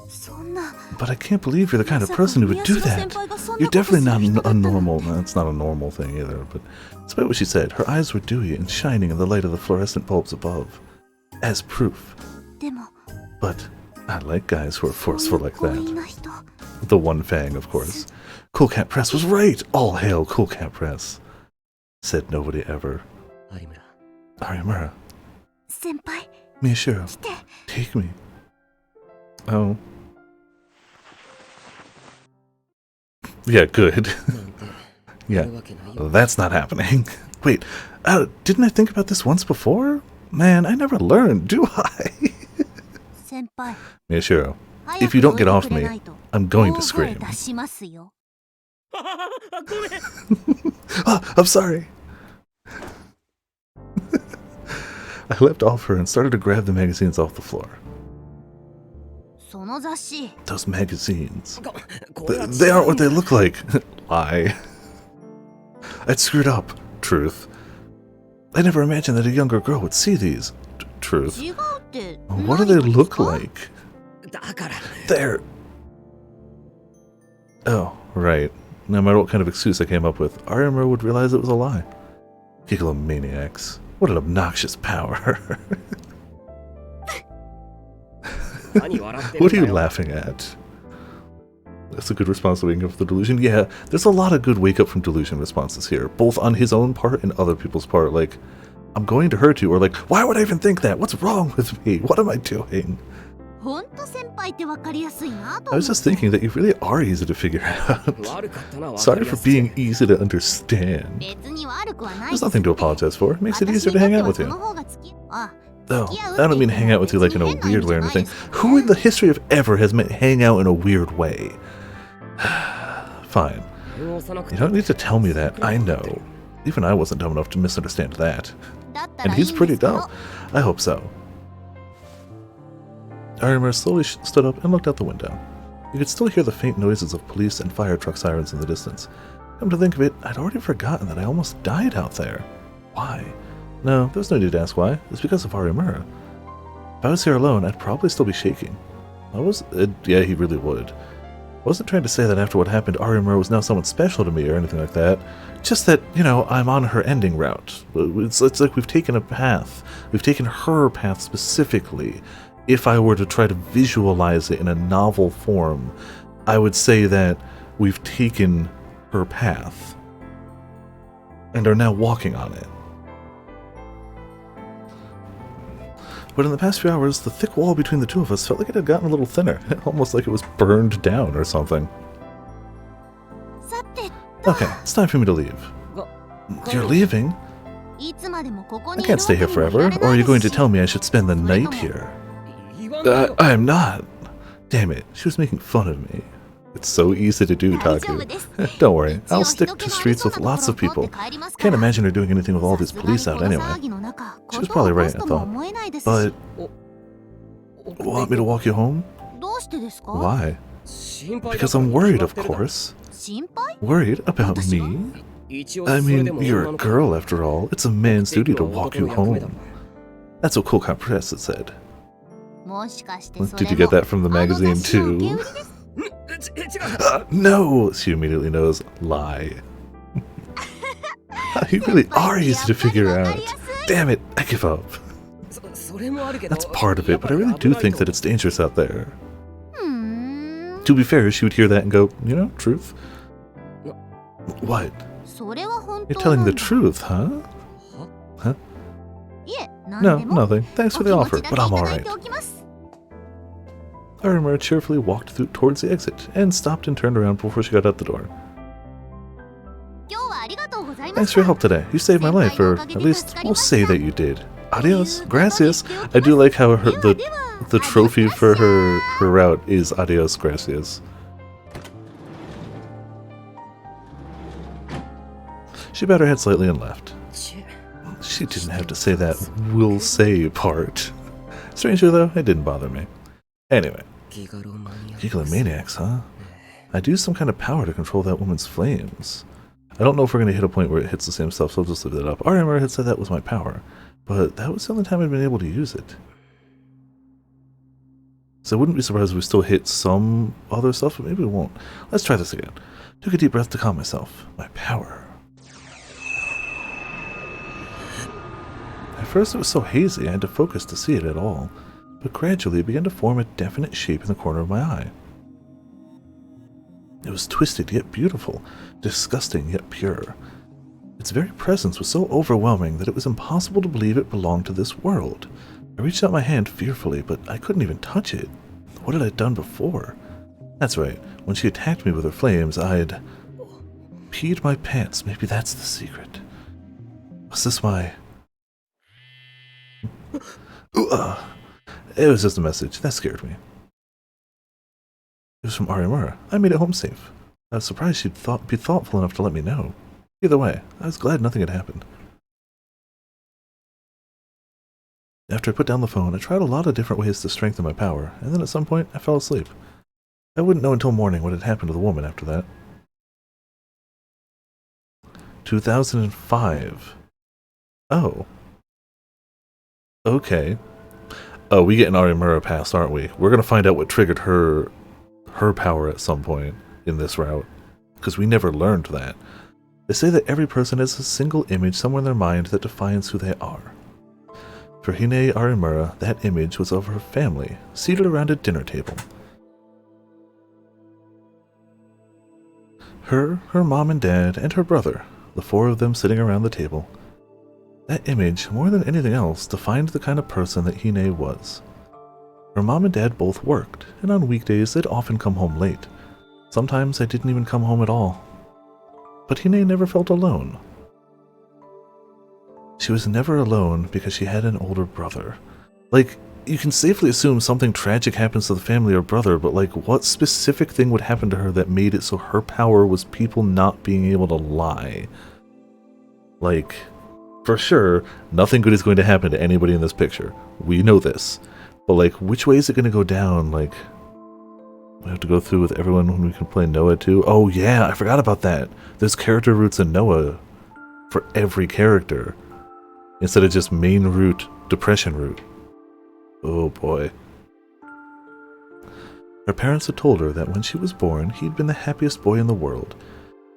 そんな But I can't believe you're the kind of person who would do that. You're definitely not a normal... That's not a normal thing either, but despite what she said, her eyes were dewy and shining in the light of the fluorescent bulbs above. As proof. でも But I like guys who are forceful like 強引 that. な人 The one fang, of course. Cool Cat Press was right! All hail Cool Cat Press. Said nobody ever. 有村 Arimura, 先輩 Miyashiro, 来て take me. Oh. Yeah, good. なんて Yeah, あるわけないよ that's not happening. Wait, didn't I think about this once before? Man, I never learned, do I? 先輩 Miyashiro, 早 if く you don't どい get て off くれ me, ないと I'm going to 大声 scream. 出しますよ ごめん Ah, I'm sorry. I leapt off her and started to grab the magazines off the floor. その雑誌 Those magazines. これは They aren't what they look like. Lie. I'd screwed up. Truth. I never imagined that a younger girl would see these. Truth. 違うって What do they 何がです look か like? だから They're... Oh, right. No matter what kind of excuse I came up with, Arimura would realize it was a lie. Gigalomaniacs. What an obnoxious power. 何笑ってる What ん are だ you よ laughing at? That's a good response to waking up from the delusion. Yeah, there's a lot of good wake up from delusion responses here, both on his own part and other people's part. Like, I'm going to hurt you, or like, why would I even think that? What's wrong with me? What am I doing? ほんと先輩ってわかりやすいなと I 思 was って just thinking that you really are easy to figure out. 悪かったな分か Sorry り for やすくて being easy to understand. 別に悪くはない There's nothing to apologize for. It makes it easier to hang out with 私に you. とってはその方が付きあ Oh, I don't mean hang out with you like in a weird way or anything. Who in the history of ever has meant hang out in a weird way? Fine. 俺を押さなく You て don't need to tell me that. I know. Even I wasn't dumb enough to misunderstand that. だった And らいい he's んで pretty すけど dumb. I hope so. Arimura slowly stood up and looked out the window. You could still hear the faint noises of police and fire truck sirens in the distance. Come to think of it, I'd already forgotten that I almost died out there. Why? No, there's no need to ask why. It's because of Arimura. If I was here alone, I'd probably still be shaking. Yeah, he really would. I wasn't trying to say that after what happened, Arimura was now someone special to me or anything like that. Just that, you know, I'm on her ending route. It's like we've taken a path. We've taken her path specifically. If I were to try to visualize it in a novel form, I would say that we've taken her path and are now walking on it. But in the past few hours, the thick wall between the two of us felt like it had gotten a little thinner, almost like it was burned down or something. さて Okay, it's time for me to leave. You're leaving? いつまでもここ I に can't stay here いるわけ forever, にもいられ or are ない you で going す to し tell me I should spend the night here? 言わんよ I'm not. Damn it, she was making fun of me. It's so easy to do, 大丈夫 Taku. です Don't worry, 一応 I'll stick 人気 to のあり streets そう with な lots と of ころを通 people. って帰りますか Can't ら imagine her doing anything with all さ these すが police に out この anyway. 騒ぎの中 She was 事を probably 起こ right, す I とも thought. 思えないですし But, お want me to walk you home? どうしてですか Why? 心配だ Because から I'm に worried, 決まっ of てるだろ course. 心配 Worried about 私が me? 一応 I それ mean, でも you're 女 a の子 girl after all. It's a man's duty to walk you 男の役目だ home. That's what Cool Cat Press had said. もしかしてそれ Did you も get that from the あの magazine 雑誌の受け too? 売りです違う No! She immediately knows. Lie. You really are easy to figure out. Damn it, I give up. それもあるけど That's part of it, but I really do think that it's dangerous out there. うーん To be fair, she would hear that and go, you know, truth? What? それは本 You're 当な telling んだ the truth, huh? いえ何 No, でも nothing. Thanks お for 気 the 持 offer, ちだ but けい I'm ただい alright. ておきます Arimura cheerfully walked towards the exit and stopped and turned around before she got out the door. 今日はありがとうございま Thanks し for your た help today. You saved my life, or at least we'll say that you did. Adios, gracias. I do like how the trophy for her route is adios, gracias. She bowed her head slightly and left. She didn't have to say that "will say" part. Strangely though, it didn't bother me. Anyway, Gigalomaniacs, huh? I'd use some kind of power to control that woman's flames. I don't know if we're going to hit a point where it hits the same stuff, so I'll just leave that up. Arimura had said that was my power, but that was the only time I'd been able to use it. So I wouldn't be surprised if we still hit some other stuff, but maybe we won't. Let's try this again. Took a deep breath to calm myself. My power. At first it was so hazy I had to focus to see it at all, but gradually it began to form a definite shape in the corner of my eye. It was twisted yet beautiful, disgusting yet pure. Its very presence was so overwhelming that it was impossible to believe it belonged to this world. I reached out my hand fearfully, but I couldn't even touch it. What had I done before? That's right, when she attacked me with her flames, I'd peed my pants. Maybe that's the secret. Was this my... It was just a message. That scared me. It was from Arimura. I made it home safe. I was surprised she'd be thoughtful enough to let me know. Either way, I was glad nothing had happened. After I put down the phone, I tried a lot of different ways to strengthen my power, and then at some point, I fell asleep. I wouldn't know until morning what had happened to the woman after that. 2005. Oh. Okay. Oh, we get an Arimura pass, aren't we? We're gonna find out what triggered her power at some point in this route, because we never learned that. They say that every person has a single image somewhere in their mind that defines who they are. For Hine Arimura, that image was of her family, seated around a dinner table. Her mom and dad, and her brother, the four of them sitting around the table. That image, more than anything else, defined the kind of person that Hine was. Her mom and dad both worked, and on weekdays they'd often come home late. Sometimes they didn't even come home at all. But Hine never felt alone. She was never alone because she had an older brother. Like, you can safely assume something tragic happens to the family or brother, but like, what specific thing would happen to her that made it so her power was people not being able to lie? Like, for sure, nothing good is going to happen to anybody in this picture. We know this. But like, which way is it going to go down? Like, we have to go through with everyone when we can play Noah too? Oh yeah, I forgot about that. There's character routes in Noah for every character, instead of just main route, depression route. Oh boy. Her parents had told her that when she was born, he'd been the happiest boy in the world,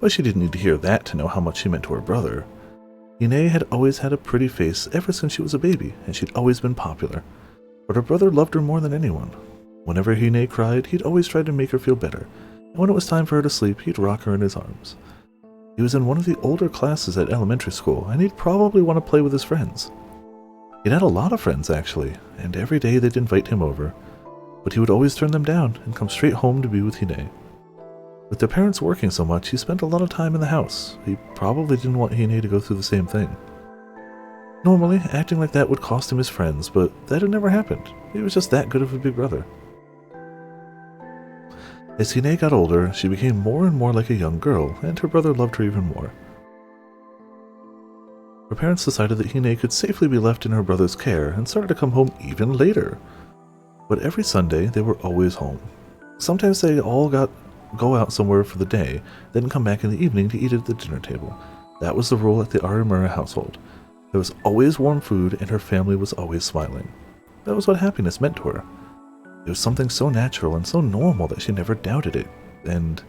but she didn't need to hear that to know how much she meant to her brother. Hine had always had a pretty face ever since she was a baby, and she'd always been popular. But her brother loved her more than anyone. Whenever Hine cried, he'd always try to make her feel better, and when it was time for her to sleep, he'd rock her in his arms. He was in one of the older classes at elementary school, and he'd probably want to play with his friends. He'd had a lot of friends, actually, and every day they'd invite him over, but he would always turn them down and come straight home to be with Hine. With their parents working so much, he spent a lot of time in the house. He probably didn't want Hine to go through the same thing. Normally, acting like that would cost him his friends, but that had never happened. He was just that good of a big brother. As Hine got older, she became more and more like a young girl, and her brother loved her even more. Her parents decided that Hine could safely be left in her brother's care and started to come home even later. But every Sunday, they were always home. Sometimes they all go out somewhere for the day, then come back in the evening to eat at the dinner table. That was the rule at the Arimura household. There was always warm food, and her family was always smiling. That was what happiness meant to her. It was something so natural and so normal that she never doubted it, and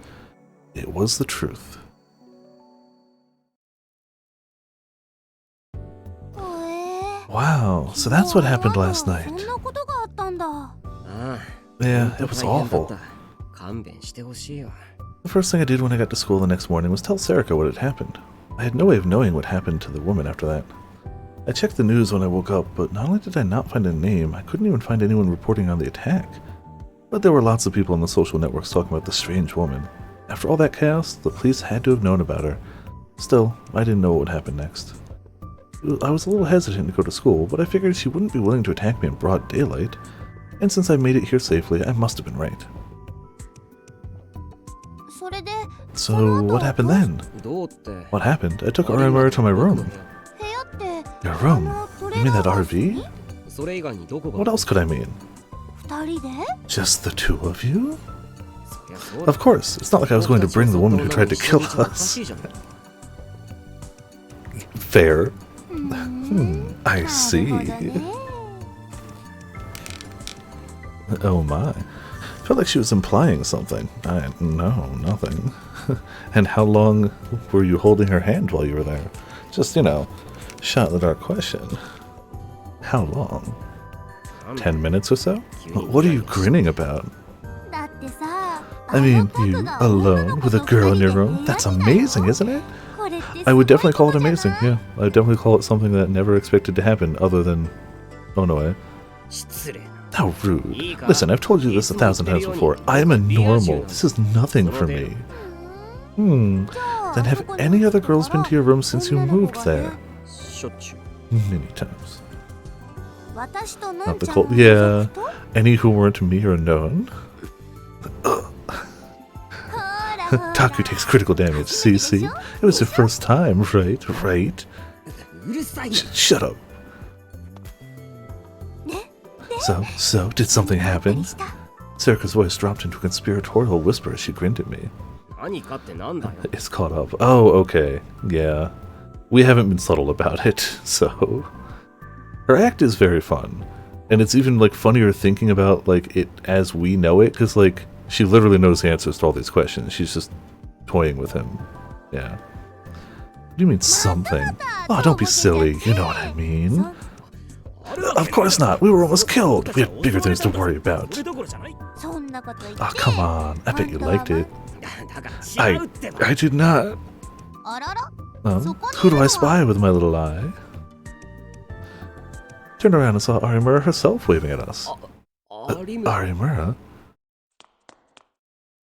it was the truth. Wow, so that's what happened last night. Yeah, it was awful. The first thing I did when I got to school the next morning was tell Sarika what had happened. I had no way of knowing what happened to the woman after that. I checked the news when I woke up, but not only did I not find a name, I couldn't even find anyone reporting on the attack. But there were lots of people on the social networks talking about the strange woman. After all that chaos, the police had to have known about her. Still, I didn't know what would happen next. I was a little hesitant to go to school, but I figured she wouldn't be willing to attack me in broad daylight. And since I made it here safely, I must have been right. それで So, what happened then? どうって What happened? I took Arimura to my room. 部屋って Your room? You mean that RV? それ以外にどこが What else could I mean? 二人で Just the two of you? そりゃそうだ Of course, it's not like I was going to bring the woman who tried to kill us. Fair. I see. Oh my. Felt like she was implying something. No, nothing. And how long were you holding her hand while you were there? Just, shot in the dark question. How long? 10 minutes or so? What are you grinning about? だってさ I mean, you alone with a girl in your room? That's amazing, isn't it? これって I would definitely call it amazing, yeah. I would definitely call it something that never expected to happen other than... Oh no way. 失礼な How rude. Listen, I've told you this 1,000 times before. I am a normal. This is nothing for me. Then have any other girls been to your room since you moved there? しょっちゅう Many times. 私との Not ん the ちゃん cold. の Yeah. こと Any who weren't me or known? ほらほら Taku takes critical damage. See? It was your first time, right? Right? うるさいな Shut up. So, did something happen? した Serica's voice dropped into a conspiratorial whisper as she grinned at me. 何かってなんだよ It's caught up. Oh, okay. Yeah. We haven't been subtle about it, so... Her act is very fun. And it's even, funnier thinking about, it as we know it, because, she literally knows the answers to all these questions. She's just toying with him. Yeah. What do you mean, something? Oh, don't be silly. You know what I mean. Of course not. We were almost killed. We had bigger things to worry about. 俺どころじゃないそんなこと言って Oh, come on. I bet you liked it. だから違うってば I did not. あらら Who do I spy with my little eye? Turned around and saw Arimura herself waving at us. ありむ Arimura?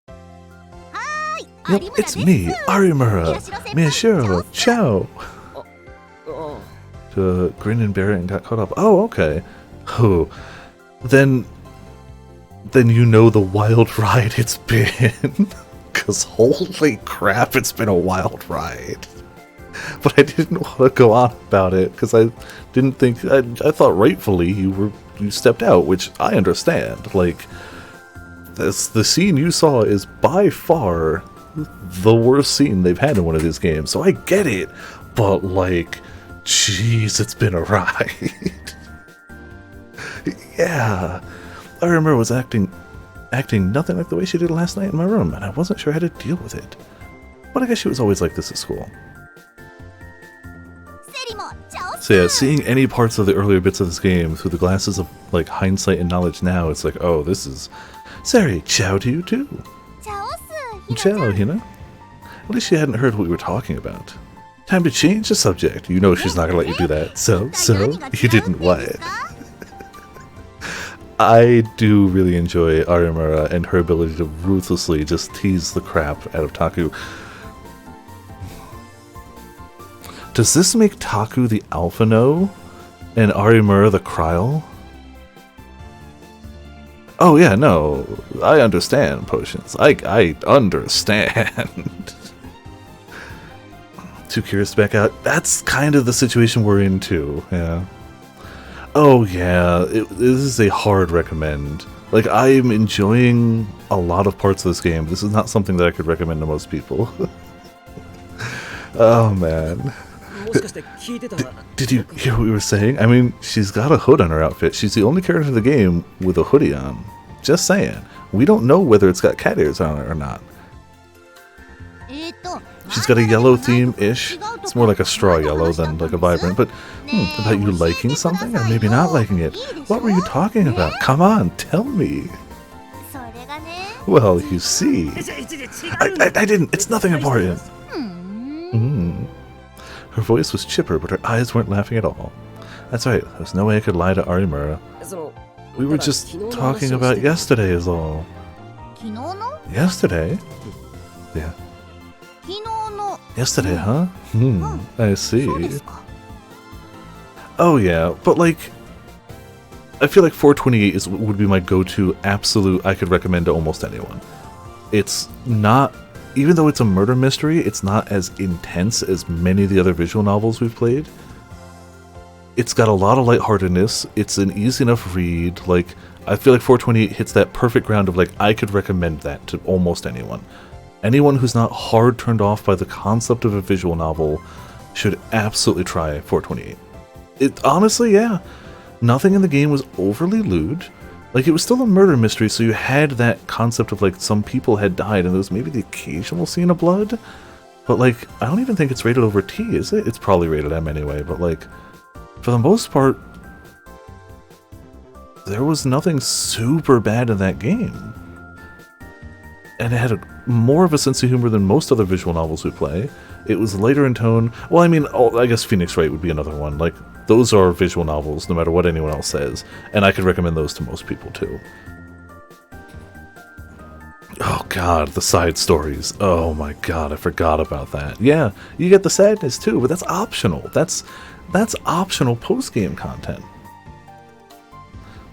はーい Yep, 有村です it's me, Arimura. Miyashiro, ciao. あ To grin and bear it and got caught up. Oh, okay. Oh, then you know the wild ride it's been. Because holy crap, it's been a wild ride. But I didn't want to go on about it because I didn't think... I thought rightfully you stepped out, which I understand. The scene you saw is by far the worst scene they've had in one of these games, so I get it. But, jeez, it's been a ride. Yeah. I remember was acting nothing like the way she did last night in my room, and I wasn't sure how to deal with it. But I guess she was always like this at school. セリもチャオス So yeah, seeing any parts of the earlier bits of this game through the glasses of hindsight and knowledge now, it's like, oh, this is... Sari, ciao to you too. チャオスひな Ciao, Hina. At least she hadn't heard what we were talking about. Time to change the subject. You know she's not gonna let you do that. So, you didn't what? I do really enjoy Arimura and her ability to ruthlessly just tease the crap out of Taku. Does this make Taku the Alpha No and Arimura the Kryl? Oh yeah, no. I understand, Potions. I understand. Too curious to back out. That's kind of the situation we're in too, yeah. Oh yeah, this is a hard recommend. I'm enjoying a lot of parts of this game. This is not something that I could recommend to most people. Oh man. もしかして聞いてた Did you hear what we were saying? I mean, she's got a hood on her outfit. She's the only character in the game with a hoodie on. Just saying. We don't know whether it's got cat ears on it or not. えーと She's got a yellow theme-ish. It's more like a straw yellow than a vibrant, but about you liking something or maybe not liking it. What were you talking about? Come on, tell me. それがね Well, you see. I didn't. It's nothing important. うーん Her voice was chipper, but her eyes weren't laughing at all. That's right. There's no way I could lie to Arimura. その We were just talking about yesterday is all. 昨日の Yesterday? Yeah. 昨日の Yesterday, huh? I see. そうですか Oh yeah, but like, I feel like 428 would be my go-to absolute. I could recommend to almost anyone. It's not, even though it's a murder mystery, it's not as intense as many of the other visual novels we've played. It's got a lot of lightheartedness. It's an easy enough read. Like, I feel like 428 hits that perfect ground of like, I could recommend that to almost anyone. Anyone who's not hard turned off by the concept of a visual novel should absolutely try 428. It honestly, yeah, nothing in the game was overly lewd. Like, it was still a murder mystery, so you had that concept of like some people had died and there was maybe the occasional scene of blood. But like, I don't even think it's rated over T, is it? It's probably rated M anyway, but like, for the most part, there was nothing super bad in that game. And it had more of a sense of humor than most other visual novels we play. It was lighter in tone. Well, I mean, I guess Phoenix Wright would be another one. Like, those are visual novels, no matter what anyone else says. And I could recommend those to most people, too. Oh god, the side stories. Oh my god, I forgot about that. Yeah, you get the sadness, too, but that's optional. That's optional post-game content.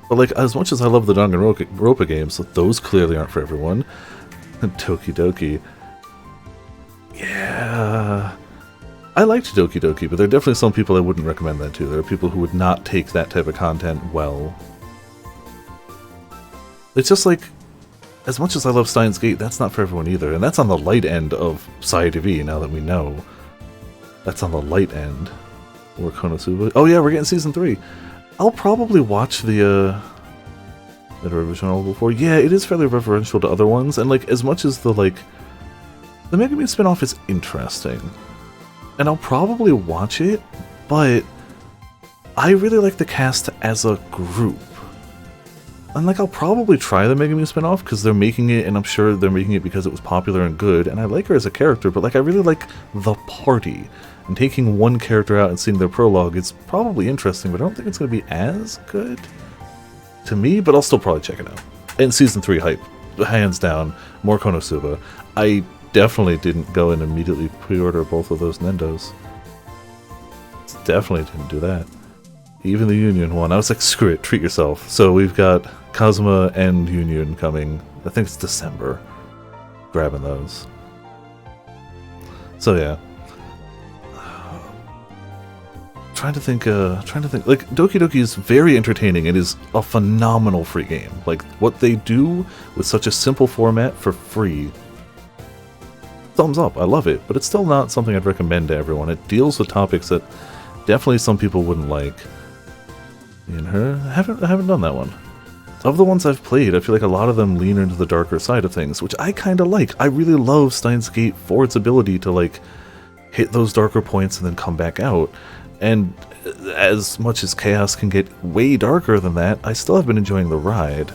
But like, as much as I love the Danganronpa games, those clearly aren't for everyone. Doki Doki. Yeah. I liked Doki Doki, but there are definitely some people I wouldn't recommend that to. There are people who would not take that type of content well. It's just like, as much as I love Steins Gate, that's not for everyone either. And that's on the light end of Sai TV, now that we know. That's on the light end. Or Konosuba. Oh yeah, we're getting Season 3. I'll probably watch the original before. Yeah, it is fairly referential to other ones, and like, as much as the Mega Man spinoff is interesting, and I'll probably watch it, but I really like the cast as a group. And like, I'll probably try the Mega Man spinoff because they're making it, and I'm sure they're making it because it was popular and good, and I like her as a character, but like, I really like the party. And taking one character out and seeing their prologue is probably interesting, but I don't think it's going to be as good to me, but I'll still probably check it out. And Season 3 hype, hands down, more Konosuba. I definitely didn't go and immediately pre-order both of those Nendos. Definitely didn't do that. Even the Union one, I was like, screw it, treat yourself. So we've got Kazuma and Union coming, I think it's December. Grabbing those. So yeah. Trying to think, like, Doki Doki is very entertaining. It is a phenomenal free game. Like, what they do with such a simple format for free, thumbs up, I love it, but it's still not something I'd recommend to everyone. It deals with topics that definitely some people wouldn't like. And I haven't done that one. Of the ones I've played, I feel like a lot of them lean into the darker side of things, which I kind of like. I really love Steins Gate for its ability to, like, hit those darker points and then come back out. And as much as Chaos can get way darker than that, I still have been enjoying the ride.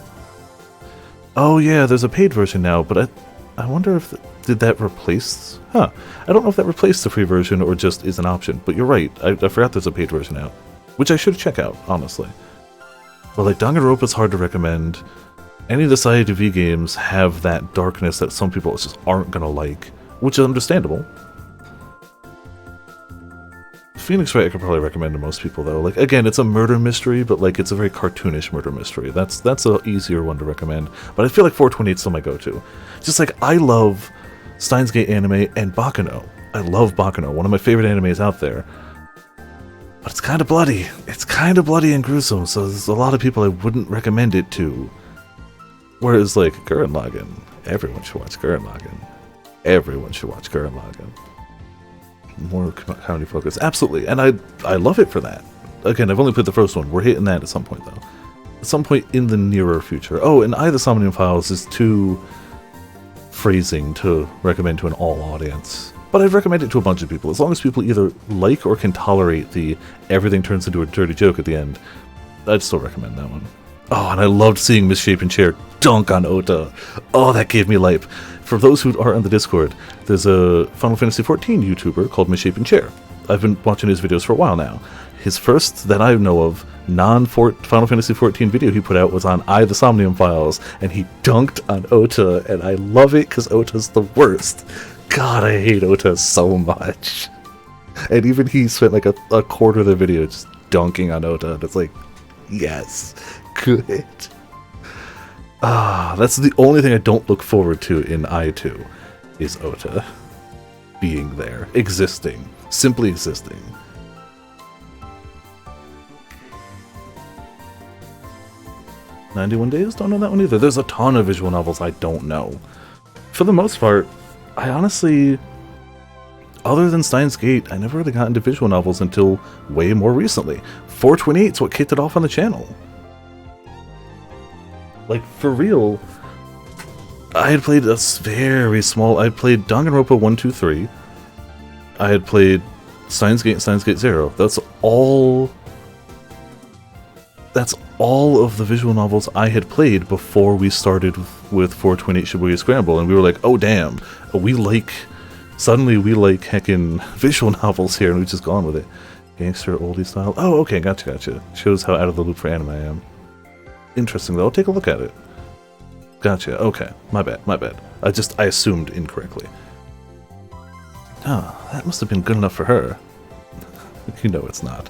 Oh yeah, there's a paid version now, but I wonder if... did that replace... Huh. I don't know if that replaced the free version or just is an option, but you're right. I forgot there's a paid version out. Which I should check out, honestly. But like, Danganronpa's hard to recommend. Any of the Sai TV games have that darkness that some people just aren't gonna like, which is understandable. Phoenix Wright I could probably recommend to most people, though. Like, again, it's a murder mystery, but like, it's a very cartoonish murder mystery. That's an easier one to recommend. But I feel like 428 is still my go-to. Just like, I love Steins Gate anime and Baccano. I love Baccano, one of my favorite animes out there. But it's kind of bloody. It's kind of bloody and gruesome, so there's a lot of people I wouldn't recommend it to. Whereas, like, Gurren Lagann, everyone should watch Gurren Lagann. Everyone should watch Gurren Lagann. More comedy focus, absolutely, and I love it for that. Again, I've only played the first one. We're hitting that at some point, though. At some point in the nearer future. Oh, and Eye of the Somnium Files is too phrasing to recommend to an all audience. But I'd recommend it to a bunch of people, as long as people either like or can tolerate the everything turns into a dirty joke at the end. I'd still recommend that one. Oh, and I loved seeing Misshapen Chair dunk on Ota. Oh, that gave me life. For those who are on the Discord, there's a Final Fantasy XIV YouTuber called Misshapen Chair. I've been watching his videos for a while now. His first, that I know of, non-Final Fantasy XIV video he put out was on Eye of the Somnium Files, and he dunked on Ota, and I love it because Ota's the worst. God, I hate Ota so much. And even he spent like a quarter of the video just dunking on Ota. And it's like, yes, good. That's the only thing I don't look forward to in I2 is Ota being there, existing, simply existing. "91 Days? Don't know that one either. There's a ton of visual novels I don't know. For the most part, I honestly, other than Steins Gate, I never really got into visual novels until way more recently. 428's what kicked it off on the channel. Like, for real, I had played a very small... I played Danganronpa 1, 2, 3. I had played Steins Gate and Steins Gate 0. That's all of the visual novels I had played before we started with 428 Shibuya Scramble, and we were like, oh damn, suddenly we like heckin' visual novels here, and we've just gone with it. Gangster oldie style. Oh, okay, gotcha. Shows how out of the loop for anime I am. Interesting though, I'll take a look at it. Gotcha, okay, my bad. I assumed incorrectly. Oh, that must have been good enough for her. You know it's not.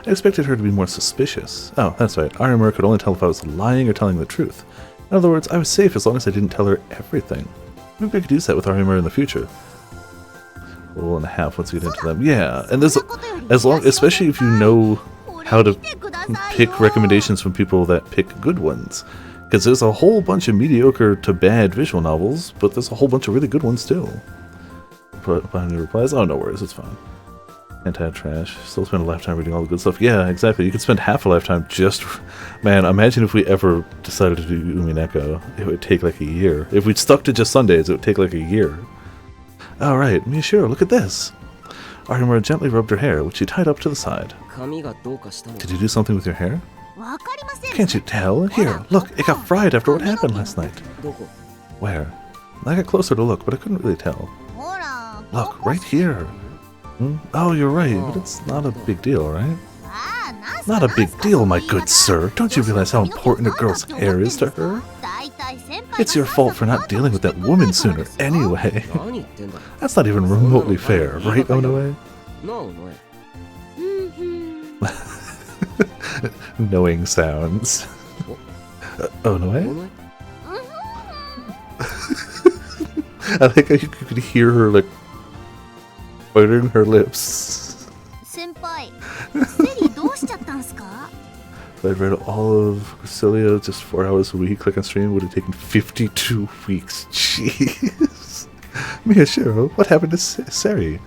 I expected her to be more suspicious. Oh, that's right. Arimura could only tell if I was lying or telling the truth. In other words, I was safe as long as I didn't tell her everything. Maybe I could use that with Arimura in the future. A little and a half once we get into them. Yeah, and there's especially if you know how to pick recommendations from people that pick good ones. Because there's a whole bunch of mediocre to bad visual novels, but there's a whole bunch of really good ones too. Any replies? Oh, no worries, it's fine. Anti-trash. Still spend a lifetime reading all the good stuff. Yeah, exactly. You could spend half a lifetime just... Man, imagine if we ever decided to do Umineko. It would take like a year. If we'd stuck to just Sundays, it would take like a year. Alright, Miyashiro, look at this. Arimura gently rubbed her hair, which she tied up to the side. Did you do something with your hair? Can't you tell? Here, look, it got fried after what happened last night. Where? I got closer to look, but I couldn't really tell. Look, right here. Oh, you're right, but it's not a big deal, right? Not a big deal, my good sir. Don't you realize how important a girl's hair is to her? It's your fault for not dealing with that woman sooner anyway. That's not even remotely fair, right, Onoe? Knowing sounds. Onoe? I like how you could hear her, like, biting her lips. If I'd read all of Cecilia just 4 hours a week, like on stream, would have taken 52 weeks. Jeez. Miyashiro, what happened to Seri?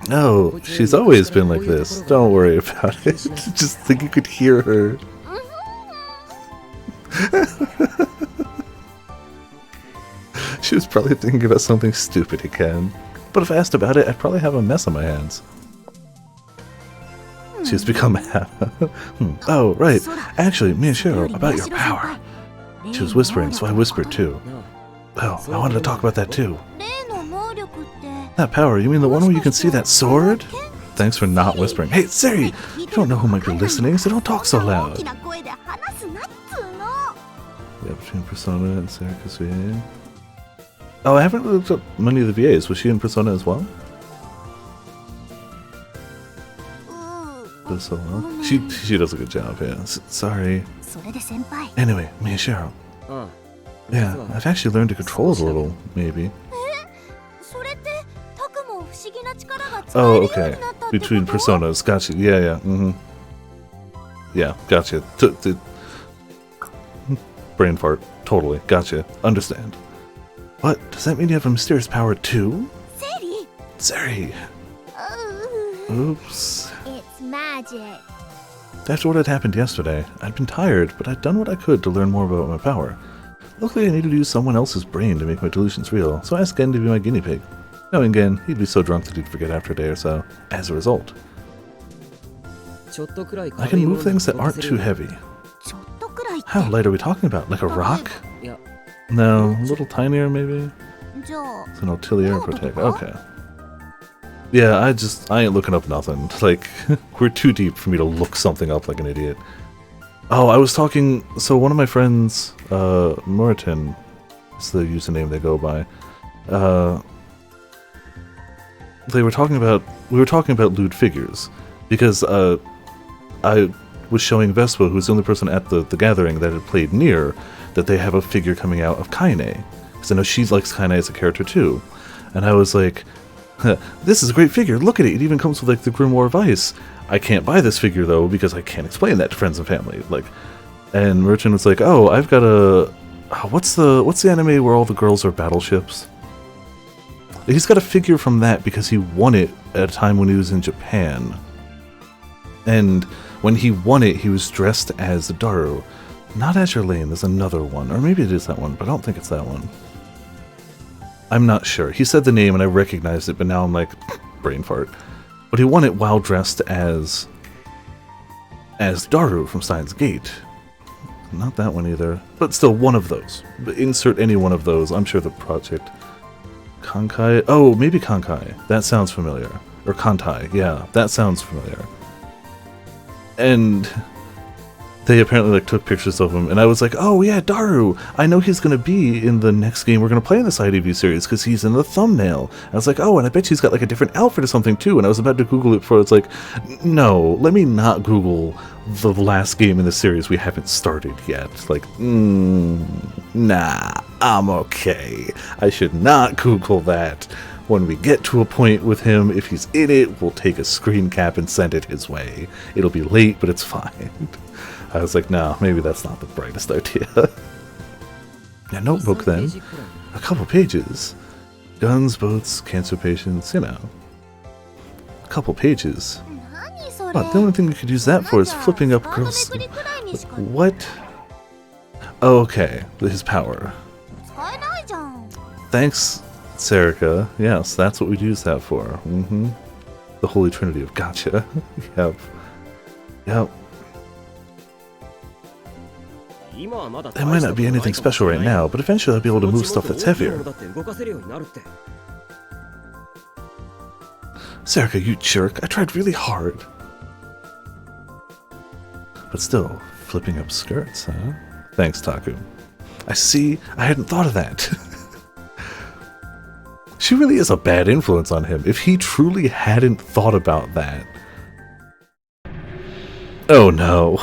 No, she's always been like this. Don't worry about it. Just think you could hear her. She was probably thinking about something stupid again. But if I asked about it, I'd probably have a mess on my hands. She's become Oh, right. Actually, Miyashiro, about your power. She was whispering, so I whispered too. Oh, I wanted to talk about that too. That power, you mean the one where you can see that sword? Thanks for not whispering. Hey, Seri! You don't know who might be listening, so don't talk so loud. Yeah, between Persona and Seri Kasuye. Oh, I haven't looked up many of the VAs. Was she in Persona as well? Does so well. She does a good job, yeah. Sorry. Anyway, Miyashiro. Yeah, I've actually learned to control it a little, maybe. Oh, okay. Between personas, gotcha. Yeah, Yeah, gotcha. Brain fart. Totally. Gotcha. Understand. What? Does that mean you have a mysterious power too? Seri! Oops. It's magic. After what had happened yesterday, I'd been tired, but I'd done what I could to learn more about my power. Luckily, I needed to use someone else's brain to make my delusions real, so I asked Gen to be my guinea pig. Knowing Gen, he'd be so drunk that he'd forget after a day or so. As a result, I can move things that aren't too heavy. How light are we talking about? Like a rock? No, a little tinier maybe? It's an Ulterior Protect. Okay. Yeah, I ain't looking up nothing. Like, we're too deep for me to look something up like an idiot. Oh, I was talking... So one of my friends, Moritan, is the username they go by. We were talking about lewd figures. Because I was showing Vespa, who's the only person at the gathering that had played Nier, that they have a figure coming out of Kaine. Because I know she likes Kaine as a character too. And I was like, this is a great figure, look at it, it even comes with like the Grimoire of Ice. I can't buy this figure though, because I can't explain that to friends and family. Like, and Merchant was like, oh, I've got a... What's the anime where all the girls are battleships? He's got a figure from that because he won it at a time when he was in Japan. And when he won it, he was dressed as Daru. Not Azure Lane, there's another one. Or maybe it is that one, but I don't think it's that one. I'm not sure. He said the name and I recognized it, but now I'm like, brain fart. But he won it while dressed as Daru from Steins Gate. Not that one either. But still, one of those. Insert any one of those. I'm sure the project... Kankai? Oh, maybe Kankai. That sounds familiar. Or Kantai. Yeah, that sounds familiar. And they apparently like took pictures of him, and I was like, oh yeah, Daru! I know he's gonna be in the next game we're gonna play in this IDV series, because he's in the thumbnail. I was like, oh, and I bet he's got like a different outfit or something too, and I was about to Google it before it's like, no, let me not Google the last game in the series we haven't started yet. Like, nah, I'm okay. I should not Google that. When we get to a point with him, if he's in it, we'll take a screen cap and send it his way. It'll be late, but it's fine. I was like, no, maybe that's not the brightest idea. Yeah, notebook then. A couple pages. Guns, boats, cancer patients, you know. A couple pages. But the only thing we could use that for is flipping up girls. What? Oh, okay, his power. Thanks, Serica. Yes, that's what we'd use that for. The Holy Trinity of Gotcha. Yep. There might not be anything special right now, but eventually I'll be able to move stuff that's heavier. Serica, you jerk. I tried really hard. But still, flipping up skirts, huh? Thanks, Taku. I see. I hadn't thought of that. She really is a bad influence on him. If he truly hadn't thought about that. Oh no.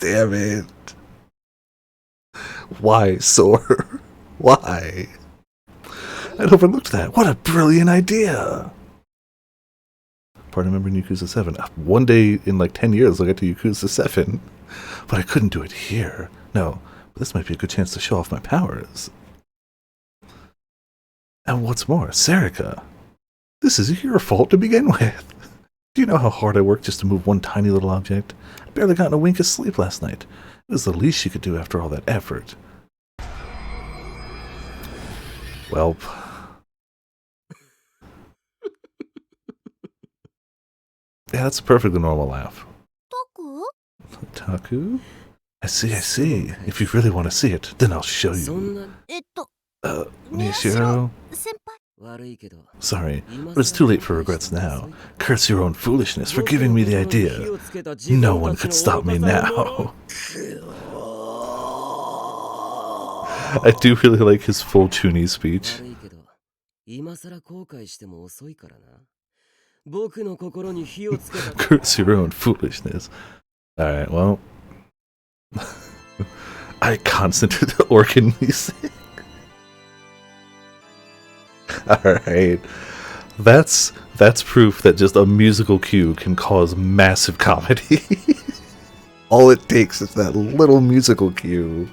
Damn it. Why, Sor? Why? I'd overlooked that. What a brilliant idea. Part of remembering Yakuza 7. One day in like 10 years I'll get to Yakuza 7. But I couldn't do it here. No. This might be a good chance to show off my powers. And what's more, Serica, this is your fault to begin with. Do you know how hard I worked just to move one tiny little object? I barely got a wink of sleep last night. It was the least you could do after all that effort. Welp. Yeah, that's a perfectly normal laugh. Taku? I see. If you really want to see it, then I'll show you. Miyashiro? Sorry, but it's too late for regrets now. Curse your own foolishness for giving me the idea. No one could stop me now. I do really like his full Chuny speech. Curse your own foolishness. Alright, well... I concentrated the organ music. Alright. That's proof that just a musical cue can cause massive comedy. All it takes is that little musical cue.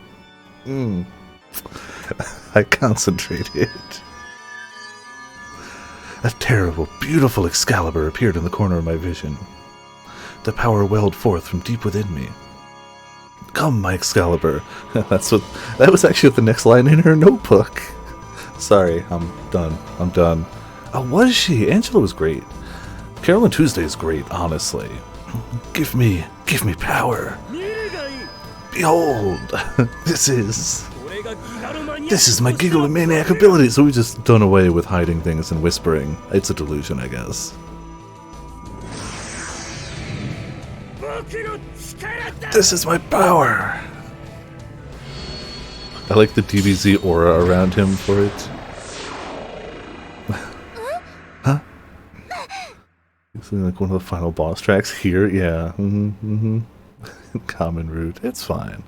I concentrated. A terrible, beautiful Excalibur appeared in the corner of my vision. The power welled forth from deep within me. Come, my Excalibur. That was actually the next line in her notebook. Sorry, I'm done. Oh, was she? Angela was great. Carolyn Tuesday is great, honestly. Give me power. Behold, this is my Gigalomaniac ability. So we just done away with hiding things and whispering. It's a delusion, I guess. This is my power. I like the DBZ aura around him for it. So like one of the final boss tracks here, yeah. Common route. It's fine.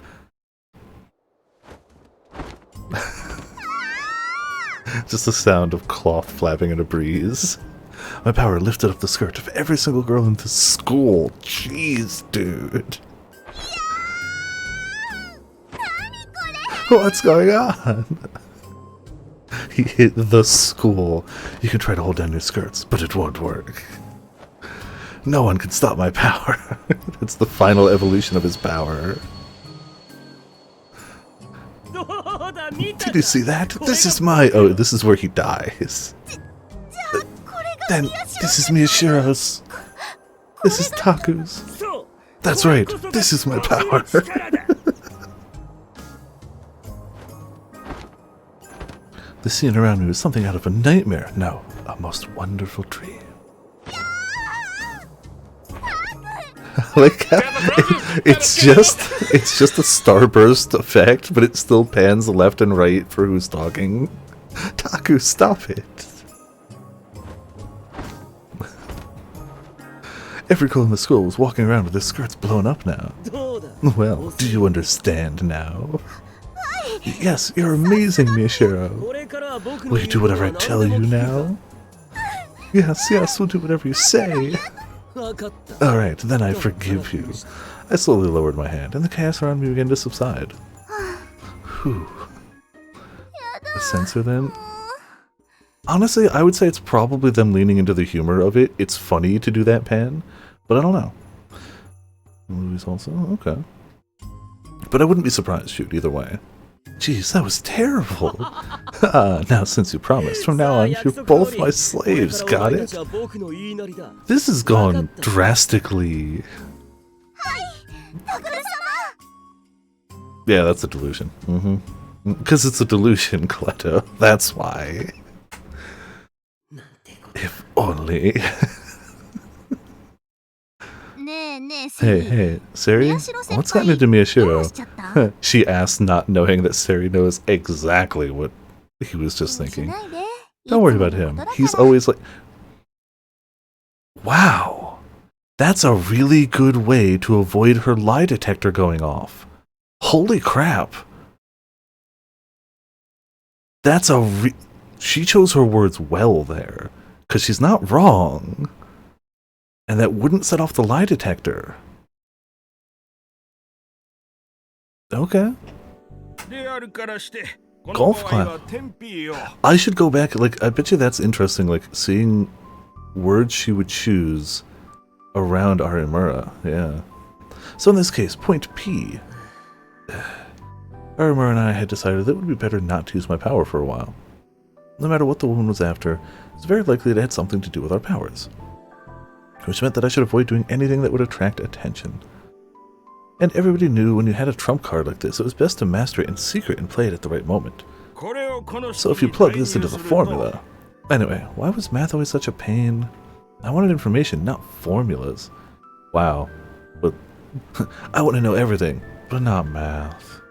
Just the sound of cloth flapping in a breeze. My power lifted up the skirt of every single girl in the school. Jeez, dude. What's going on? He hit the school. You can try to hold down your skirts, but it won't work. No one can stop my power. It's the final evolution of his power. Did you see that? This is my... Oh, this is where he dies. Then, this is Miyashiro's. This is Taku's. That's right, this is my power. The scene around me was something out of a nightmare. No, a most wonderful dream. Like it's just a starburst effect, but it still pans left and right for who's talking. Taku, stop it. Every girl in the school was walking around with their skirts blown up now. Well, do you understand now? Yes, you're amazing, Miyashiro. Will you do whatever I tell you now? Yes, we'll do whatever you say. Alright, then I forgive you. I slowly lowered my hand, and the chaos around me began to subside. Whew. The censor then? Honestly, I would say it's probably them leaning into the humor of it. It's funny to do that pan, but I don't know. Movies also? Okay. But I wouldn't be surprised, shoot, either way. Jeez, that was terrible. Now, since you promised, from now on, you're both my slaves, got it? This has gone drastically... Yeah, that's a delusion. Because it's a delusion, Cleto. That's why. If only... Hey, Seri? What's gotten into Miyashiro? She asked, not knowing that Seri knows exactly what he was just thinking. Don't worry about him. He's always like... Wow! That's a really good way to avoid her lie detector going off. Holy crap! That's a she chose her words well there. Because she's not wrong. And that wouldn't set off the lie detector. Okay. Golf clap. I should go back, like, I bet you that's interesting, like, seeing words she would choose around Arimura, yeah. So in this case, point P. Arimura and I had decided that it would be better not to use my power for a while. No matter what the woman was after, it's very likely it had something to do with our powers. Which meant that I should avoid doing anything that would attract attention. And everybody knew when you had a trump card like this, it was best to master it in secret and play it at the right moment. So if you plug this into the formula... Anyway, why was math always such a pain? I wanted information, not formulas. Wow. But I want to know everything, but not math.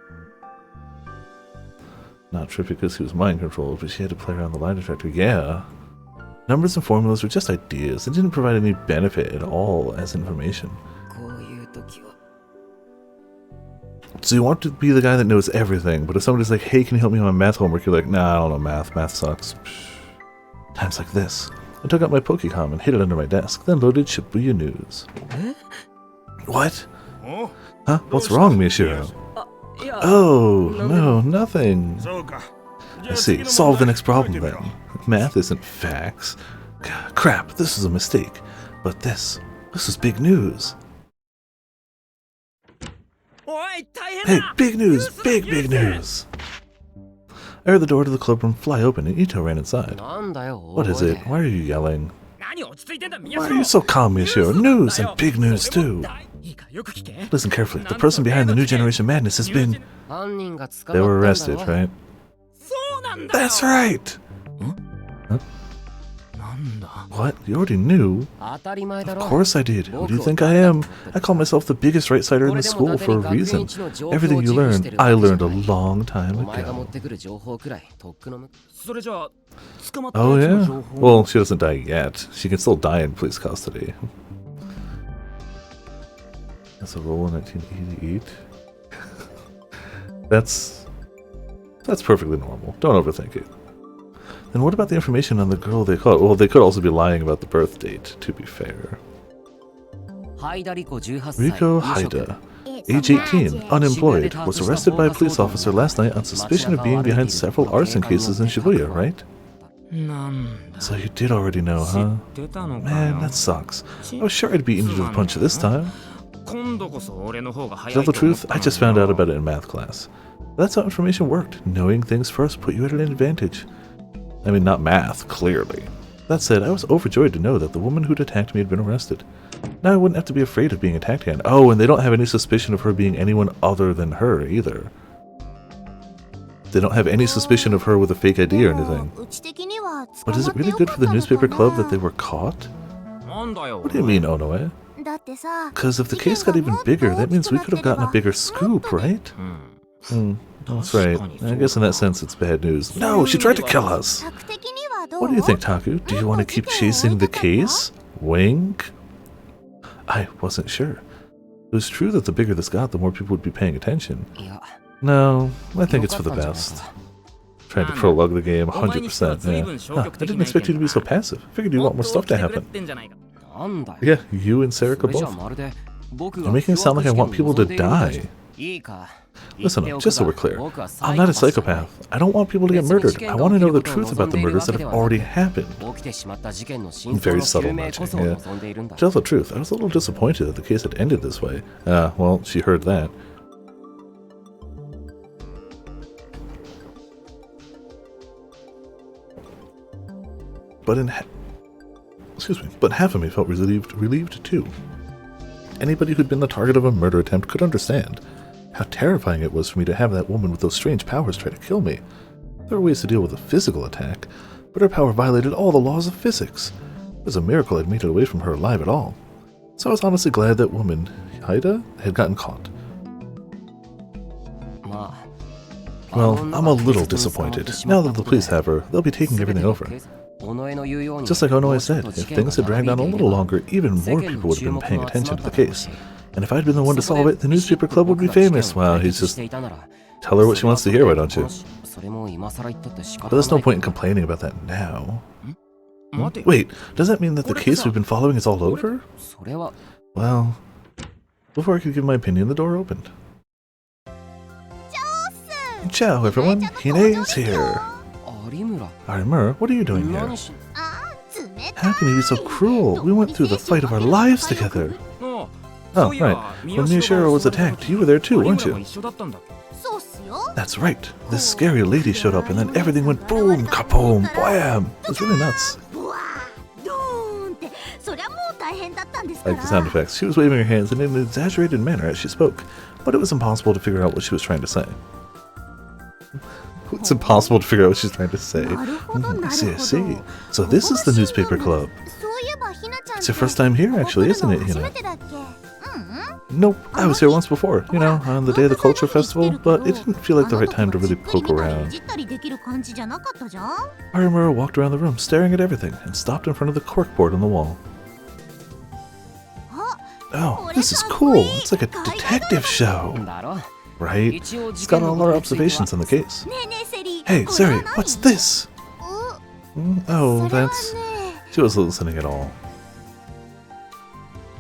Not trippy because he was mind controlled, but she had to play around the lie detector, yeah. Numbers and formulas were just ideas. It didn't provide any benefit at all as information. So you want to be the guy that knows everything, but if somebody's like, hey, can you help me on my math homework? You're like, nah, I don't know math. Math sucks. Times like this. I took out my Pokecom and hid it under my desk, then loaded Shibuya News. What? Huh? What's wrong, Miyashiro? Oh, no, nothing. I see. Solve the next problem then. Math isn't facts. Crap, this is a mistake. But this is big news. Hey, big news! Big news! I heard the door to the club room fly open and Ito ran inside. What is it? Why are you yelling? Why are you so calm, Miyashiro? News and big news too! Listen carefully. The person behind the New Generation Madness has been... They were arrested, right? That's right! Huh? What? You already knew? 当たり前だ Of ろ course I did. Who do you think I am? I call myself the biggest right sider in the school for a reason. Everything you learned, I learned a long time お前が持っ ago. てくる情報くらいとっくのむそれじゃあ捕まった Oh やつの yeah? 情報 Well, she doesn't die yet. She can still die in police custody. That's a roll in 1988. That's perfectly normal. Don't overthink it. Then what about the information on the girl they caught? Well, they could also be lying about the birth date, to be fair. ハイダリコ18歳 Riko 無職 Haida, age 18, unemployed, was arrested by a police officer last night on suspicion of being behind several arson cases in Shibuya, right? なんだ So you did already know, 知 huh? ってたのか Man, よ that sucks. I was sure I'd beaten you to the punch this time. 今度こそ俺の方が To 早 tell い the と思っ truth, た I の just に found out よ about it in math class. That's how information worked. Knowing things first put you at an advantage. I mean, not math, clearly. That said, I was overjoyed to know that the woman who'd attacked me had been arrested. Now I wouldn't have to be afraid of being attacked again. Oh, and they don't have any suspicion of her being anyone other than her, either. They don't have any suspicion of her with a fake ID or anything. うち的には But is it really good for the newspaper club that they were caught? なんだよ What do you mean, Onoe? だってさ Because if the case got even bigger, that means we could have gotten a bigger scoop, right? うん That's right. I guess in that sense it's bad news. No, she tried to kill us! 策的にはどう What do you think, Taku? Do you want to keep chasing the case? Wink? I wasn't sure. It was true that the bigger this got, the more people would be paying attention. いや No, I think it's for the best. Trying to prologue the game 100%. Yeah. Huh, I didn't expect you to be so passive. Figured you want more stuff to happen. なんだよ Yeah, you and そ Serica れじゃ both. まるで僕 You're が making it sound like I want people to die. いいか Listen, just so we're clear, I'm not a psychopath. I don't want people to get murdered. I want to know the truth about the murders that have already happened. 起きてしまった事件の真 Very 相 subtle の究明こそを matching, yeah. 望んでいるんだ To tell the truth, I was a little disappointed that the case had ended this way. Well, she heard that. But half of me felt relieved too. Anybody who'd been the target of a murder attempt could understand how terrifying it was for me to have that woman with those strange powers try to kill me. There were ways to deal with a physical attack, but her power violated all the laws of physics. It was a miracle I'd made it away from her alive at all. So I was honestly glad that woman, Haida, had gotten caught. まあ Well, I'm a little disappointed. Now that the police have her, they'll be taking everything over. 尾上の言うように Just like Onoe said, もうちょっ if と things had dragged on a little longer, even more people would have been paying attention to the case. And if I'd been the one to solve it, the newspaper club would be famous. Wow, he's just... Tell her what she wants to hear, why don't you? それも今更言ったって仕方 But there's な no い point in complaining about that now. 待て Wait, does that mean that the case we've been following is all over? それは Well, before I could give my opinion, the door opened. Ciao, everyone. Hine's here. 有村 Arimura, what are you doing here? 何し あー冷たい How can you be so cruel? We went through the fight of our lives together. あ Oh, right. When Miyashiro was attacked, you were there too, weren't 有村 you? も一緒だったんだ そうっすよ That's right. This scary lady showed up, and then everything went boom, kaboom, blam. It was really nuts. ブワードーンってそりゃもう大変だったんですか Like the sound ら effects, she was waving her hands in an exaggerated manner as she spoke, but it was impossible to figure out what she was trying to say. It's impossible to figure out what she's trying to say. なるほどなるほ I ど see, I see. So this is the newspaper club. そういえばひなちゃん It's your first time here, actually, isn't it, 初 Hina? めてだっけうんうん Nope, I was here once before, you know, on the day of the culture festival, but it didn't feel like the right time to really poke around. じったりできる感じじゃなかったじゃん Arimura walked around the room, staring at everything, and stopped in front of the corkboard on the wall. あ Oh, this is cool. It's like a detective show, だろ right? 一応 It's 事 got 件の all こ our とについては observations on the case. ねえねえセリ Hey, これは Siri, 何 what's this? う Oh, それは that's... ね She wasn't listening at all.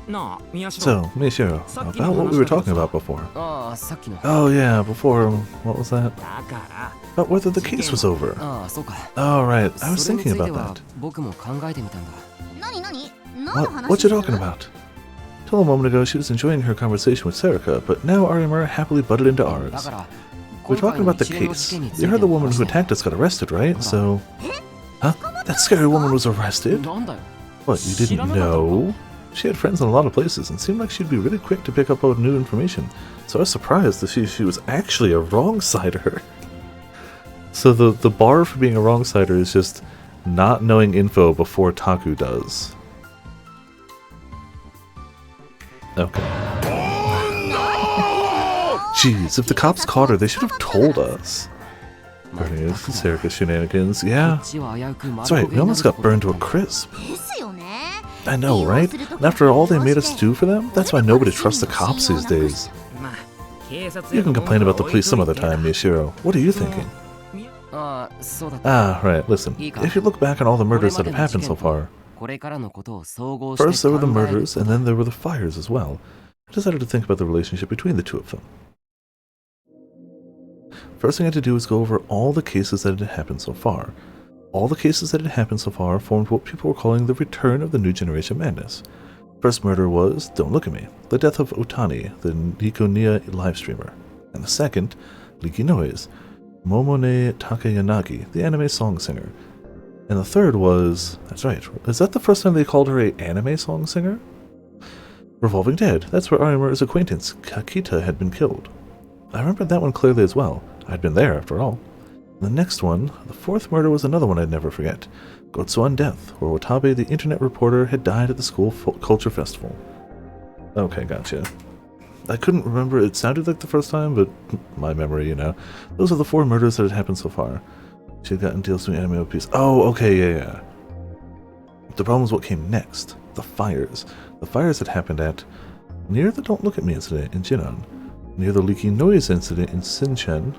なあ宮代 So, Miyashiro, about what we were talking about before. ああさっきの Oh yeah, before... What was that? だから About whether the case was over. ああそうか Oh, right. I was それに thinking ついて about は that. 僕も考えてみたんだ何何何の What? 話 What you talking about? Till a moment ago, she was enjoying her conversation with Serica, but now Arimura happily butted into だ ours. から We're 今 talking 回の about the 一連の case. 事件につい You て heard the woman 話 who して attacked us got arrested, right? So... Huh? That scary woman was arrested? なんだよ What, you didn't know? She had friends in a lot of places and seemed like she'd be really quick to pick up on new information. So I was surprised to see she was actually a wrong-sider. So the bar for being a wrong-sider is just not knowing info before Taku does. Okay. Jeez, if the cops caught her, they should have told us. Burning Serica shenanigans, yeah. That's right, we almost got burned to a crisp. ですよね I know, right? And after all they made us do for them, that's why nobody trusts the cops these days. まあ警察 You can complain about the police some other time, Miyashiro. What are you thinking? ああそうだった Ah, right, listen. If you look back on all the murders that have happened so far, これからのことを総合して first there were the 考える murders, and then there were the fires as well. I decided to think about the relationship between the two of them. First thing I had to do was go over all the cases that had happened so far. All the cases that had happened so far formed what people were calling the return of the new generation madness. First murder was, don't look at me, the death of Otani, the Nikonia live streamer. And the second, Leaky Noise, Momone Takayanagi, the anime song singer. And the third was, that's right, is that the first time they called her a anime song singer? Revolving Dead, that's where Arimura's acquaintance, Kakita, had been killed. I remember that one clearly as well. I'd been there, after all. The next one, the fourth murder, was another one I'd never forget. Gotsuan Death, where Watabe, the internet reporter, had died at the school culture festival. Okay, gotcha. I couldn't remember, it sounded like the first time, but my memory, you know. Those are the 4 murders that had happened so far. She had gotten deals from the anime piece. Oh, okay, yeah. The problem was what came next. The fires. The fires had happened at near the Don't Look at Me incident in Jinan, near the Leaky Noise incident in Shinsen,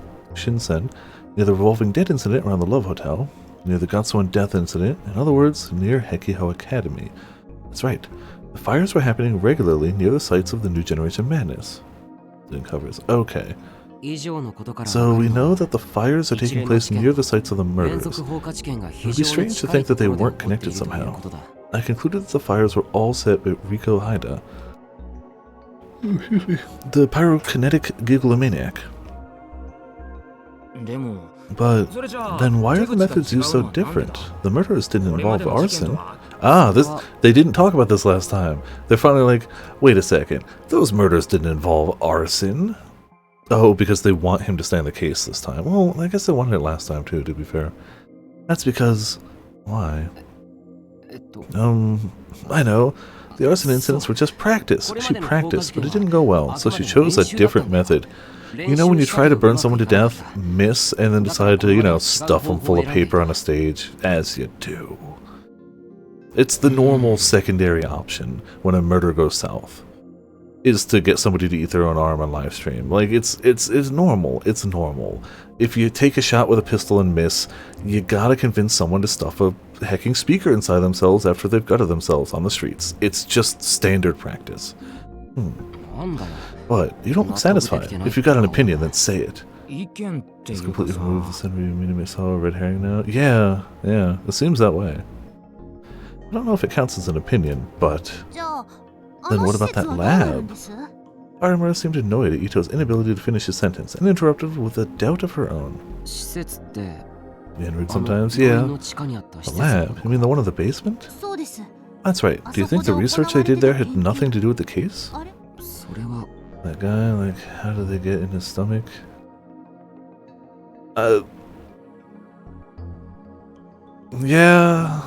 near the Revolving Dead incident around the Love Hotel, near the Gotsuan Death incident, in other words, near Hekiho Academy. That's right, the fires were happening regularly near the sites of the New Generation Madness. It covers. Okay. 以上のことから So we know that the fires are taking place near the sites of the 連 murders. 続放火事件が It 非 would be 常に strange to 近い think that they ところで weren't 起こって connected いるという somehow. ことだ I concluded that the fires were all set at Riko Haida, the pyrokinetic gigglomaniac. でも But それじゃあ then why are the 手口が methods 違う used so のはなんでだ different? The murders didn't これま involve での事件 arson. とは Ah, they didn't talk about this last time. They're finally like, wait a second, those murders didn't involve arson. Oh, because they want him to stay on the case this time. Well, I guess they wanted it last time too, to be fair. That's because... why? えっと I know. The arson incidents were just practice. She practiced, but it didn't go well, so she chose a different method. You know when you try to burn someone to death, miss, and then decide to, you know, stuff them full of paper on a stage, as you do. It's the normal secondary option when a murder goes south, is to get somebody to eat their own arm on live stream. Like, it's normal. It's normal. If you take a shot with a pistol and miss, you gotta convince someone to stuff a hacking speaker inside themselves after they've gutted themselves on the streets. It's just standard practice. なんだよ But you don't look satisfied. If you've got an opinion, then say it. 意見ってい Just うか completely さ remove the center of your mini saw red herring now? Yeah, it seems that way. I don't know if it counts as an opinion, but じゃあ Then あの what 施 about 設 that はどうなるん lab? です Arimura seemed annoyed at Ito's inability to finish his sentence and interrupted with a doubt of her own. 施設って You read あの sometimes? 病院 Yeah. の地下にあった施 The 設の lab? You mean the one in the basement? そうです That's right. Do you think the research they did there had nothing to do with the case? あれそれは That guy, like, how did they get in his stomach? Yeah.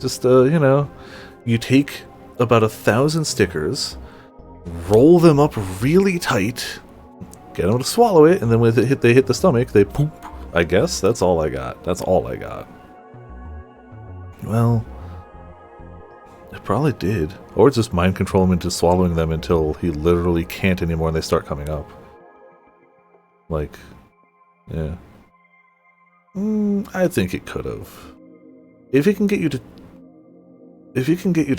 Just, you know, you take about 1,000 stickers, roll them up really tight, get them to swallow it, and then when they hit the stomach, they poop. I guess that's all I got. That's all I got. Well, it probably did. Or just mind control him into swallowing them until he literally can't anymore and they start coming up. Like, yeah. I think it could have. If it can get you to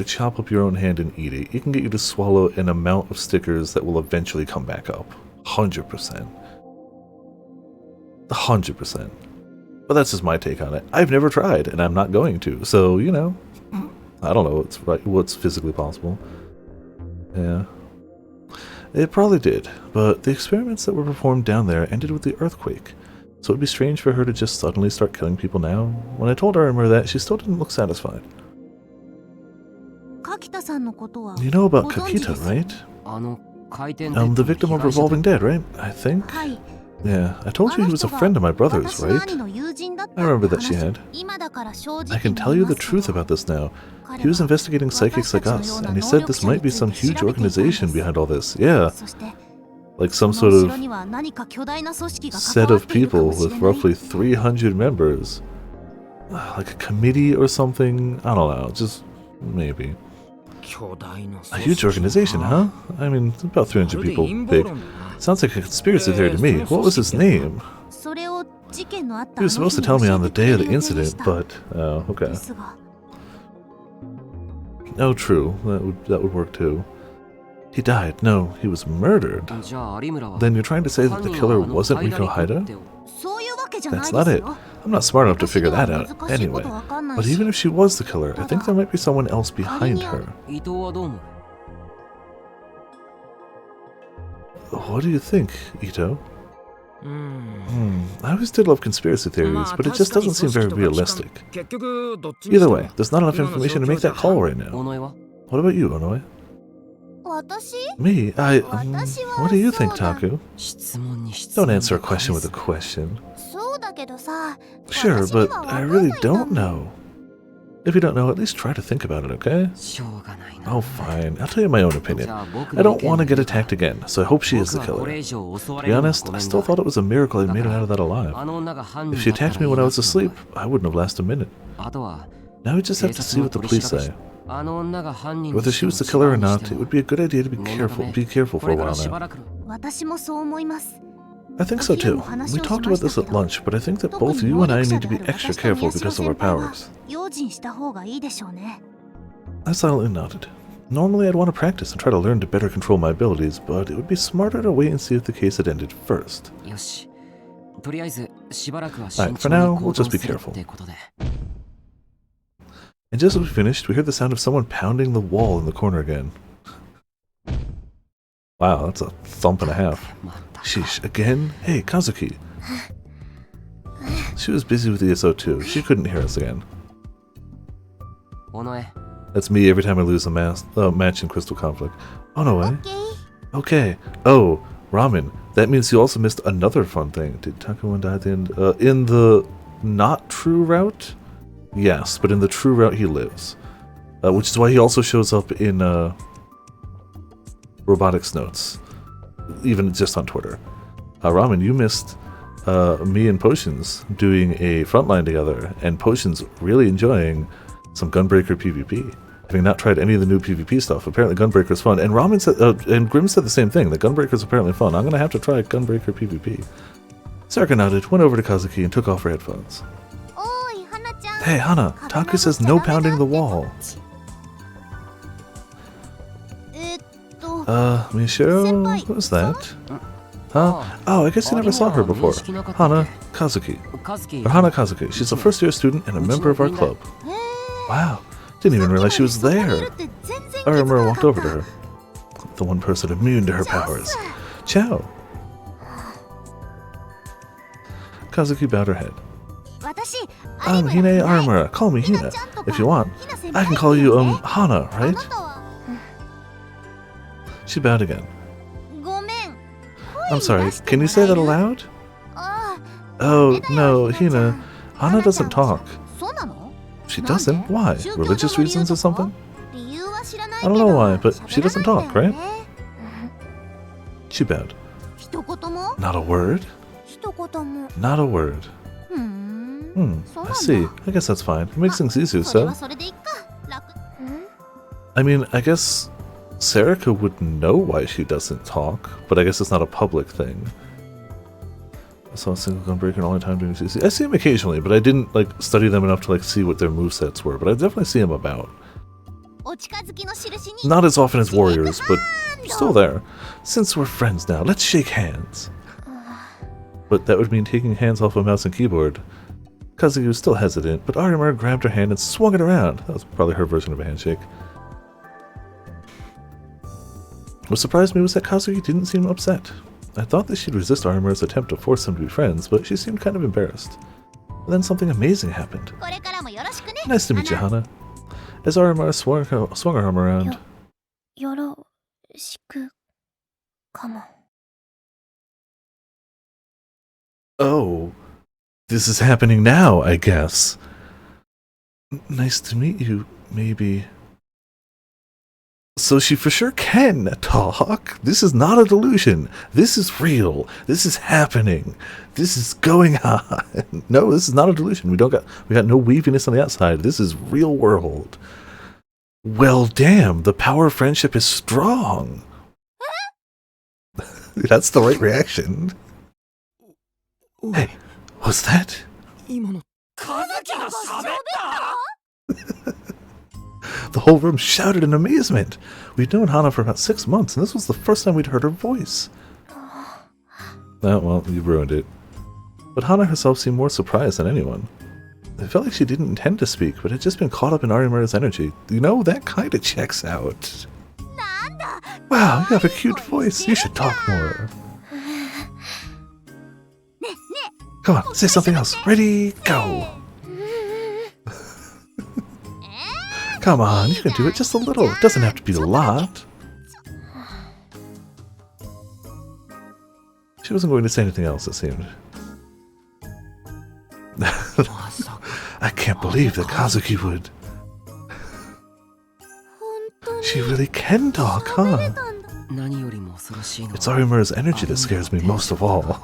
chop up your own hand and eat it, it can get you to swallow an amount of stickers that will eventually come back up. 100%. 100%. But that's just my take on it. I've never tried, and I'm not going to, so, you know, I don't know what's physically possible. Yeah. It probably did, but the experiments that were performed down there ended with the earthquake, so it'd be strange for her to just suddenly start killing people now. When I told Arimura that, she still didn't look satisfied. 柿田さんのことは You know about ご存知 Kakita, です right? あの回転 The victim of Revolving Dead, right? I think? はい Yeah, I told you he was a friend of my brother's, right? I remember that she had. I can tell you the truth about this now. He was investigating psychics like us, and he said this might be some huge organization behind all this. Yeah. Like some sort of set of people with roughly 300 members. Like a committee or something? I don't know, just maybe. A huge organization, huh? I mean, about 300 people big. Sounds like a conspiracy theory to me. What was his name? He was supposed to tell me on the day of the incident, but... oh, okay. Oh, true. That would work too. He died. No, he was murdered. Then you're trying to say that the killer wasn't Riko Haida? That's not it. I'm not smart enough to figure that out, anyway. But even if she was the killer, I think there might be someone else behind her. What do you think, Ito? I always did love conspiracy theories, but it just doesn't seem very realistic. Either way, there's not enough information to make that call right now. What about you, Onoe? Me? What do you think, Taku? Don't answer a question with a question. Sure, but I really don't know. If you don't know, at least try to think about it, okay? Oh, fine. I'll tell you my own opinion. I don't want to get attacked again, so I hope she is the killer. To be honest, I still thought it was a miracle I made it out of that alive. If she attacked me when I was asleep, I wouldn't have lasted a minute. Now we just have to see what the police say. Whether she was the killer or not, it would be a good idea to be careful for a while now. I think so too. We talked about this at lunch, but I think that both you and I need to be extra careful because of our powers. I silently nodded. Normally I'd want to practice and try to learn to better control my abilities, but it would be smarter to wait and see if the case had ended first. Alright, for now, we'll just be careful. And just as we finished, we heard the sound of someone pounding the wall in the corner again. Wow, that's a thump and a half. Sheesh, again? Hey, Kazuki. She was busy with ESO too. She couldn't hear us again. That's me every time I lose a match in Crystal Conflict. Onoe? Okay. Oh, Ramen. That means you also missed another fun thing. Did Takuman die at the end? In the not true route? Yes, but in the true route he lives. Which is why he also shows up in Robotics Notes. Even just on Twitter. Ramen, you missed me and Potions doing a frontline together, and Potions really enjoying some Gunbreaker PvP. Having not tried any of the new PvP stuff, apparently Gunbreaker's fun. And Ramen said, and Grim said the same thing, that Gunbreaker's apparently fun. I'm gonna have to try Gunbreaker PvP. Sarika nodded, went over to Kazuki, and took off her headphones. Hey, Hana, Taku says no pounding the wall. Mishiro? Who's that? Huh? Oh, I guess you never saw her before. Hana Kazuki. Or Hana Kazuki. She's a first-year student and a member of our club. Wow. Didn't even realize she was there. Arimura walked over to her. The one person immune to her powers. Ciao. Kazuki bowed her head. I'm Hine Arimura. Call me Hina, if you want. I can call you, Hana, right? She bowed again. I'm sorry, can you say that aloud? Oh, no, Hina. Hana doesn't talk. She doesn't? Why? Religious reasons or something? I don't know why, but she doesn't talk, right? She bowed. Not a word? Not a word. I see. I guess that's fine. It makes things easier, so... I mean, I guess Sarika would know why she doesn't talk, but I guess it's not a public thing. I saw a single Gunbreaker all the time doing CC. I see him occasionally, but I didn't like study them enough to like see what their movesets were, but I definitely see him about. Not as often as warriors, but still there. Since we're friends now, let's shake hands. But that would mean taking hands off a mouse and keyboard. Kazuki was still hesitant, but Arimura grabbed her hand and swung it around. That was probably her version of a handshake. What surprised me was that Kazuki didn't seem upset. I thought that she'd resist Arimura's attempt to force them to be friends, but she seemed kind of embarrassed. But then something amazing happened. Nice to meet you, Hana. As Arimura swung her arm around. Oh, this is happening now, I guess. Nice to meet you, maybe. So she for sure can talk. This is not a delusion. This is real. This is happening. This is going on. No, this is not a delusion. We got no weaviness on the outside. This is real world. Well, damn, the power of friendship is strong. That's the right reaction. Hey, what's that? カズキが喋った The whole room shouted in amazement. We'd known Hana for about 6 months, and this was the first time we'd heard her voice. Oh, well, you ruined it. But Hana herself seemed more surprised than anyone. It felt like she didn't intend to speak, but had just been caught up in Arimura's energy. You know, that kinda checks out. Wow, you have a cute voice. You should talk more. Come on, say something else. Ready, go. Come on, you can do it just a little. It doesn't have to be a lot. She wasn't going to say anything else, it seemed. I can't believe that Kazuki would. She really can talk, huh? It's Arimura's energy that scares me most of all.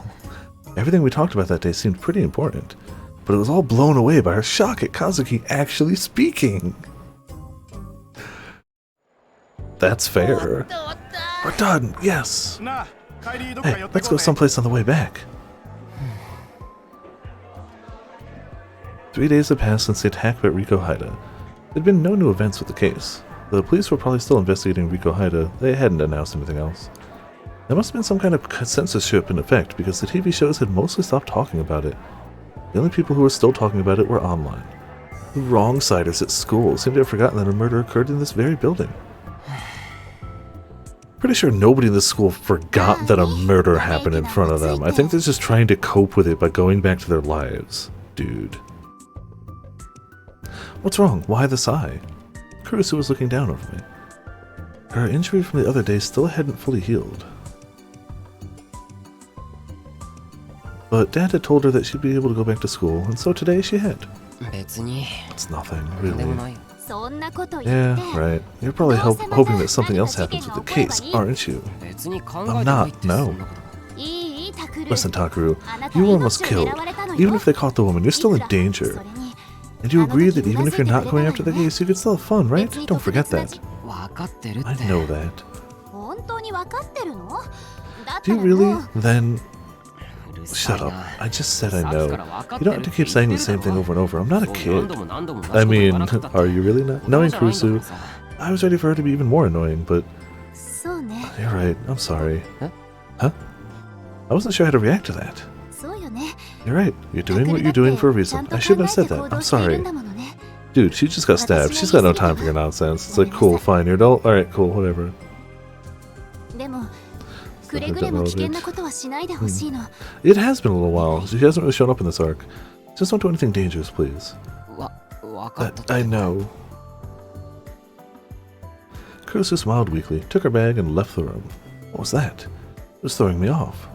Everything we talked about that day seemed pretty important, but it was all blown away by her shock at Kazuki actually speaking. That's fair. We're done, yes. Hey, let's go someplace on the way back. 3 days had passed since the attack at Riko Haida. There'd been no new events with the case. The police were probably still investigating Riko Haida. They hadn't announced anything else. There must have been some kind of censorship in effect, because the TV shows had mostly stopped talking about it. The only people who were still talking about it were online. The wrong-siders at school seemed to have forgotten that a murder occurred in this very building. Pretty sure nobody in this school forgot that a murder happened in front of them. I think they're just trying to cope with it by going back to their lives. Dude. What's wrong? Why the sigh? Kurusu was looking down over me. Her injury from the other day still hadn't fully healed. But Dad had told her that she'd be able to go back to school, and so today she had. It's nothing, really. Yeah, right. You're probably hoping that something else happens with the case, aren't you? I'm not, no. Listen, Takeru, you were almost killed. Even if they caught the woman, you're still in danger. And you agree that even if you're not going after the case, you can still have fun, right? Don't forget that. I know that. Do you really? Then... Shut up. I just said I know. You don't have to keep saying the same thing over and over. I'm not a kid. I mean, are you really not? Knowing Kurusu, I was ready for her to be even more annoying, but... You're right. I'm sorry. Huh? I wasn't sure how to react to that. You're right. You're doing what you're doing for a reason. I shouldn't have said that. I'm sorry. Dude, she just got stabbed. She's got no time for your nonsense. It's like, cool, fine, you're adult. Alright, cool, whatever. It has been a little while. She hasn't really shown up in this arc. Just don't do anything dangerous, please. I know. Kurusu smiled weakly, took her bag, and left the room. What was that? It was throwing me off.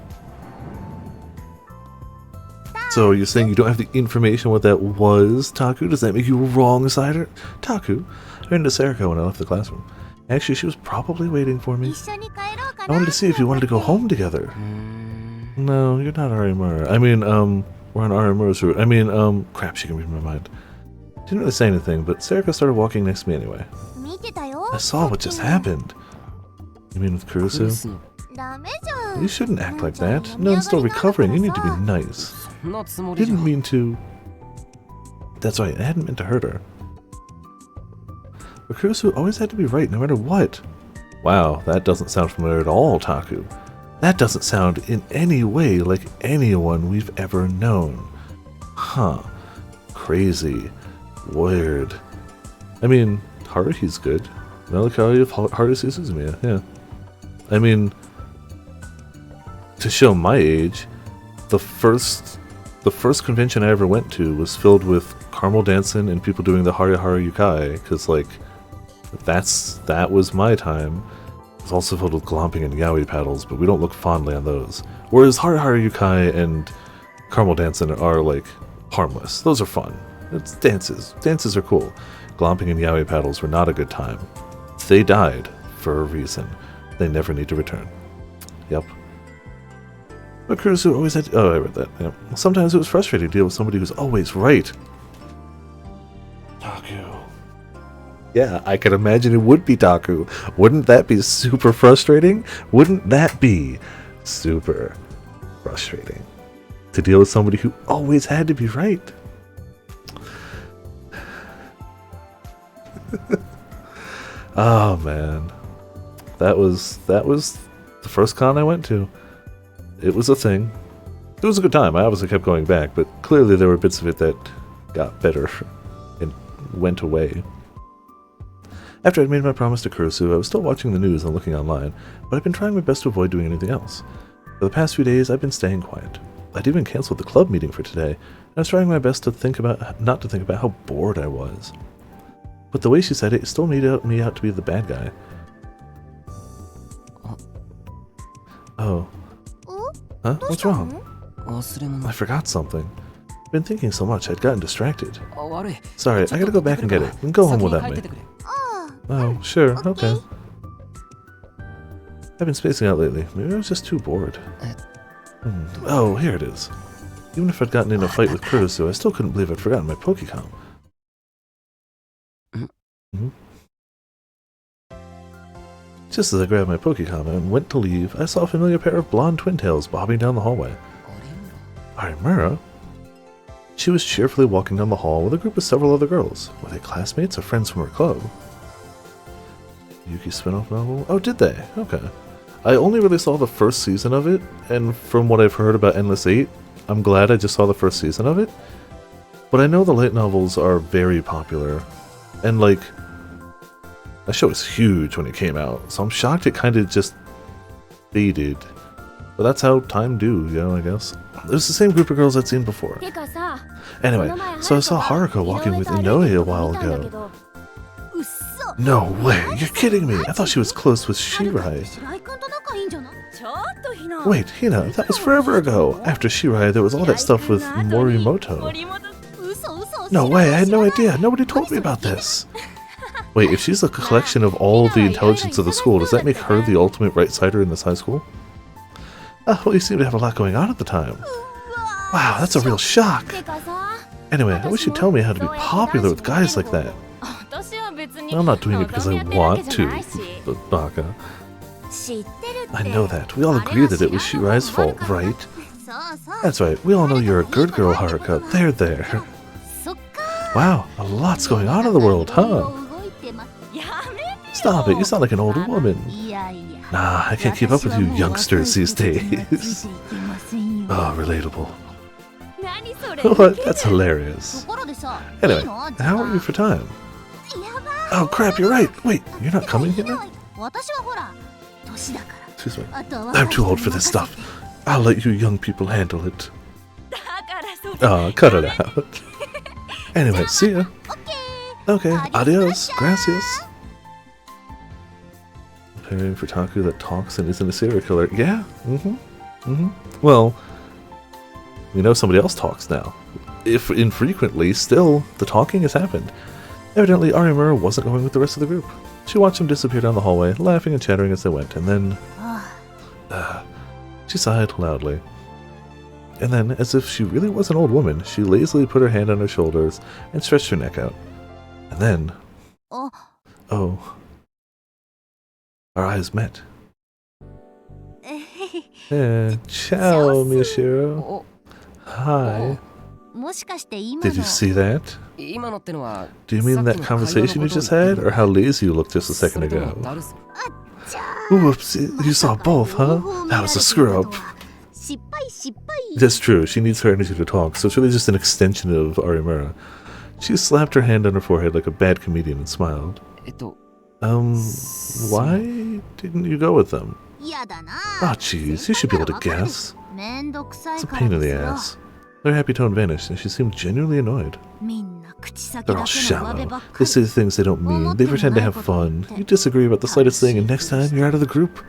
So you're saying you don't have the information what that was, Taku? Does that make you a wrong-sider? Taku, I ran into Sarika when I left the classroom. Actually, she was probably waiting for me. I wanted to see if you wanted to go home together. No, you're not Arimura. I mean, we're on Arimura's route. I mean, crap, she can read my mind. Didn't really say anything, but Sarika started walking next to me anyway. I saw what just happened. You mean with Kurusu? You shouldn't act like that. Nun's still recovering. You need to be nice. Didn't mean to... That's right, I hadn't meant to hurt her. But Kurusu always had to be right no matter what. Wow, that doesn't sound familiar at all, Taku. That doesn't sound in any way like anyone we've ever known. Huh. Crazy. Weird. I mean, Haruhi's good. Melancholy of Haruhi Suzumiya, yeah. I mean, to show my age, the first convention I ever went to was filled with caramel dancing and people doing the Hara Hara Yukai, because, like, that was my time. It was also filled with glomping and yaoi paddles, but we don't look fondly on those. Whereas Hara Hara Yukai and caramel dancing are like harmless. Those are fun. It's dances. Dances are cool. Glomping and yaoi paddles were not a good time. They died for a reason. They never need to return. Yep. But Kurusu always had... Oh, I read that. Yep. Sometimes it was frustrating to deal with somebody who's always right. Taku. Yeah, I can imagine it would be Taku. Wouldn't that be super frustrating? Wouldn't that be super frustrating? To deal with somebody who always had to be right. Oh man. That was the first con I went to. It was a thing. It was a good time. I obviously kept going back, but clearly there were bits of it that got better and went away. After I'd made my promise to Kurusu, I was still watching the news and looking online, but I've been trying my best to avoid doing anything else. For the past few days, I've been staying quiet. I'd even canceled the club meeting for today, and I was trying my best to not to think about how bored I was. But the way she said it still made me out to be the bad guy. Oh. Huh? What's wrong? I forgot something. I've been thinking so much, I'd gotten distracted. Sorry, I gotta go back and get it, and go home without me. Oh, sure, okay. I've been spacing out lately. Maybe I was just too bored. Oh, here it is. Even if I'd gotten in a fight with Kurusu, I still couldn't believe I'd forgotten my Pokecom. Just as I grabbed my Pokecom and went to leave, I saw a familiar pair of blonde twin-tails bobbing down the hallway. Arimura? She was cheerfully walking down the hall with a group of several other girls. Were they classmates or friends from her club? Yuki spin-off novel? Oh, did they? Okay. I only really saw the first season of it, and from what I've heard about Endless 8, I'm glad I just saw the first season of it. But I know the light novels are very popular, and like, that show was huge when it came out, so I'm shocked it kind of just faded. But that's how time do, you know, I guess. It was the same group of girls I'd seen before. Anyway, so I saw Haruka walking with Inoue a while ago. No way, you're kidding me! I thought she was close with Shirai. Wait, Hina, that was forever ago! After Shirai, there was all that stuff with Morimoto. No way, I had no idea! Nobody told me about this! Wait, if she's a collection of all the intelligence of the school, does that make her the ultimate right-sider in this high school? Oh, well, you seem to have a lot going on at the time. Wow, that's a real shock! Anyway, I wish you'd tell me how to be popular with guys like that. I'm not doing it because I want to, Baka. I know that. We all agree that it was Shirai's fault, right? That's right. We all know you're a good girl, Haruka. There. Wow, a lot's going on in the world, huh? Stop it. You sound like an old woman. Nah, I can't keep up with you youngsters these days. Oh, relatable. What? That's hilarious. Anyway, how are you for time? Oh crap, you're right. Wait, you're not coming here? Excuse me. I'm too old for this stuff. I'll let you young people handle it. Oh, cut it out. Anyway, see ya. Okay, adios, gracias. Preparing for Taku that talks and isn't a serial killer. Yeah, Well, we know somebody else talks now. If infrequently, still, the talking has happened. Evidently, Arimura wasn't going with the rest of the group. She watched him disappear down the hallway, laughing and chattering as they went, and then... she sighed loudly. And then, as if she really was an old woman, she lazily put her hand on her shoulders and stretched her neck out. And then... Oh. Our eyes met. Ciao, Miyashiro. Hi. Did you see that? Do you mean that conversation you just had, or how lazy you looked just a second ago? Whoops, you saw both, huh? That was a screw-up. That's true, she needs her energy to talk, so it's really just an extension of Arimura. She slapped her hand on her forehead like a bad comedian and smiled. Why didn't you go with them? Oh jeez, you should be able to guess. It's a pain in the ass. Their happy tone vanished, and she seemed genuinely annoyed. They're all shallow. They say things they don't mean. They pretend to have fun. You disagree about the slightest thing, and next time, you're out of the group.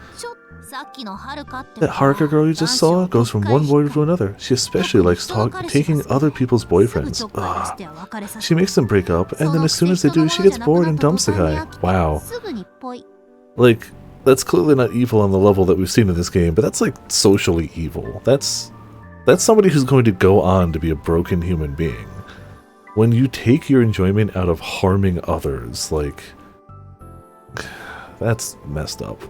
That Haruka girl you just saw goes from one boy to another. She especially likes taking other people's boyfriends. Ugh. She makes them break up, and then as soon as they do, she gets bored and dumps the guy. Wow. Like, that's clearly not evil on the level that we've seen in this game, but that's like socially evil. That's somebody who's going to go on to be a broken human being. When you take your enjoyment out of harming others, like, that's messed up.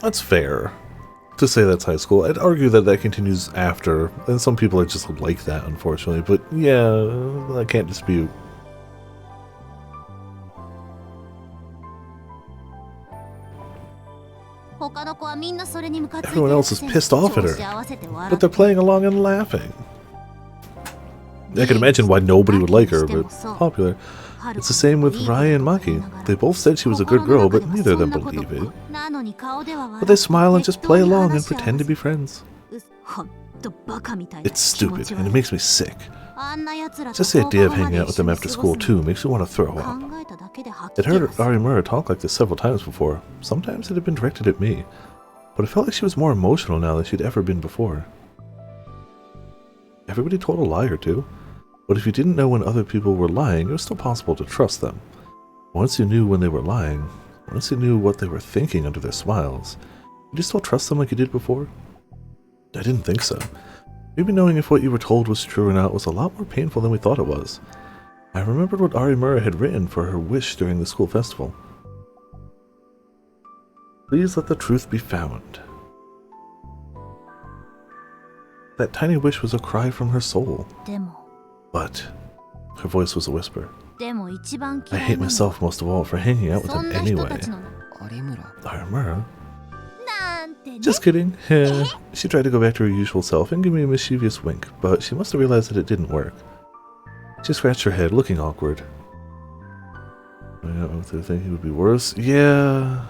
That's fair to say that's high school. I'd argue that that continues after, and some people are just like that, unfortunately, but yeah, I can't dispute. Everyone else is pissed off at her, but they're playing along and laughing. I can imagine why nobody would like her, but popular. It's the same with Rai and Maki. They both said she was a good girl, but neither of them believe it. But they smile and just play along and pretend to be friends. It's stupid, and it makes me sick. Just the idea of hanging out with them after school, too, makes me want to throw up. I'd heard Arimura talk like this several times before. Sometimes it had been directed at me, but it felt like she was more emotional now than she'd ever been before. Everybody told a lie or two, but if you didn't know when other people were lying, it was still possible to trust them. Once you knew when they were lying, once you knew what they were thinking under their smiles, did you still trust them like you did before? I didn't think so. Maybe knowing if what you were told was true or not was a lot more painful than we thought it was. I remembered what Arimura had written for her wish during the school festival. Please let the truth be found. That tiny wish was a cry from her soul. But her voice was a whisper. I hate myself most of all for hanging out with him anyway. Arimura? Just kidding. She tried to go back to her usual self and give me a mischievous wink, but she must have realized that it didn't work. She scratched her head, looking awkward. I don't know if they think he would be worse. Yeah,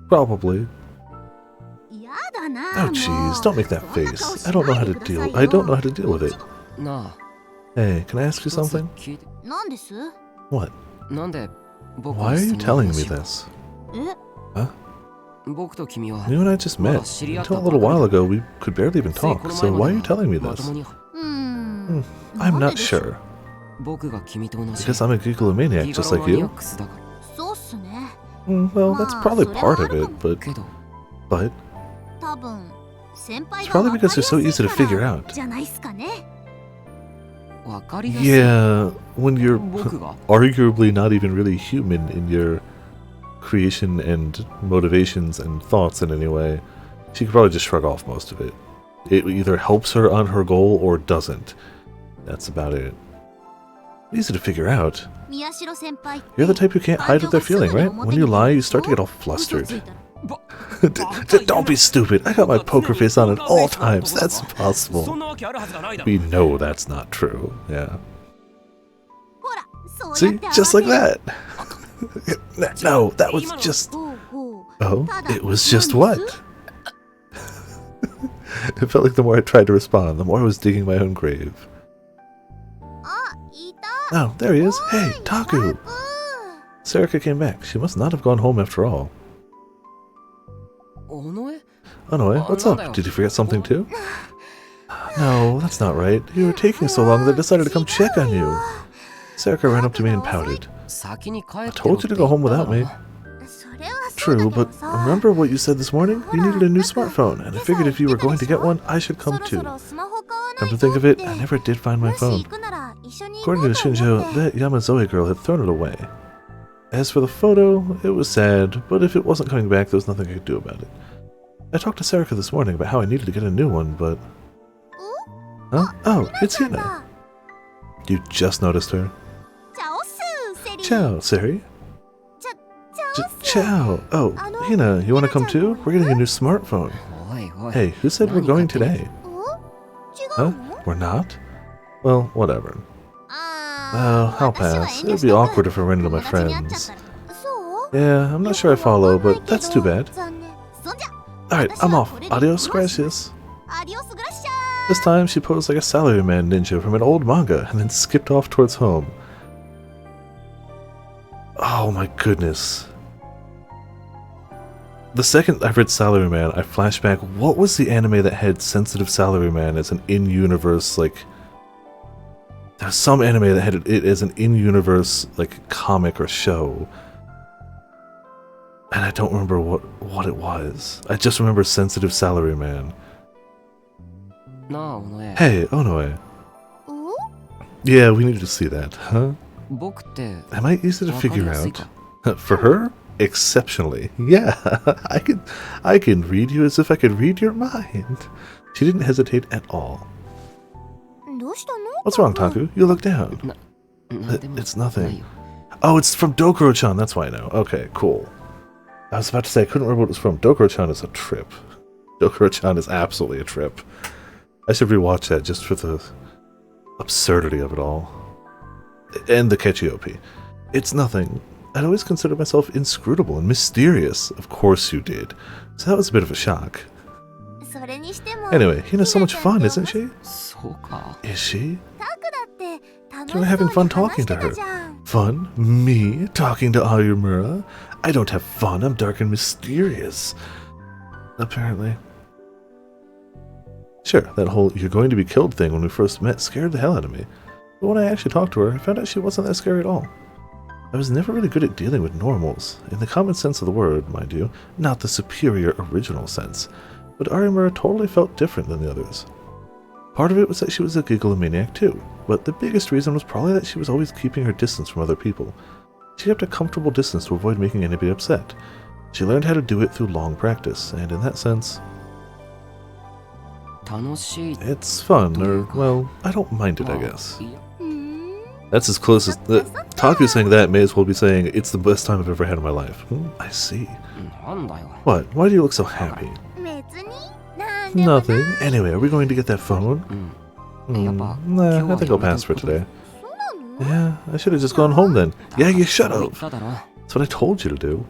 probably. Oh jeez, don't make that face. I don't know how to deal with it. Hey, can I ask you something? What? Why are you telling me this? Huh? You and I just met. Until a little while ago, we could barely even talk, so why are you telling me this? I'm not sure. Because I'm a gigalomaniac just like you? Well, that's probably part of it, but... It's probably because they're so easy to figure out. Yeah, when you're arguably not even really human in your creation and motivations and thoughts in any way, she could probably just shrug off most of it. It either helps her on her goal or doesn't. That's about it. Easy to figure out. You're the type who can't hide what they're feeling, right? When you lie, you start to get all flustered. Don't be stupid. I got my poker face on at all times. That's impossible. We know that's not true. Yeah. See? Just like that. No, that was just... Oh, it was just what? It felt like the more I tried to respond, the more I was digging my own grave. Oh, there he is. Hey, Taku! Sarika came back. She must not have gone home after all. Onoe, what's up? Did you forget something too? No, that's not right. You were taking so long that I decided to come check on you. Sarika ran up to me and pouted. I told you to go home without me. True, but remember what you said this morning? You needed a new smartphone, and I figured if you were going to get one, I should come too. Come to think of it, I never did find my phone. According to Shinjo, that Yamazoe girl had thrown it away. As for the photo, it was sad, but if it wasn't coming back, there was nothing I could do about it. I talked to Sarika this morning about how I needed to get a new one, but... Huh? Oh, it's Hina. You just noticed her. Ciao, Seri. Ciao. Oh, Hina, you want to come too? We're getting a new smartphone. Hey, who said we're going today? Huh? We're not? Well, whatever. I'll pass. It would be awkward if I ran into my friends. Yeah, I'm not sure I follow, but that's too bad. Alright, I'm off. Adios, gracias. This time, she posed like a salaryman ninja from an old manga, and then skipped off towards home. Oh, Oh my goodness. The second I read Salaryman, I flashed back, what was the anime that had Sensitive Salaryman as an in-universe, like... There's some anime that had it as an in-universe, like, comic or show. And I don't remember what it was. I just remember Sensitive Salaryman. No, Hey, Onoe. お Yeah, we need to see that, huh? 僕って Am I easy to わかり figure やすい out? か For her? Exceptionally. Yeah, I can read you as if I could read your mind. She didn't hesitate at all. どうしたの What's wrong, Taku? You look down. なんでも It's ない nothing. よ Oh, it's from Dokuro-chan. That's why I know. Okay, cool. I was about to say I couldn't remember what it was from. Dokuro-chan is a trip. Dokuro-chan is absolutely a trip. I should rewatch that just for the absurdity of it all. And the catchy OP. It's nothing. I'd always considered myself inscrutable and mysterious. Of course you did. So that was a bit of a shock. それにしても Anyway, Hina's so much fun, isn't she? そうか Is she? タクだって楽し You そう were having に fun 話 talking して to た her. じゃん Fun? Me? Talking to Arimura? I don't have fun. I'm dark and mysterious. Apparently. Sure, that whole "you're going to be killed" thing when we first met scared the hell out of me. But when I actually talked to her, I found out she wasn't that scary at all. I was never really good at dealing with normals, in the common sense of the word, mind you, not the superior original sense. But Arimura totally felt different than the others. Part of it was that she was a gigglomaniac too, but the biggest reason was probably that she was always keeping her distance from other people. She kept a comfortable distance to avoid making anybody upset. She learned how to do it through long practice, and in that sense, 楽しい it's fun, or, well, I don't mind it, I guess. いや うーん That's as close as... Taku saying that may as well be saying, it's the best time I've ever had in my life. I see. なんだよ What? Why do you look so happy? 別になんでもない Nothing. Anyway, are we going to get that phone? うん Yapa, Nah, I think I'll pass for today. そうなの Yeah, I should have just gone home then. Yeah, you should 言っ have. ただろ That's what I told you to do.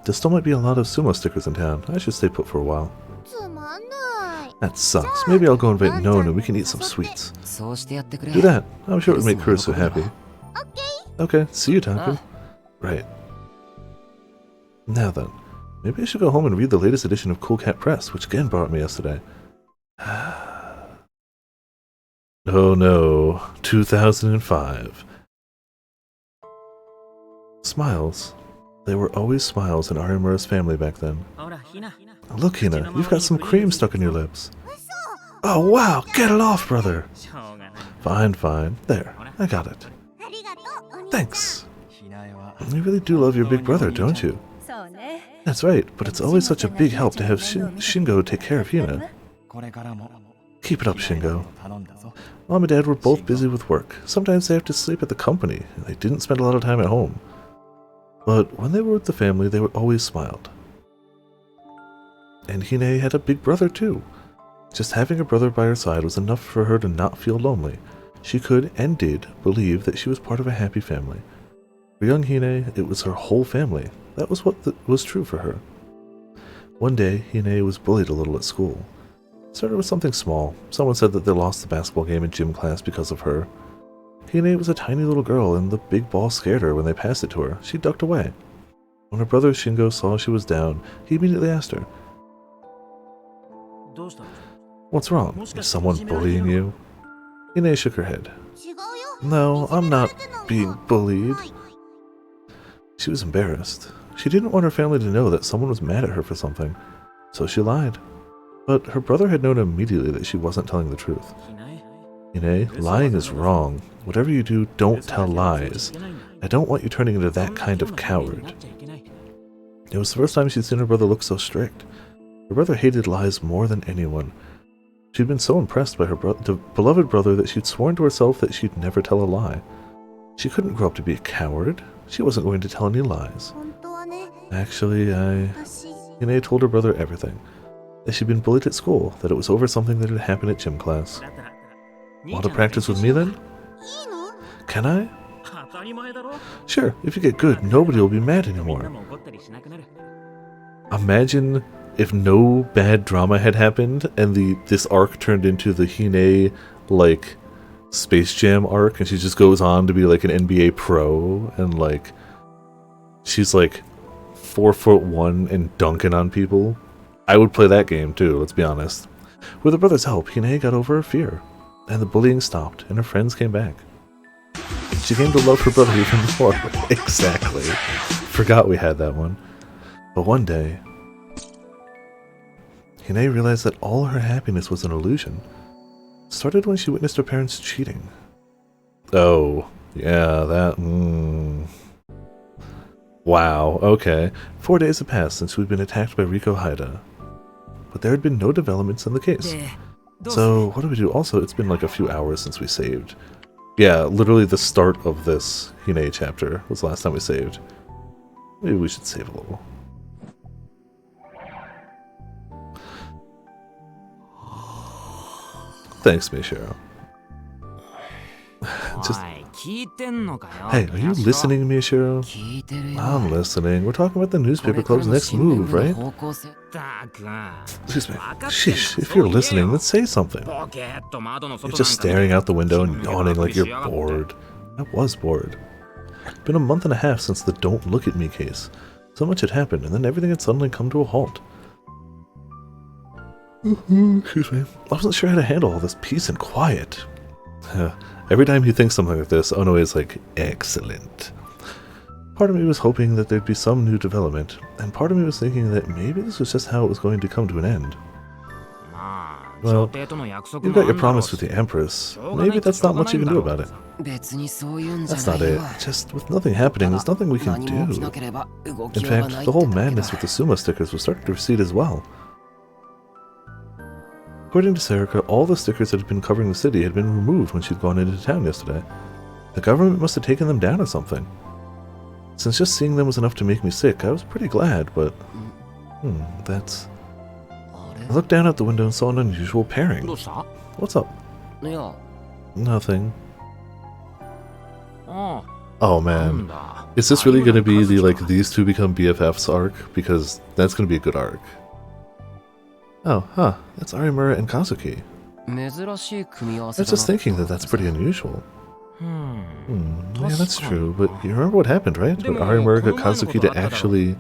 There still might be a lot of sumo stickers in town. I should stay put for a while. つまんない That sucks. Maybe I'll go invite Nona and we can eat some sweets. そうしてやってくれ Do that. I'm sure it would make Kurisu happy. オッケー Okay, see you, Taku. Right. Now then, maybe I should go home and read the latest edition of Cool Cat Press, which again brought me yesterday. Oh no, 2005. Smiles. They were always smiles in Arimura's family back then. ほらひな Look, Hina, you've got some cream stuck in your lips. Oh wow, get it off, brother. しょうがない Fine, fine. There, I got it. ありがとうお兄 Thanks. ひなえは You really do love your big brother, don't you? そうね That's right, but it's always such a big help to have Shingo take care of Hina. これからも Keep it up, Shingo. 頼んだぞ Mom and Dad were both busy with work. Sometimes they have to sleep at the company, and they didn't spend a lot of time at home. But when they were with the family, they always smiled. And Hine had a big brother too. Just having a brother by her side was enough for her to not feel lonely. She could, and did, believe that she was part of a happy family. For young Hine, it was her whole family. That was what was true for her. One day, Hine was bullied a little at school. It started with something small. Someone said that they lost the basketball game in gym class because of her. Hine was a tiny little girl, and the big ball scared her when they passed it to her. She ducked away. When her brother Shingo saw she was down, he immediately asked her, どうしたの "What's wrong? Is someone bullying you?" Hine shook her head. 違うよ No, I'm not いじめられてんの being bullied. はい She was embarrassed. She didn't want her family to know that someone was mad at her for something, so she lied. But her brother had known immediately that she wasn't telling the truth. ひなえ Hine, lying is wrong. Whatever you do, don't tell lies. I don't want you turning into that kind of coward. It was the first time she'd seen her brother look so strict. Her brother hated lies more than anyone. She'd been so impressed by her beloved brother that she'd sworn to herself that she'd never tell a lie. She couldn't grow up to be a coward. She wasn't going to tell any lies. 本当はね Actually, 私 Hine told her brother everything. That she'd been bullied at school, that it was over something that had happened at gym class. だったら Want to practice with me then? いいの Can I? 当たり前だろ Sure, if you get good, nobody will be mad みんな anymore. も怒ったりしなくなる Imagine if no bad drama had happened and this arc turned into the Hine, like, Space Jam arc, and she just goes on to be like an NBA pro and like she's like 4'1" and dunking on people. I would play that game too, let's be honest. With her brother's help, Hine got over her fear, and the bullying stopped, and her friends came back. She came to love her brother even more. Exactly. Forgot we had that one. But one day, Hine realized that all her happiness was an illusion. It started when she witnessed her parents cheating. Oh, yeah, that... Wow, okay. 4 days had passed since we'd been attacked by Riko Haida. But there had been no developments in the case. So, what do we do? Also, it's been like a few hours since we saved. Yeah, literally the start of this Hine chapter was the last time we saved. Maybe we should save a little. Thanks, Mishiro. Just... Hey, are you listening, Mishiro? I'm listening. We're talking about the newspaper club's next move, right? Excuse me. Sheesh, if you're listening, then say something. You're just staring out the window and yawning like you're bored. I was bored. It's been a month and a half since the Don't Look at Me case. So much had happened, and then everything had suddenly come to a halt. Excuse me. I wasn't sure how to handle all this peace and quiet. Every time he thinks something like this, Ono is like, excellent. Part of me was hoping that there'd be some new development, and part of me was thinking that maybe this was just how it was going to come to an end. Well, you've got your promise with the Empress. Maybe that's not much you can do about it. That's not it. Just with nothing happening, there's nothing we can do. In fact, the whole madness with the Sumo stickers was starting to recede as well. According to Serica, all the stickers that had been covering the city had been removed when she'd gone into town yesterday. The government must have taken them down or something. Since just seeing them was enough to make me sick, I was pretty glad, but... that's... I looked down out the window and saw an unusual pairing. What's up? Nothing. Oh man. Is this really going to be the, like, these two become BFFs arc? Because that's going to be a good arc. Oh, huh. That's Arimura and Kazuki. I was just thinking that that's pretty unusual. Yeah, that's true, but you remember what happened, right? When Arimura got Kazuki to actually...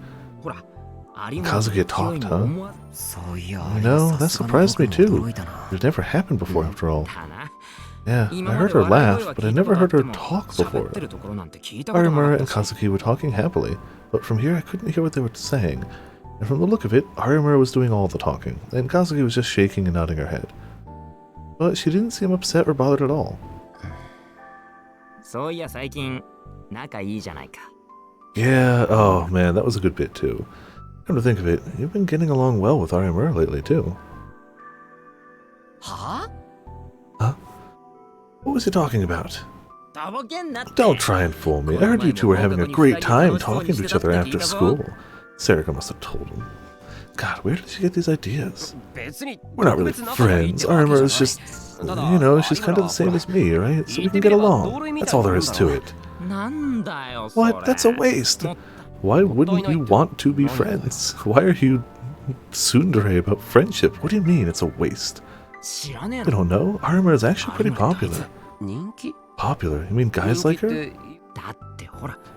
Kazuki talked, huh? You know, that surprised me too. It had never happened before, after all. Yeah, I heard her laugh, but I never heard her talk before. Arimura and Kazuki were talking happily, but from here I couldn't hear what they were saying. And from the look of it, Arimura was doing all the talking, and Kazuki was just shaking and nodding her head. But she didn't seem upset or bothered at all. Yeah, oh man, that was a good bit too. Come to think of it, you've been getting along well with Arimura lately too. Huh? What was he talking about? Don't try and fool me. I heard you two were having a great time talking to each other after school. Serica must have told him. God, where did she get these ideas? We're not really friends. Arimura is just, you know, she's kind of the same as me, right? So we can get along. That's all there is to it. What? That's a waste. Why wouldn't you want to be friends? Why are you tsundere about friendship? What do you mean it's a waste? I don't know. Arimura is actually pretty popular. Popular? You mean guys like her?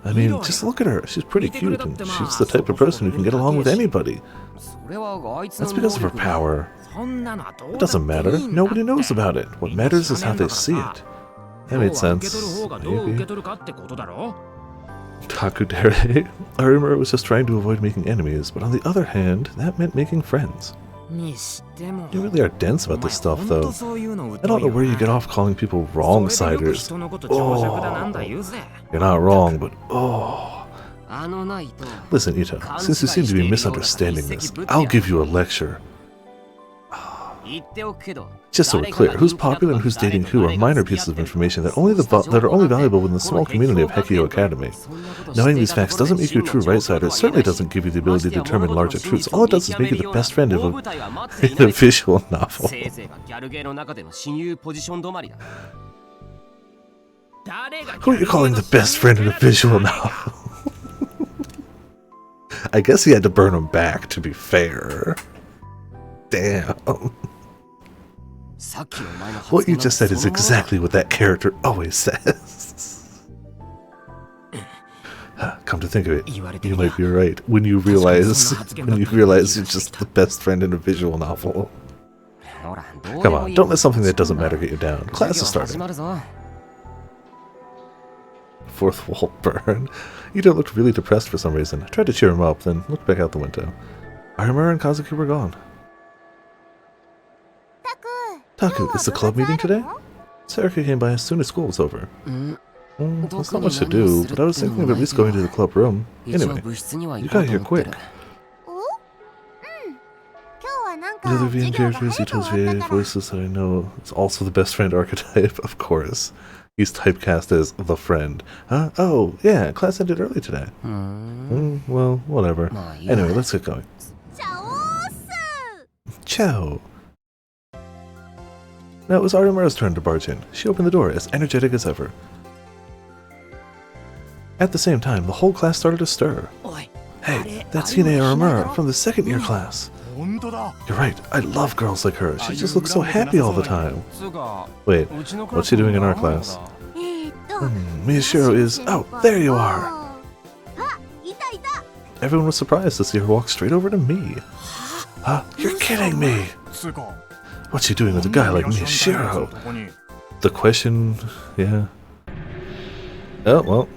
I mean, just look at her. She's pretty cute, and she's the type of person who can get along with anybody. That's because of her power. It doesn't matter. Nobody knows about it. What matters is how they see it. That made sense. Maybe. Takudere. Arimura was just trying to avoid making enemies, but on the other hand, that meant making friends. You really are dense about this stuff, though. I don't know where you get off calling people wrong-siders. Oh, you're not wrong, but oh. Listen, Ita, since you seem to be misunderstanding this, I'll give you a lecture. Just so we're clear, who's popular and who's dating who are minor pieces of information that are only valuable within the small community of Hekio Academy. Knowing these facts doesn't make you a true right-sider. It certainly doesn't give you the ability to determine larger truths. All it does is make you the best friend of a visual novel. Who are you calling the best friend in a visual novel? I guess he had to burn him back, to be fair. Damn. What you just said is exactly what that character always says. Come to think of it, 言われて you みりゃ might be right. When you realize you're just the best friend in a visual novel. ほらどう Come でも on, いい don't let something that doesn't matter get you down. 授 Class 業 is 始 starting. まるぞ Fourth wall burn. Ito looked really depressed for some reason. I tried to cheer him up, then looked back out the window. Arimura and Kazuki were gone. Taku, is the club meeting today? Sarika came by as soon as school was over. うん There's not much to do, but I was thinking of at least going to the club room. 一応 Anyway, 部室には you 行こう got と here 思ってる quick. 今日はなんか The other VN 授業が characters, 早く Ito's 終わ VA ったから voices that I know. It's also the best friend archetype, of course. He's typecast as the friend. Huh? Oh, yeah, class ended early today. うーん Well, whatever. まあいいや Anyway, let's get going. チャオース Ciao. Now it was Arimura's turn to barge in. She opened the door, as energetic as ever. At the same time, the whole class started to stir. おい Hey, that's Hine Arimura from the second year class. You're right, I love girls like her. She just looks so happy all the time. つうか Wait, うちのク what's ラ she ス doing in の our 男の子 class? だ Miyashiro is... Oh, there you are! あ、いたいた Everyone was surprised to see her walk straight over to me. Huh? You're kidding me! What's she doing with a guy like Miyashiro? The question... yeah. Oh, well...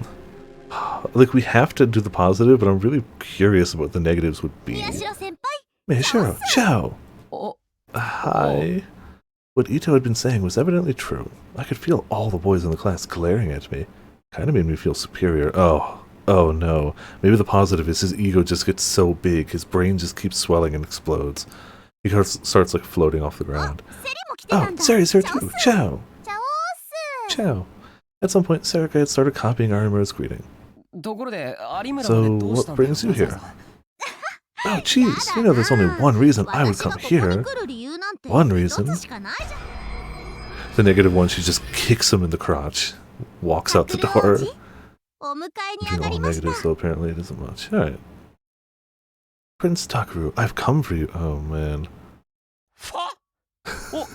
Like, we have to do the positive, but I'm really curious about what the negatives would be. 宮代先輩 Miyashiro, ciao! お Hi. What Ito had been saying was evidently true. I could feel all the boys in the class glaring at me. Kinda made me feel superior. Oh no. Maybe the positive is his ego just gets so big, his brain just keeps swelling and explodes. He starts like floating off the ground. セリも来てた Oh, んだ Sari's here チャオ too. ス Ciao. チャオース Ciao. At some point, Sarika had started copying Arimura's greeting. ところで有村 So, までどうしたんだ what brings you here? Oh, jeez. You know there's only one reason I would come 私がここに here. 来る理由なんて One 一 reason. つしかないじゃん The negative one, she just kicks him in the crotch. Walks out the タクル door. 王子お迎えに上 Between が all りました negatives, though apparently it isn't much. Alright. Prince Takeru, I've come for you. Oh, man. ファ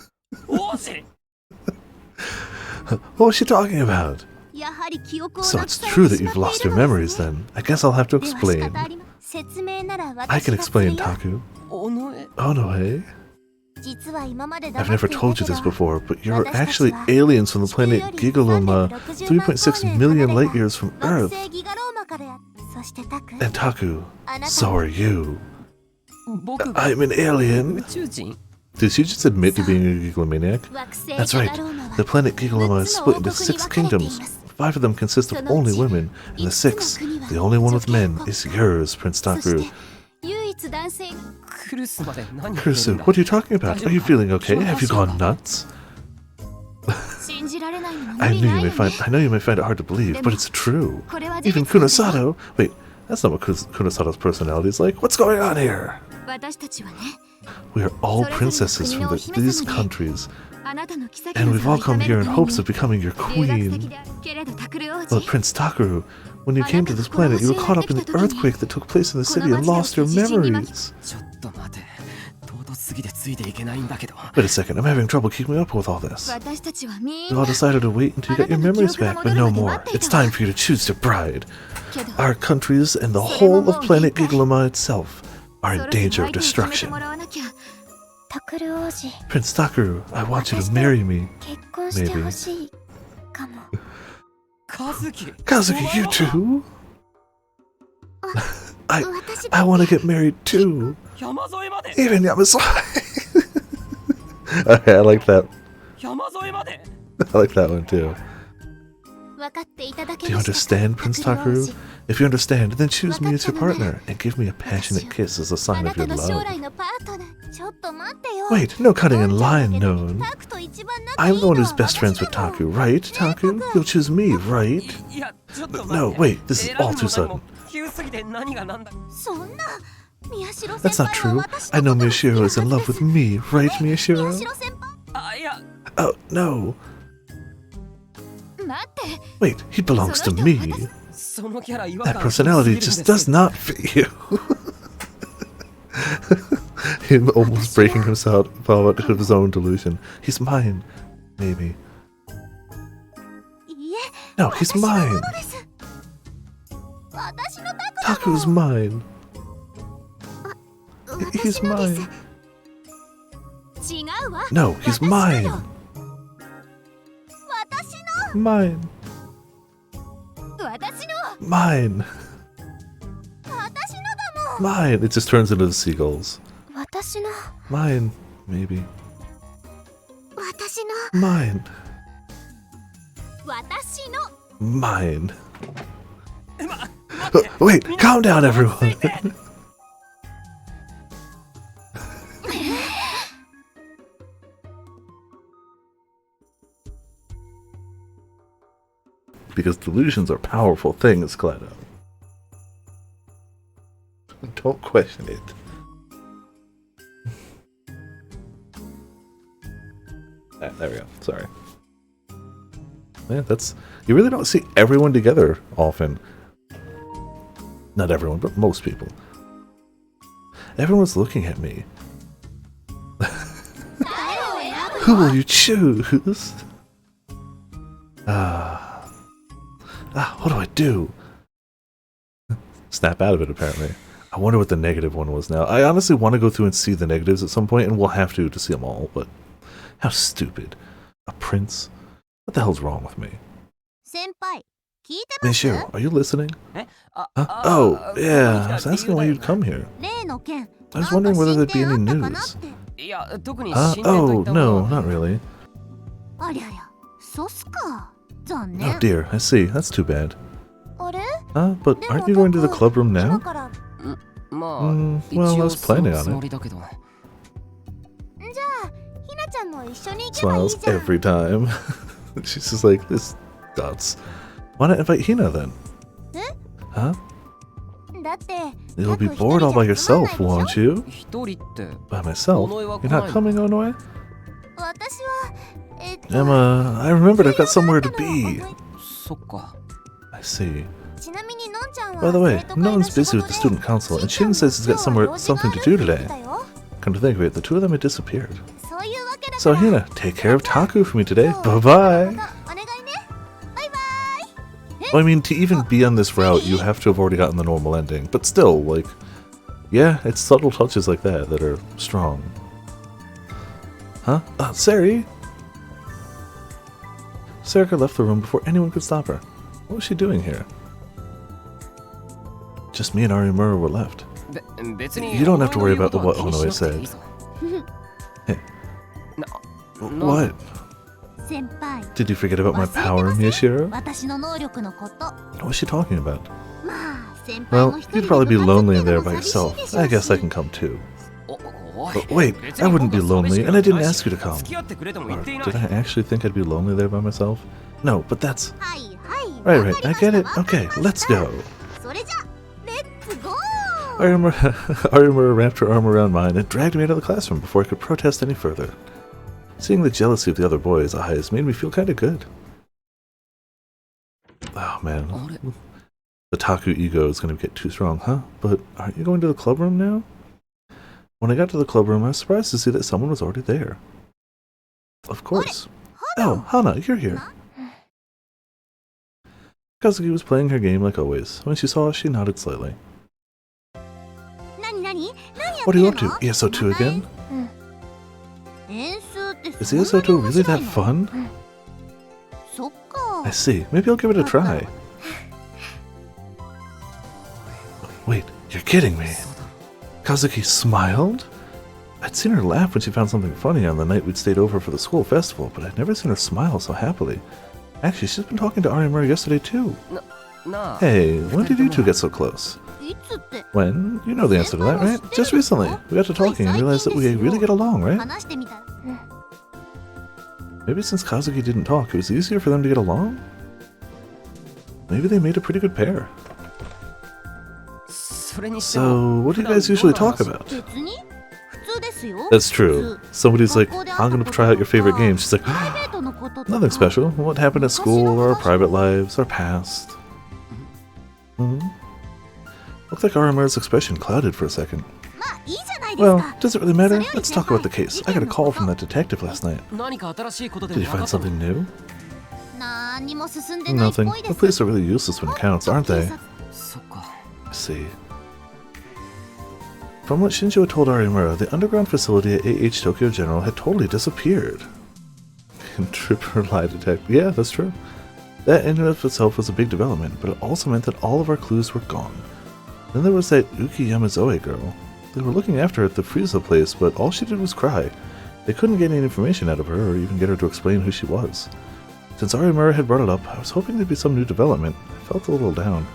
お王子 What was she talking about? やはり記憶を So なく it's され true て that しま you've ってい lost る your のです memories ね then. I guess I'll have to では仕方 explain. ありま説明なら I 私 can がする explain, よ Taku. おのえ Oh, no way. 実は今まで I've 黙って never いた told you け this ど before, but you're 私たち actually は aliens from the 地球 planet より Gigaloma, 360万 3.6 million light years from 惑 Earth. 星ギガローマからやそしてタク And Taku, あなた so are you. 僕が I'm an 宇 alien. 宙人 Did she just admit to being a Gigalomaniac? 惑星 That's ギ right. ガローマは The planet Gigaloma is split into 6 kingdoms. 5 of them consist of only women, and the 6th, the only one with men, is yours, Prince そし Takeru. て唯一男性がクルスまで何言ってる Kurusu, んだ what are you talking about? Are you feeling okay? Have you gone nuts? 信じられないのも無 I 理 knew な you い may よ find ね I know you may find it hard to believe, but it's true. これは事 Even 実なんですよ Kunosato. Wait, that's not what Kunosato's personality is like. What's going on here? 私たちはね We are all princesses from these countries, あなたの妃 and の we've 座を all come 射止め here る in ため hopes に of becoming your 留学 queen. 先であるけれどタクル王 Well, 子 Prince Takeru, when you came to this planet, you were caught up in the earthquake that took place in the city and lost your memories. ちょっと待て唐突すぎてついていけないんだけど Wait a second, I'm having trouble keeping up with all this. 私たちはみ We ん all な decided to wait until you got your memories back, but no more. It's time for you to choose your bride. けど Our countries and the whole of planet Gigaloma itself are in そろそろ danger 相 of 手に決めて destruction. もらわなきゃタクル王子 Prince Takeru, I want you to marry me. 結婚してほしいかもカズキ Kazuki, you too? I 私 I want to get married too. 山添まで Even Yamasai. Okay, I like that. 山添まで I like that one too. 分かっていただけ Do you ました understand, Prince タクル王 Takeru? 子 If you understand, then choose me as your partner and give me a passionate kiss as a あ sign な of た your の将 love. 来のパートナーちょっと待ってよ Wait, no cutting in line, known. タクと一番仲いい I'm the の one は who's best friends with 私だもん Taku, right? Taku? You'll choose me, right? いやちょっと No, 待って wait, this is 選ぶ all も too 何 sudden. も急すぎて何が何だそんな宮代 That's 先 not 輩 true. は私 I の know ことが好き Miyashiro な is in は love ずです with me, right, 宮 Miyashiro? 代先輩あいや Oh, no. 待って Wait, he belongs to me. そのキャラ違和 That 感 personality す just ぎるんです does not fit you. Him almost breaking himself out of his own delusion. He's mine. Maybe. いいえ No, he's 私のも mine. のです私のタコ Taku's mine. 私 He's のです mine. 違うわ No, he's 私の mine. よ私 Mine. の私の Mine. 私のだもん Mine. It just turns into the seagulls. 私の Mine. Maybe. 私の Mine. 私の Mine. Wait, calm down, everyone. Because delusions are powerful things, Cleto. Don't question it. There we go. Sorry. Man, that's... You really don't see everyone together often. Not everyone, but most people. Everyone's looking at me. Who will you choose? What do I do? Snap out of it, apparently. I wonder what the negative one was now. I honestly want to go through and see the negatives at some point, and we'll have to see them all, but... How stupid. A prince? What the hell's wrong with me? 先輩聞いてます Michio, are you listening? え Huh? Oh, yeah, I was asking why you'd come here. 例の件 I was wondering whether there'd be any なんか進展あったかな news. っていや特に進展とい Oh, ったもの no, は not really. ありゃりゃそうっすか残 Oh 念 dear, I see. That's too bad. あれ But でも aren't you going to the 僕 club room 今 now? から まあ、 well, 一 I 応 was そ planning の on つも it. りだけどね。じゃあひなちゃんも一緒に行けばいい Smiles じゃん every time. She's just like, this dots. Why not invite Hina then? Huh? だって You'll be bored all by yourself, won't you? 一人って By myself? You're not coming, Onoe? 私はEmma, I remembered I've got somewhere to be. そっか。 I see. ちなみにのんちゃんは By the way, 生徒会の Non's 仕 busy 事 with で the student council, and しん Shin ちゃん says he's got 今日は somewhere 用事が something あ to る do って言っ today. てたよ Come to think of it, the two of them had disappeared. そういうわけだか So ら Hina, take care of Taku for me today. 今日 Bye ま bye. たお願いねバイバイ Well, I mean, to even be on this route, you have to have already gotten the normal ending. But still, like, yeah, it's subtle touches like that that are strong. Huh? Sari! Sarika left the room before anyone could stop her. What was she doing here? Just me and Arimura were left. 別に You don't have to worry about 俺の言うこと what は気に Onoe しなくていい said. ぞ Hey. な What? 先輩 Did you forget about my 忘れて power, ません Miyashiro? 私の能力のこと What was she talking about? まあ先輩 Well, も一人 you'd で probably be 部活 lonely っ in て there の by も寂しい yourself. でしょ I う guess し I can come too. おい But wait, 別に I wouldn't be 今度 lonely, 寂しく and I didn't ないし ask you to come. 付き合ってくれとも言 Or っていない did I actually think I'd be lonely there by myself? No, but that's... はいはい Right, わ right, か I りました get it. わか Okay, りま let's した go. それじゃレッツゴー Arimura wrapped her arm around mine and dragged me out of the classroom before I could protest any further. Seeing the jealousy of the other boys' eyes made me feel kind of good. Oh man, あれ the Taku ego is going to get too strong, huh? But aren't you going to the club room now? When I got to the club room, I was surprised to see that someone was already there. Of course. Oh, Hana, you're here. Kazuki was playing her game like always. When she saw us, she nodded slightly. 何何何やって What are you る up to? の ESO2 again? 演奏って Is そんなに ESO2 面 really 白い that の fun? そっか I see. Maybe I'll give it a try. Wait, you're kidding me. Kazuki smiled? I'd seen her laugh when she found something funny on the night we'd stayed over for the school festival, but I'd never seen her smile so happily. Actually, she's been talking to Arimura yesterday too. なあ Hey, when did you two get so close? いつって When? You know the answer to that, right? Just recently. We got to talking and realized that we really get along, right? 話してみたら Maybe since Kazuki didn't talk, it was easier for them to get along? Maybe they made a pretty good pair. それにしても So, what do you guys usually talk about? 別に普通ですよ That's true. Somebody's like, I'm gonna try out your favorite game. She's like, プライベートのこととか nothing special. What happened at school, or our private lives, our past. Hmm? Looked like Arimura's expression clouded for a second. まあいいじゃないです Well, か does it really matter? Let's talk about the case. I got a call from that detective last night. 何か新しいことで Did he 分か find ったの something new? 何にも進んでないっぽ Nothing. いで The す police are really useless when it counts, aren't they? そっか。 I see. From what Shinjo had told Arimura, the underground facility at AH Tokyo General had totally disappeared. And Tripper lie detect. Yeah, that's true. That in and of itself was a big development, but it also meant that all of our clues were gone. Then there was that Uki Yamazoe girl. They were looking after her at the Frieza place, but all she did was cry. They couldn't get any information out of her, or even get her to explain who she was. Since Arimura had brought it up, I was hoping there'd be some new development. I felt a little down.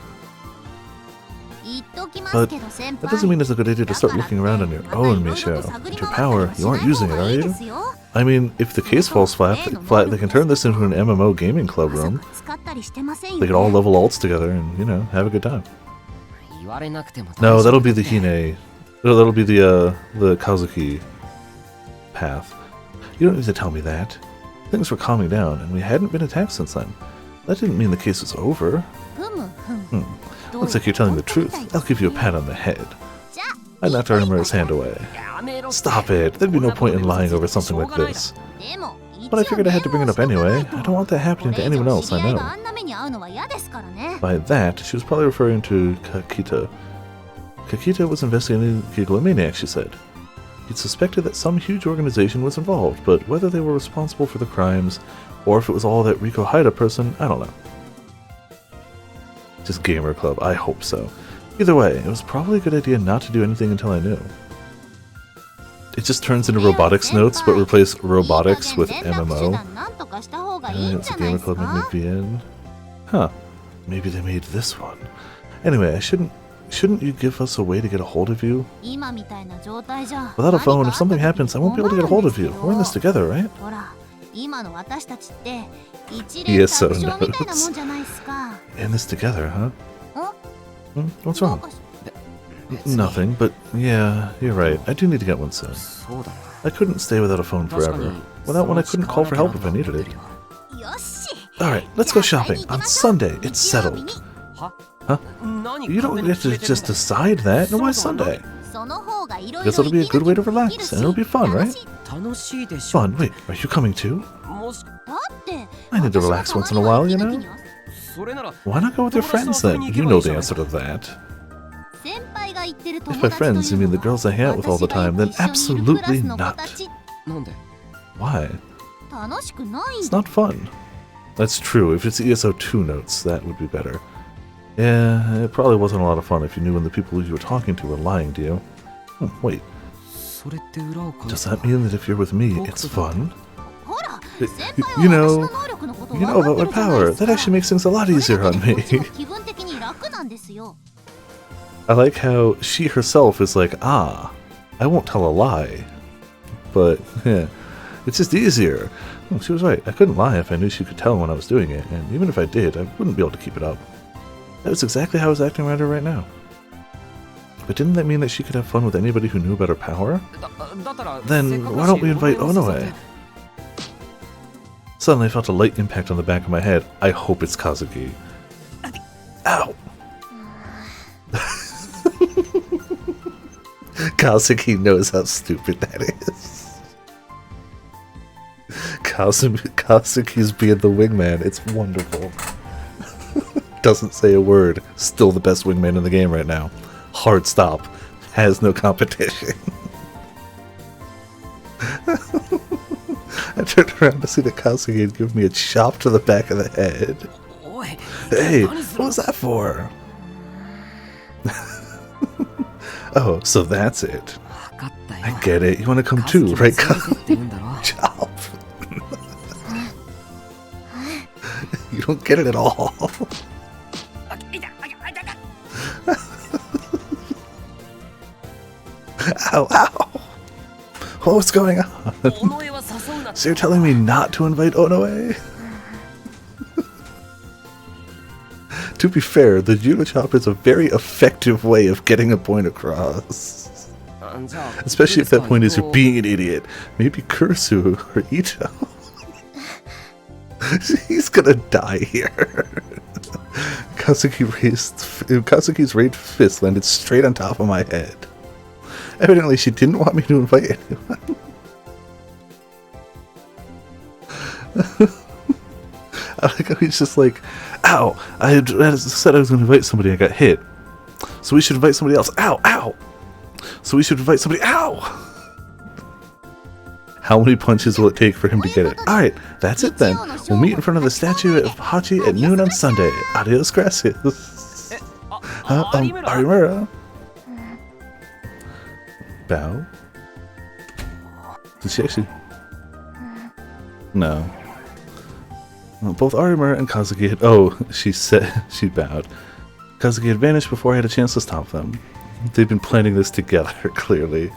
But that doesn't mean it's a good idea to start looking around on your own, Michelle. With your power, you aren't using it, are you? I mean, if the case falls flat, they can turn this into an MMO gaming club room. They could all level alts together and, you know, have a good time. 言われなくても No, that'll be the Hine. That'll be the Kazuki path. You don't need to tell me that. Things were calming down, and we hadn't been attacked since then. That didn't mean the case was over. Looks like you're telling the truth. I'll give you a pat on the head. I knocked Arimura's hand away. Stop it. There'd be no point in lying over something like this. But I figured I had to bring it up anyway. I don't want that happening to anyone else I know. By that, she was probably referring to Kakita. Kakita was investigating the Gigalomaniac, she said. He'd suspected that some huge organization was involved, but whether they were responsible for the crimes, or if it was all that Riko Haida person, I don't know. Just gamer club, I hope so. Either way, it was probably a good idea not to do anything until I knew. It just turns into robotics notes, but replace robotics with MMO. It's a gamer club McVN. Huh. Maybe they made this one. Anyway, shouldn't you give us a way to get a hold of you? Without a phone, if something happens, I won't be able to get a hold of you. We're in this together, right? ESO notes. In this together, huh? What's wrong? Nothing, but yeah, you're right. I do need to get one soon. そうだな。 I couldn't stay without a phone forever. Without one, I couldn't call for help if I needed it. Alright, let's go shopping. On Sunday, it's settled. Huh? You don't get to just decide that. No, why Sunday? Guess it'll be a good way to relax, and it'll be fun, right? 楽しいでしょ。 Fun. Wait, are you coming too? もし I need to relax once in a while, you know? それなら Why not go with your friends then? You know the answer to that. If by friends you mean the girls I hang out with all the time, then absolutely not. なんで Why? It's not fun. That's true. If it's ESO 2 notes, that would be better. Yeah, it probably wasn't a lot of fun if you knew when the people you were talking to were lying to you. Wait, それって裏を返 does す that mean that if you're with me, it's fun? You know about my power. That actually makes things a lot easier on me. I like how she herself is like, I won't tell a lie. But, yeah, it's just easier. She was right. I couldn't lie if I knew she could tell when I was doing it, and even if I did, I wouldn't be able to keep it up. That was exactly how I was acting around her right now. But didn't that mean that she could have fun with anybody who knew about her power? だったら Then why don't we invite Onoe? Suddenly I felt a light impact on the back of my head. I hope it's Kazuki. Ow! Kazuki knows how stupid that is. Kazuki's being the wingman. It's wonderful. Doesn't say a word. Still the best wingman in the game right now. Hard stop. Has no competition. I turned around to see that Kazuki had given me a chop to the back of the head. おい Hey, what was that for? Oh, so that's it. 分かったよ I get it. You want to come too, right, カズキも連れてって言うんだろ Chop. You don't get it at all. Ow, ow. What's going on? 尾上は誘うなって So you're telling me not to invite Onoe? To be fair, the judo chop is a very effective way of getting a point across. じゃあ Especially if that point is you're being an idiot. Maybe Kursu or Ito. He's gonna die here. Kazuki's raised fist landed straight on top of my head. Evidently, she didn't want me to invite anyone. I like how he's just like, ow, I had said I was going to invite somebody, I got hit. So we should invite somebody else. Ow, ow. So we should invite somebody, ow. How many punches will it take for him to get it? Alright, that's it then. We'll meet in front of the statue of Hachi at noon on Sunday. Adios, gracias. Arimura. Bow? Did she actually? No. Well, both Arimura and Kazuki had... Oh, she said she bowed. Kazuki had vanished before I had a chance to stop them. They've been planning this together, clearly.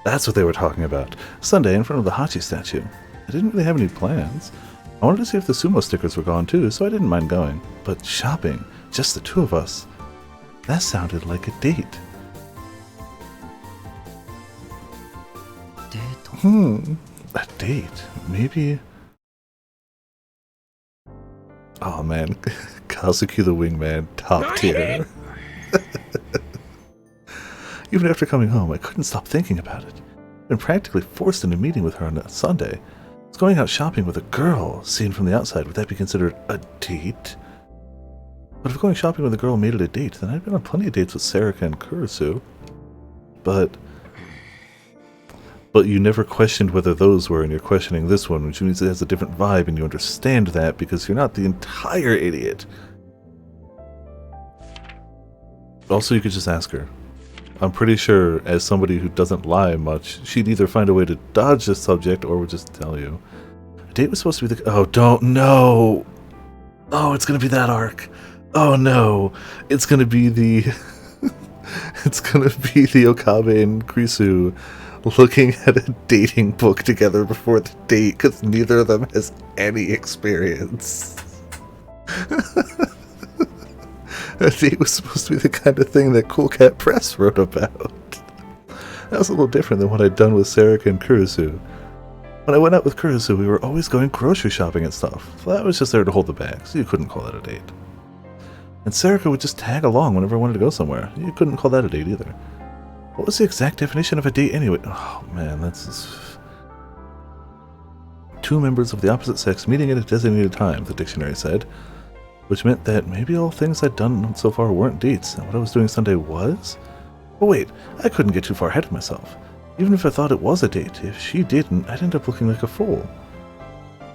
That's what they were talking about. Sunday in front of the Hachi statue. I didn't really have any plans. I wanted to see if the sumo stickers were gone too, so I didn't mind going. But shopping, just the two of us. That sounded like a date. A date. Maybe... Oh man, Kazuki the wingman, top tier. Even after coming home, I couldn't stop thinking about it. I'd been practically forced into meeting with her on a Sunday. I was going out shopping with a girl. Seen from the outside, would that be considered a date? But if going shopping with a girl made it a date, then I'd been on plenty of dates with Sarika and Kurusu. But you never questioned whether those were, and you're questioning this one, which means it has a different vibe, and you understand that because you're not the entire idiot. Also, you could just ask her. I'm pretty sure, as somebody who doesn't lie much, she'd either find a way to dodge the subject or would just tell you. A date was supposed to be the... Oh, don't... No! Oh, it's gonna be that arc. Oh, no. It's gonna be the... It's gonna be the Okabe and Krisu looking at a dating book together before the date because neither of them has any experience. A date was supposed to be the kind of thing that Cool Cat Press wrote about. That was a little different than what I'd done with Sarika and Kurusu. When I went out with Kurusu, we were always going grocery shopping and stuff, so that was just there to hold the bag, so you couldn't call that a date. And Sarika would just tag along whenever I wanted to go somewhere. You couldn't call that a date either. What was the exact definition of a date anyway? Oh man, that's just... Two members of the opposite sex meeting at a designated time, the dictionary said. Which meant that maybe all things I'd done so far weren't dates, and what I was doing Sunday was? But wait, I couldn't get too far ahead of myself. Even if I thought it was a date, if she didn't, I'd end up looking like a fool.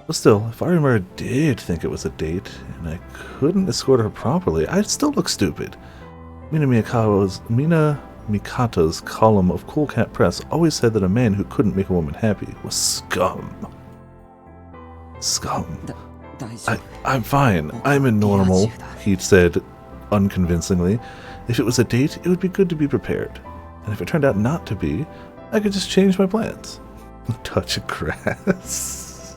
But still, if Arimura did think it was a date, and I couldn't escort her properly, I'd still look stupid. Mina Mikata's column of Cool Cat Press always said that a man who couldn't make a woman happy was scum. Scum. I'm fine. I'm a normal, he'd said unconvincingly. If it was a date, it would be good to be prepared. And if it turned out not to be, I could just change my plans. Touch of grass.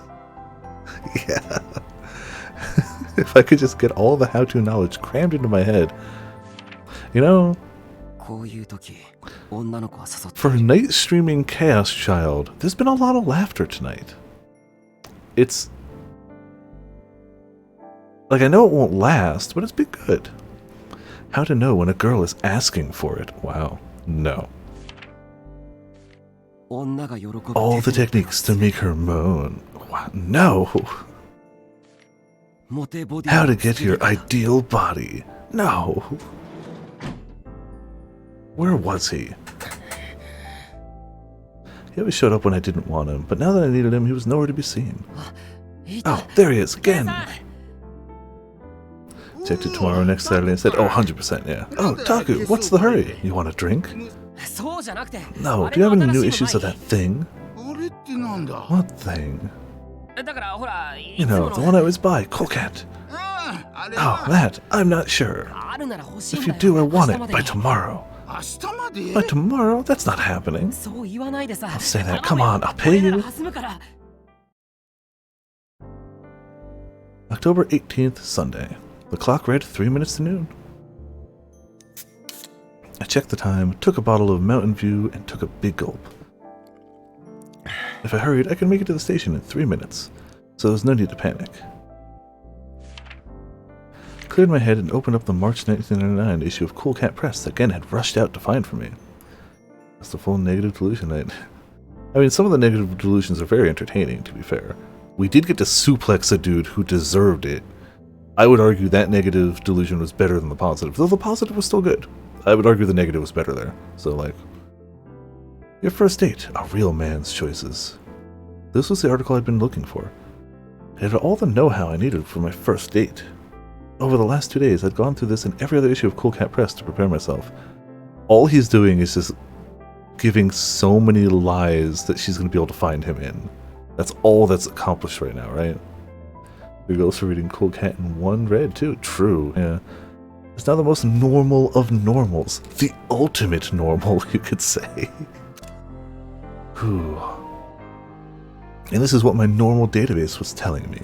Yeah. If I could just get all the how-to knowledge crammed into my head. You know, for a night streaming chaos child, there's been a lot of laughter tonight. It's... Like, I know it won't last, but it's been good. How to know when a girl is asking for it. Wow. No. All the techniques to make her moan. Wow. No. How to get your ideal body. No. Where was he? He always showed up when I didn't want him, but now that I needed him, he was nowhere to be seen. Oh, there he is, again! Checked it tomorrow, next Saturday, and said, oh, 100%, yeah. Oh, Taku, what's the hurry? You want a drink? No, do you have any new issues of that thing? What thing? You know, the one I always buy, Cool Cat. Oh, that, I'm not sure. If you do, I want it by tomorrow. By tomorrow? That's not happening. I'll say that. Come on, I'll pay you. October 18th, Sunday. The clock read 3 minutes to noon. I checked the time, took a bottle of Mountain View, and took a big gulp. If I hurried, I could make it to the station in 3 minutes, so there was no need to panic. Cleared my head and opened up the March 1999 issue of Cool Cat Press that Gen had rushed out to find for me. That's the full negative delusion night. I mean, some of the negative delusions are very entertaining, to be fair. We did get to suplex a dude who deserved it. I would argue that negative delusion was better than the positive, though the positive was still good. I would argue the negative was better there. So, like, your first date, a real man's choices. This was the article I'd been looking for. It had all the know-how I needed for my first date. Over the last 2 days, I'd gone through this in every other issue of Cool Cat Press to prepare myself. All he's doing is just giving so many lies that she's going to be able to find him in. That's all that's accomplished right now, right? We go for reading Cool Cat in one read, too. True, yeah. It's now the most normal of normals. The ultimate normal, you could say. Whew. And this is what my normal database was telling me.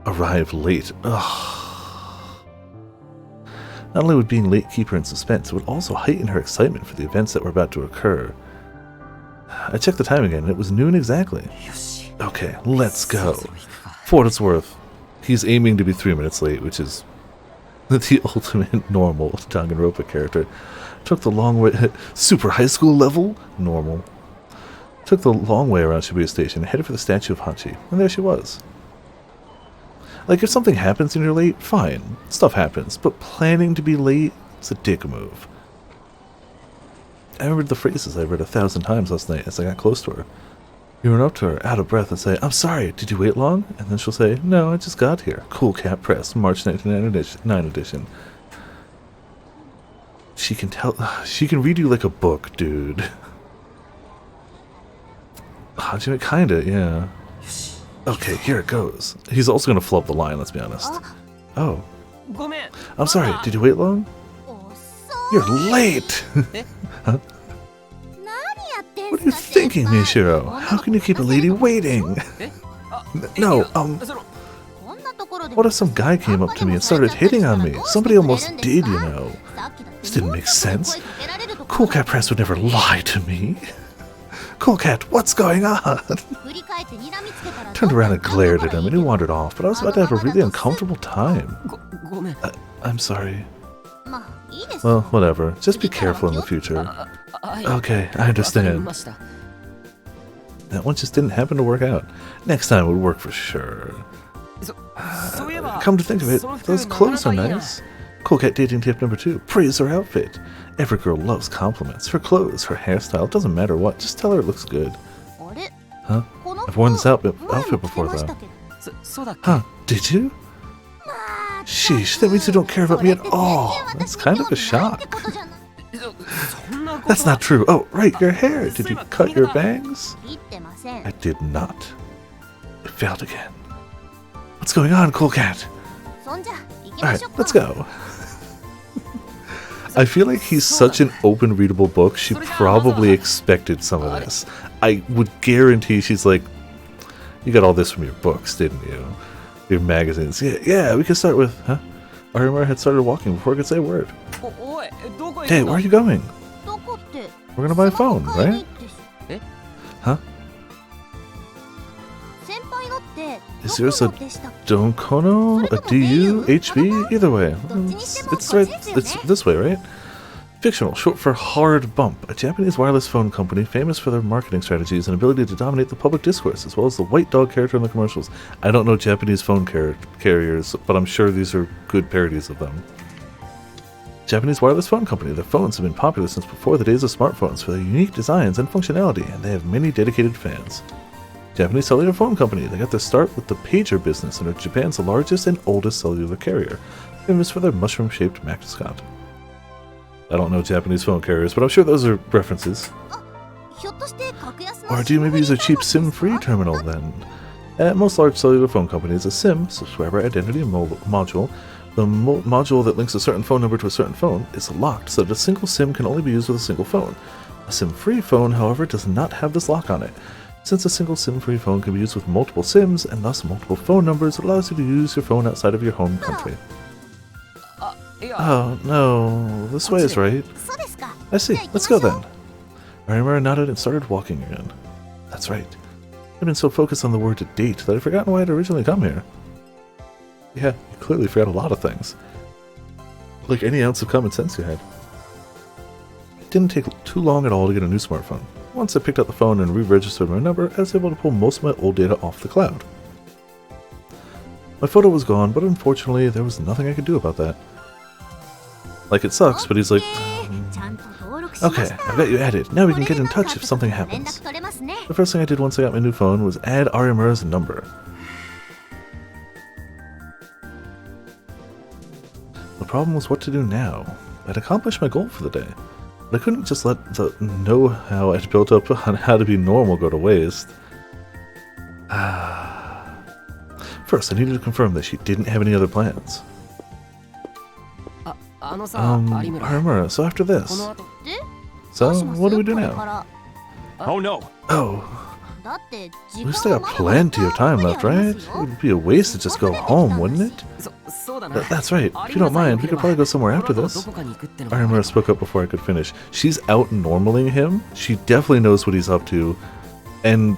Arrived late. Ugh. Not only would being late keep her in suspense, it would also heighten her excitement for the events that were about to occur. I checked the time again, and it was noon exactly. Okay, let's go. For what it's worth, he's aiming to be 3 minutes late, which is the ultimate normal Danganronpa character. Took the long way... Super high school level? Normal. Took the long way around Shibuya Station and headed for the statue of Hachi. And there she was. Like, if something happens and you're late, fine. Stuff happens. But planning to be late is a dick move. I remembered the phrases I read 1,000 times last night as I got close to her. You run up to her, out of breath, and say, "I'm sorry, did you wait long?" And then she'll say, "No, I just got here." Cool Cat Press, March 1999 edition. She can read you like a book, dude. Hajime, kinda, yeah. Okay, here it goes. He's also gonna flub the line, let's be honest. Oh. I'm sorry, did you wait long? You're late! Huh? What are you thinking, Mishiro? How can you keep a lady waiting? No, what if some guy came up to me and started hitting on me? Somebody almost did, you know. This didn't make sense. Cool Cat Press would never lie to me. Cool Cat, what's going on? Turned around and glared at him, and he wandered off, but I was about to have a really uncomfortable time. I'm sorry. Well, whatever. Just be careful in the future. Okay, I understand. That one just didn't happen to work out. Next time would work for sure. Come to think of it, those clothes are nice. Cool Cat dating tip number 2. Praise her outfit. Every girl loves compliments. Her clothes, her hairstyle, doesn't matter what. Just tell her it looks good. Huh? I've worn this outfit before, though. Huh? Did you? Sheesh, that means you don't care about me at all. That's kind of a shock. That's not true. Oh, right, your hair. Did you cut your bangs? I did not. It failed again. What's going on, Cool Cat? Alright, let's go. I feel like he's such an open readable book, she probably expected some of this. I would guarantee she's like, you got all this from your books, didn't you? Your magazines. Yeah, we can start with, huh? Arimura had started walking before I could say a word. Hey, where are you going? We're gonna buy a phone, right? Huh? Is yours a Donkono? A DU? HB? Either way. It's this way, right? Fictional, short for Hard Bump, a Japanese wireless phone company famous for their marketing strategies and ability to dominate the public discourse, as well as the white dog character in the commercials. I don't know Japanese phone carriers, but I'm sure these are good parodies of them. Japanese wireless phone company. Their phones have been popular since before the days of smartphones for their unique designs and functionality, and they have many dedicated fans. Japanese cellular phone company. They got their start with the pager business and are Japan's largest and oldest cellular carrier, famous for their mushroom-shaped mascot. I don't know Japanese phone carriers, but I'm sure those are references. Or do you maybe use a cheap SIM-free terminal then? At most large cellular phone companies, a SIM, subscriber identity module, the module that links a certain phone number to a certain phone, is locked so that a single SIM can only be used with a single phone. A SIM-free phone, however, does not have this lock on it. Since a single SIM-free phone can be used with multiple SIMs and thus multiple phone numbers, it allows you to use your phone outside of your home country. Oh, no. This way is right. I see. Let's go then. Arimura nodded and started walking again. That's right. I've been so focused on the word to date that I'd forgotten why I'd originally come here. Yeah, you clearly forgot a lot of things. Like any ounce of common sense you had. It didn't take too long at all to get a new smartphone. Once I picked up the phone and re-registered my number, I was able to pull most of my old data off the cloud. My photo was gone, but unfortunately there was nothing I could do about that. Like, it sucks, but he's like, ちゃんと登録しました okay, I've got you added. Now we can get in touch if something 連 happens. 絡取れますね The first thing I did once I got my new phone was add Arimura's number. The problem was what to do now. I'd accomplished my goal for the day, but I couldn't just let the know-how I'd built up on how to be normal go to waste. First, I needed to confirm that she didn't have any other plans. あのさ、有村 Arimura, so after こ this. の後 So, どうします what do we do これ now? から Oh no! Oh, だって時 we 間 still は got まだ plenty of time たっ left, ぷりあり right? ます It よ would be a waste to just go home, wouldn't it? そうだな That's right. If you don't mind, we could probably go somewhere after この後 this. どこかに行くってのが Arimura spoke up before I could finish. She's out normaling him. She definitely knows what he's up to. And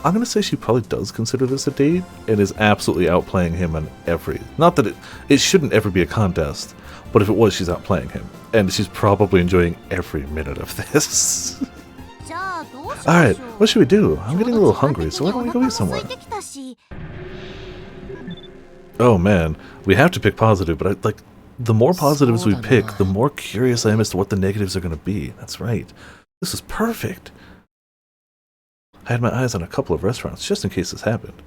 I'm going to say she probably does consider this a date and is absolutely outplaying him on every... Not that it shouldn't ever be a contest, but if it was, she's outplaying him. And she's probably enjoying every minute of this. じゃあどうしましょう Alright, what should we do? I'm getting a little hungry, so why don't we go eat ちょうど somewhere? 時間的にお腹も空いてきたし Oh man, we have to pick positive, but the more positives we So pick, da. the more curious I am as to what the negatives are going to be. That's right. This is perfect. I had my eyes on a couple of restaurants just in case this happened.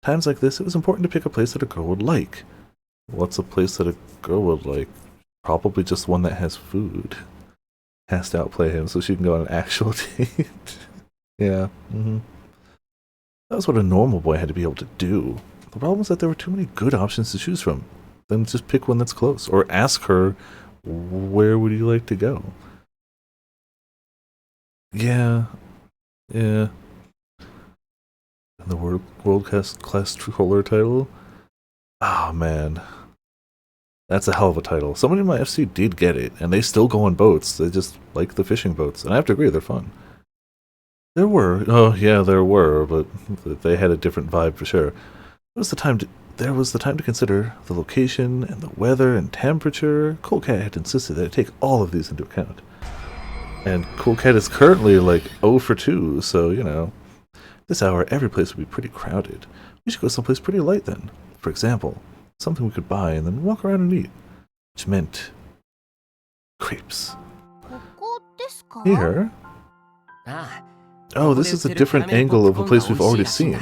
Times like this, it was important to pick a place that a girl would like. What's a place that a girl would like? Probably just one that has food. Has to outplay him so she can go on an actual date. Yeah. That was what a normal boy had to be able to do. The problem was that there were too many good options to choose from. Then just pick one that's close, or ask her, where would you like to go? Yeah. And the world class controller title? Oh man. That's a hell of a title. Someone in my FC did get it, and they still go on boats. They just like the fishing boats, and I have to agree, they're fun. There were, but they had a different vibe for sure. There was the time to consider the location and the weather and temperature. Cool Cat had insisted that I take all of these into account. And Cool Cat is currently like 0 for 2, so, you know. This hour, every place would be pretty crowded. We should go someplace pretty light then. For example, something we could buy and then walk around and eat. Which meant crepes. ここですか Here? あ Oh, this is a different angle of a place we've already seen.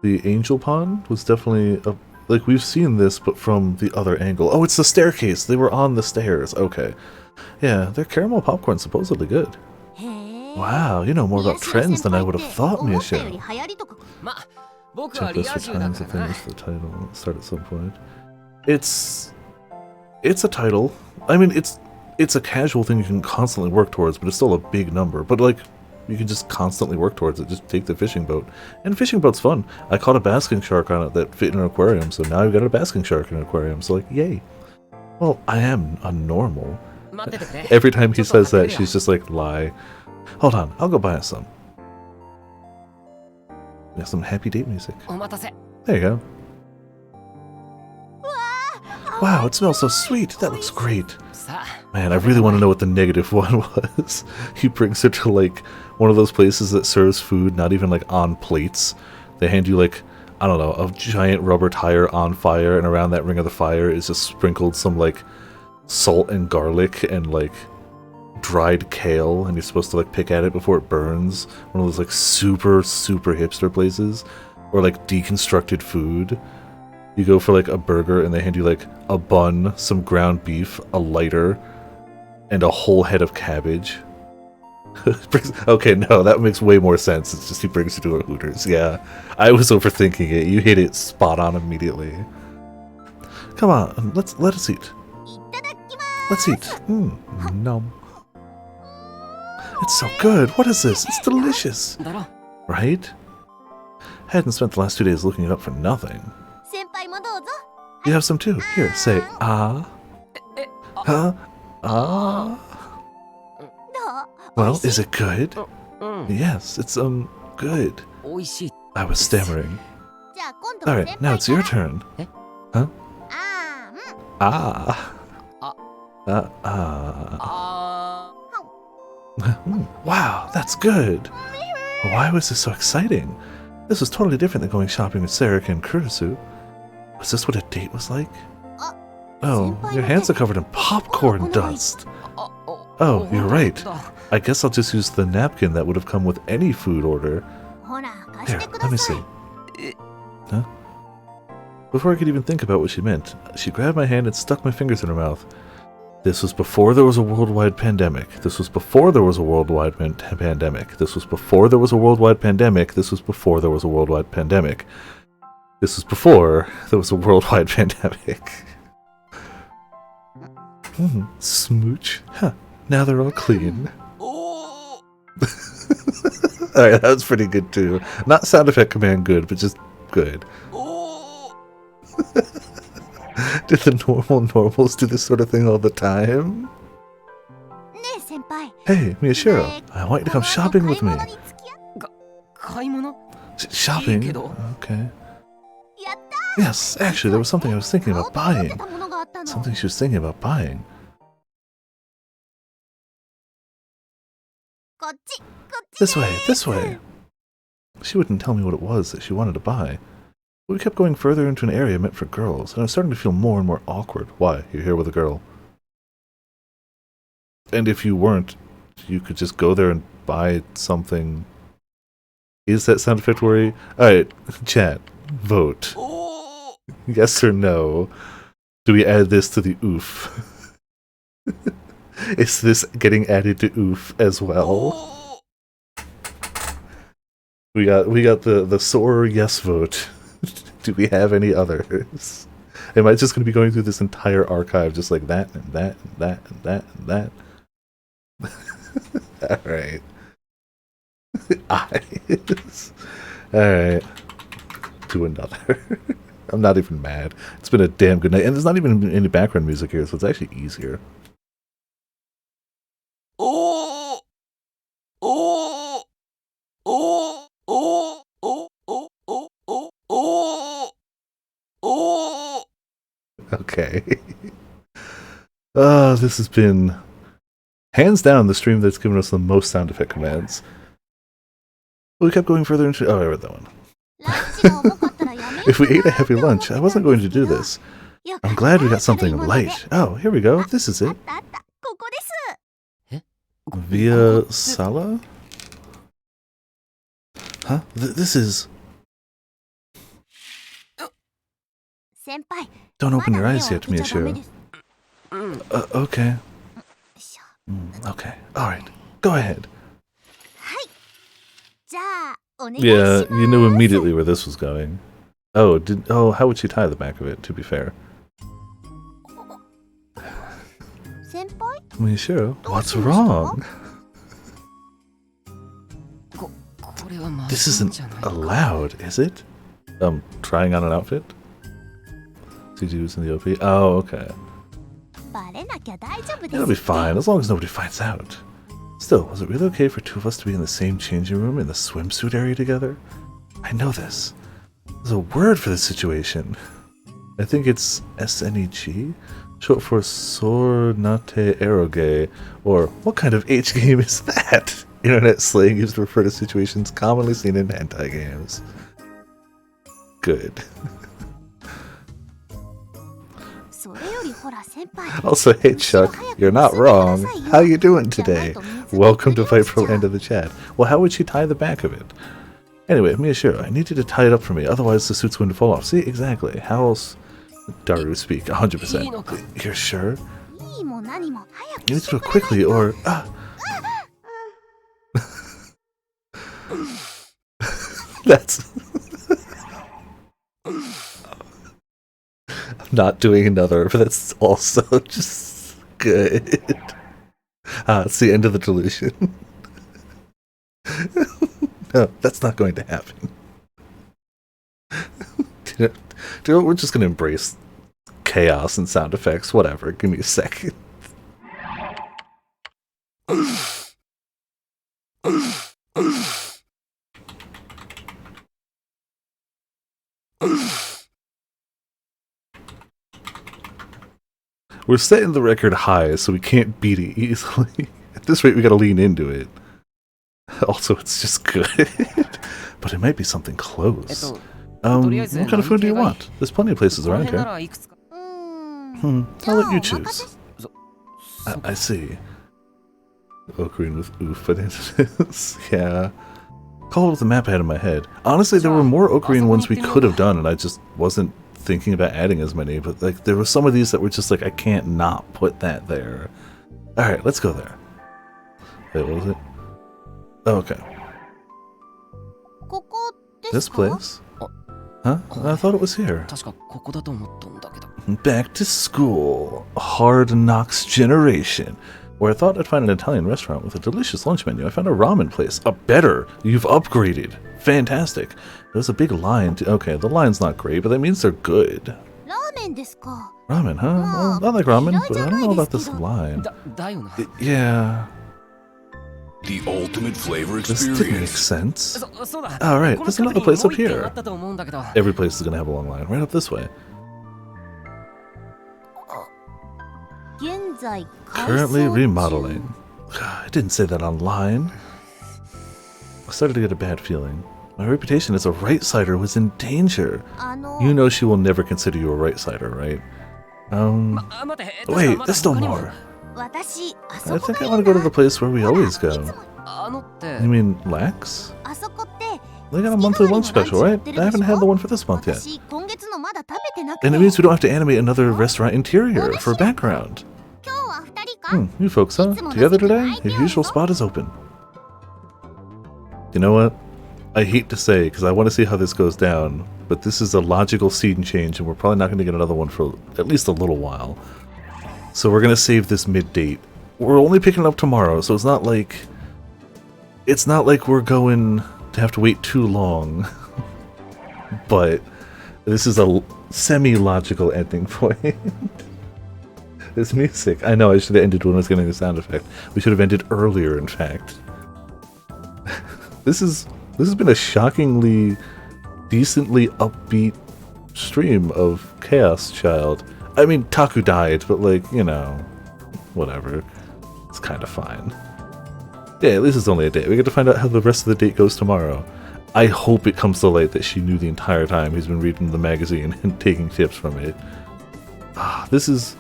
The Angel Pond was definitely like we've seen this, but from the other angle. Oh, it's the staircase. They were on the stairs. Okay, yeah, their caramel popcorn's supposedly good. へえ Wow, you know more about trends than I would have thought, 思ったより Misha. 流行りとかまあ僕は Check リ this ア for 充だ times か to らな finish the title. Start at some point. It's a title. I mean, it's a casual thing you can constantly work towards, but it's still a big number. But like, you can just constantly work towards it. Just take the fishing boat. And fishing boat's fun. I caught a basking shark on it that fit in an aquarium, so now I've got a basking shark in an aquarium. So like, yay. Well, I am a normal. 待っててくれ Every time he ちょっと says 待って that, くれよ she's just like, lie. Hold on, I'll go buy us some. We have some happy date music. お待たせ There you go. Wow, it smells so sweet. That looks great. さあ Man, I really want to know what the negative one was. He brings her to like one of those places that serves food, not even like on plates. They hand you like, I don't know, a giant rubber tire on fire, and around that ring of the fire is just sprinkled some like salt and garlic and like dried kale, and you're supposed to like pick at it before it burns. One of those like super hipster places, or like deconstructed food. You go for like a burger and they hand you like a bun, some ground beef, a lighter, and a whole head of cabbage. Okay, no, that makes way more sense. It's just he brings you to a Hooters. Yeah, I was overthinking it. You hit it spot on immediately. Come on, let us eat. いただきます Let's eat. Nom. It's so good. What is this? It's delicious, だろ right? Hadn't spent the last 2 days looking it up for nothing. 先輩もどうぞ You have some too. Here, say ah. Huh? Ah. どう Well, is it good? うん Yes, it's good. 美味しい I was stammering. じゃあ今度は All 先 right, 輩 now it's your turn. あ Ah. Ah. Ah. あ Wow, that's good. Why was this so exciting? This was totally different than going shopping with Sarika and Kurisu. Was this what a date was like? Oh, your hands are covered in popcorn dust. Oh, you're right. I guess I'll just use the napkin that would have come with any food order. Here, let me see. Huh? Before I could even think about what she meant, she grabbed my hand and stuck my fingers in her mouth. This was before there was a worldwide pandemic. This was before there was a worldwide pandemic. This was before there was a worldwide pandemic. This was before there was a worldwide pandemic. This was before there was a worldwide pandemic. Smooch. Huh. Now they're all clean. Alright, that was pretty good too. Not sound effect command good, but just good. Did the normals do this sort of thing all the time? Hey, Miyashiro, I want you to come shopping with me. 買い物 Shopping? Okay. Yes, actually, there was something I was thinking about buying. Something she was thinking about buying. This way, this way. She wouldn't tell me what it was that she wanted to buy. But we kept going further into an area meant for girls, and I was starting to feel more and more awkward. Why? You're here with a girl. And if you weren't, you could just go there and buy something. Is that sound effect worry? Alright, chat. Vote. Yes or no? Do we add this to the oof? Is this getting added to oof as well? We got the sore yes vote. Do we have any others? Am I just going to be going through this entire archive just like that and that and that and that and that? Alright. Eyes. Alright. To another. I'm not even mad. It's been a damn good night. And there's not even any background music here, so it's actually easier. Okay. This has been hands down the stream that's given us the most sound effect commands. We kept going further into... Oh, I read that one. If we ate a heavy lunch, I wasn't going to do this. I'm glad we got something light. Oh, here we go. This is it. Via Sala? Huh? This is... Don't open your eyes yet, Miyashiro. Okay. Okay. Alright. Go ahead. Yeah, you knew immediately where this was going. Oh, how would she tie the back of it, to be fair? Miyashiro, what's wrong? This isn't allowed, is it? Trying on an outfit? CG's in the OP? Oh, okay. It'll be fine, as long as nobody finds out. Still, was it really okay for two of us to be in the same changing room in the swimsuit area together? I know this. There's a word for this situation. I think it's SNEG? Short for Sornate Eroge, or what kind of H game is that? Internet slang used to refer to situations commonly seen in hentai games. Good. Also, hey Chuck, you're not wrong. How you doing today? Welcome to Fight for Land of the Chat. Well, how would she tie the back of it? Anyway, Miyashiro, I need you to tie it up for me, otherwise the suit's going to fall off. See, exactly. How else... Daru speak, 100%. You're sure? You need to do it quickly, or... That's... I'm not doing another, but that's also just good. It's the end of the delusion. No, that's not going to happen. Dude, we're just going to embrace chaos and sound effects, whatever. Give me a second. We're setting the record high, so we can't beat it easily. At this rate, we gotta lean into it. Also, it's just good. but it might be something close. とりあえず What kind of food do you 何 want? There's plenty of places この around 辺な here. らいくつか I'll let you じゃあお任せ choose. そ I see. Ocarine with oof bananas. Yeah. Call it with the map I had in my head. Honestly, there were more Ocarine ones we could have done, and I just wasn't thinking about adding as many. But like, there were some of these that were just like, I can't not put that there. All right, let's go there. Wait, what was it? Oh, okay. ここです This か place? Huh? I thought it was here. 確かここだと思ったんだけど Back to school. Hard Knocks Generation. Where I thought I'd find an Italian restaurant with a delicious lunch menu, I found a ramen place. A better. You've upgraded. Fantastic. There's a big line. Okay, the line's not great, but that means they're good. ラーメンですか Ramen, huh? Well, I like ramen, but I don't know about this line. だよな Yeah, The ultimate flavor this didn't make experience. sense. そうだ Alright, この there's 近く another に place もう up 一軒 here. あったと思うんだけど Every place is gonna have a long line. Right up this way. 現在改装 Currently 中 remodeling. I didn't say that online. I started to get a bad feeling. My reputation as a right-sider was in danger. あの You know she will never consider you a right-sider, right? あ待て Wait, 確か there's still まだ他にも more. 私あ I そこ think が I いい want to go to な the place where we always いつ go. もあのって You mean Lax? あそこって They got a monthly lunch special, right? I haven't had the one for this month yet. 私今月のまだ食べてなくて And it means we don't have to animate another restaurant interior for background. 今日は二人か You folks, huh? Together today? Your usual spot is open. You know what? I hate to say, because I want to see how this goes down, but this is a logical scene change, and we're probably not going to get another one for at least a little while. So we're going to save this mid-date. We're only picking it up tomorrow, so it's not like we're going to have to wait too long. But this is a semi-logical ending point. This music. I know I should have ended when I was getting the sound effect. We should have ended earlier, in fact. This has been a shockingly decently upbeat stream of Chaos Child. I mean, Taku died, but like, you know, whatever. It's kind of fine. Yeah, at least it's only a day. We get to find out how the rest of the date goes tomorrow. I hope it comes to light that she knew the entire time he's been reading the magazine and taking tips from it. This has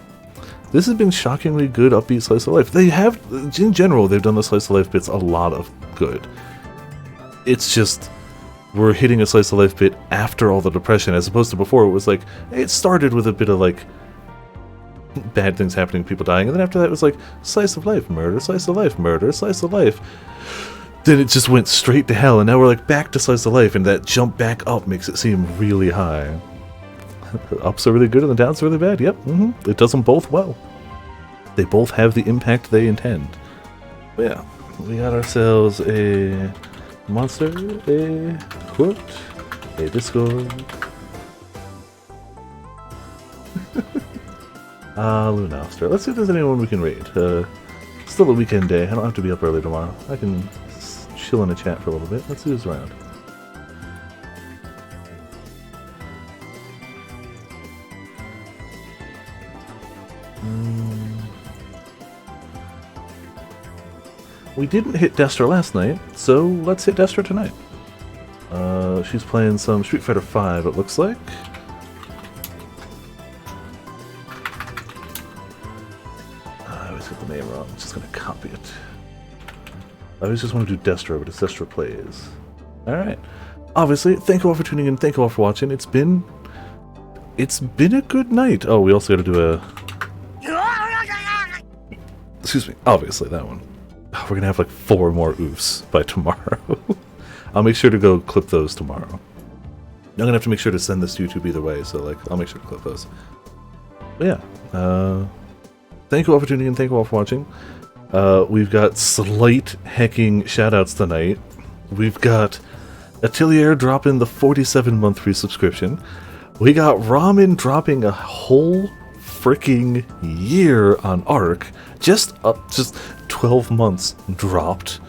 been shockingly good upbeat slice of life. They have, in general, they've done the slice of life bits a lot of good. It's just, we're hitting a slice of life bit after all the depression, as opposed to before it was like, it started with a bit of like, bad things happening, people dying, and then after that it was like, slice of life, murder, slice of life, murder, slice of life. Then it just went straight to hell, and now we're like back to slice of life, and that jump back up makes it seem really high. The ups are really good and the downs are really bad, yep, It does them both well. They both have the impact they intend. But yeah, we got ourselves a monster, a quote, a Discord. Lunoster. Let's see if there's anyone we can raid. Still a weekend day. I don't have to be up early tomorrow. I can chill in a chat for a little bit. Let's see who's around. We didn't hit Destra last night, so let's hit Destra tonight. She's playing some Street Fighter V, it looks like. I always get the name wrong. I'm just going to copy it. I always just want to do Destra, but it's Destra Plays. Alright. Obviously, thank you all for tuning in. Thank you all for watching. It's been a good night. Oh, we also got to do a... Excuse me. Obviously, that one. We're going to have like 4 more oofs by tomorrow. I'll make sure to go clip those tomorrow. I'm going to have to make sure to send this to YouTube either way, so like I'll make sure to clip those. But yeah. Thank you all for tuning in. Thank you all for watching. We've got slight hecking shoutouts tonight. We've got Atelier dropping the 47-month free subscription. We got Ramen dropping a whole freaking year on Arc. Just 12 months dropped.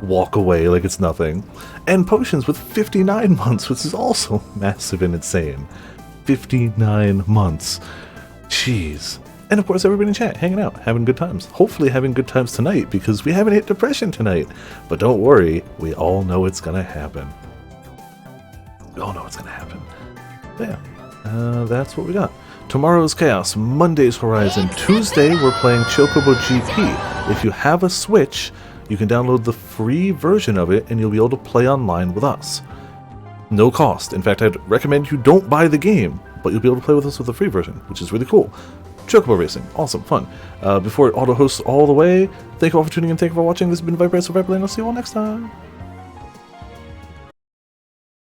Walk away like it's nothing. And Potions with 59 months, which is also massive and insane. 59 months. Jeez. And of course everybody in chat, hanging out, having good times. Hopefully having good times tonight, because we haven't hit depression tonight. But don't worry, we all know it's gonna happen. We all know what's going to happen. But yeah, that's what we got. Tomorrow's Chaos, Monday's Horizon, Tuesday we're playing Chocobo GP. If you have a Switch, you can download the free version of it and you'll be able to play online with us. No cost. In fact, I'd recommend you don't buy the game, but you'll be able to play with us with the free version, which is really cool. Chocobo Racing, awesome, fun. Before it auto-hosts all the way, thank you all for tuning in, thank you for watching. This has been Viper, so Viper, and I'll see you all next time.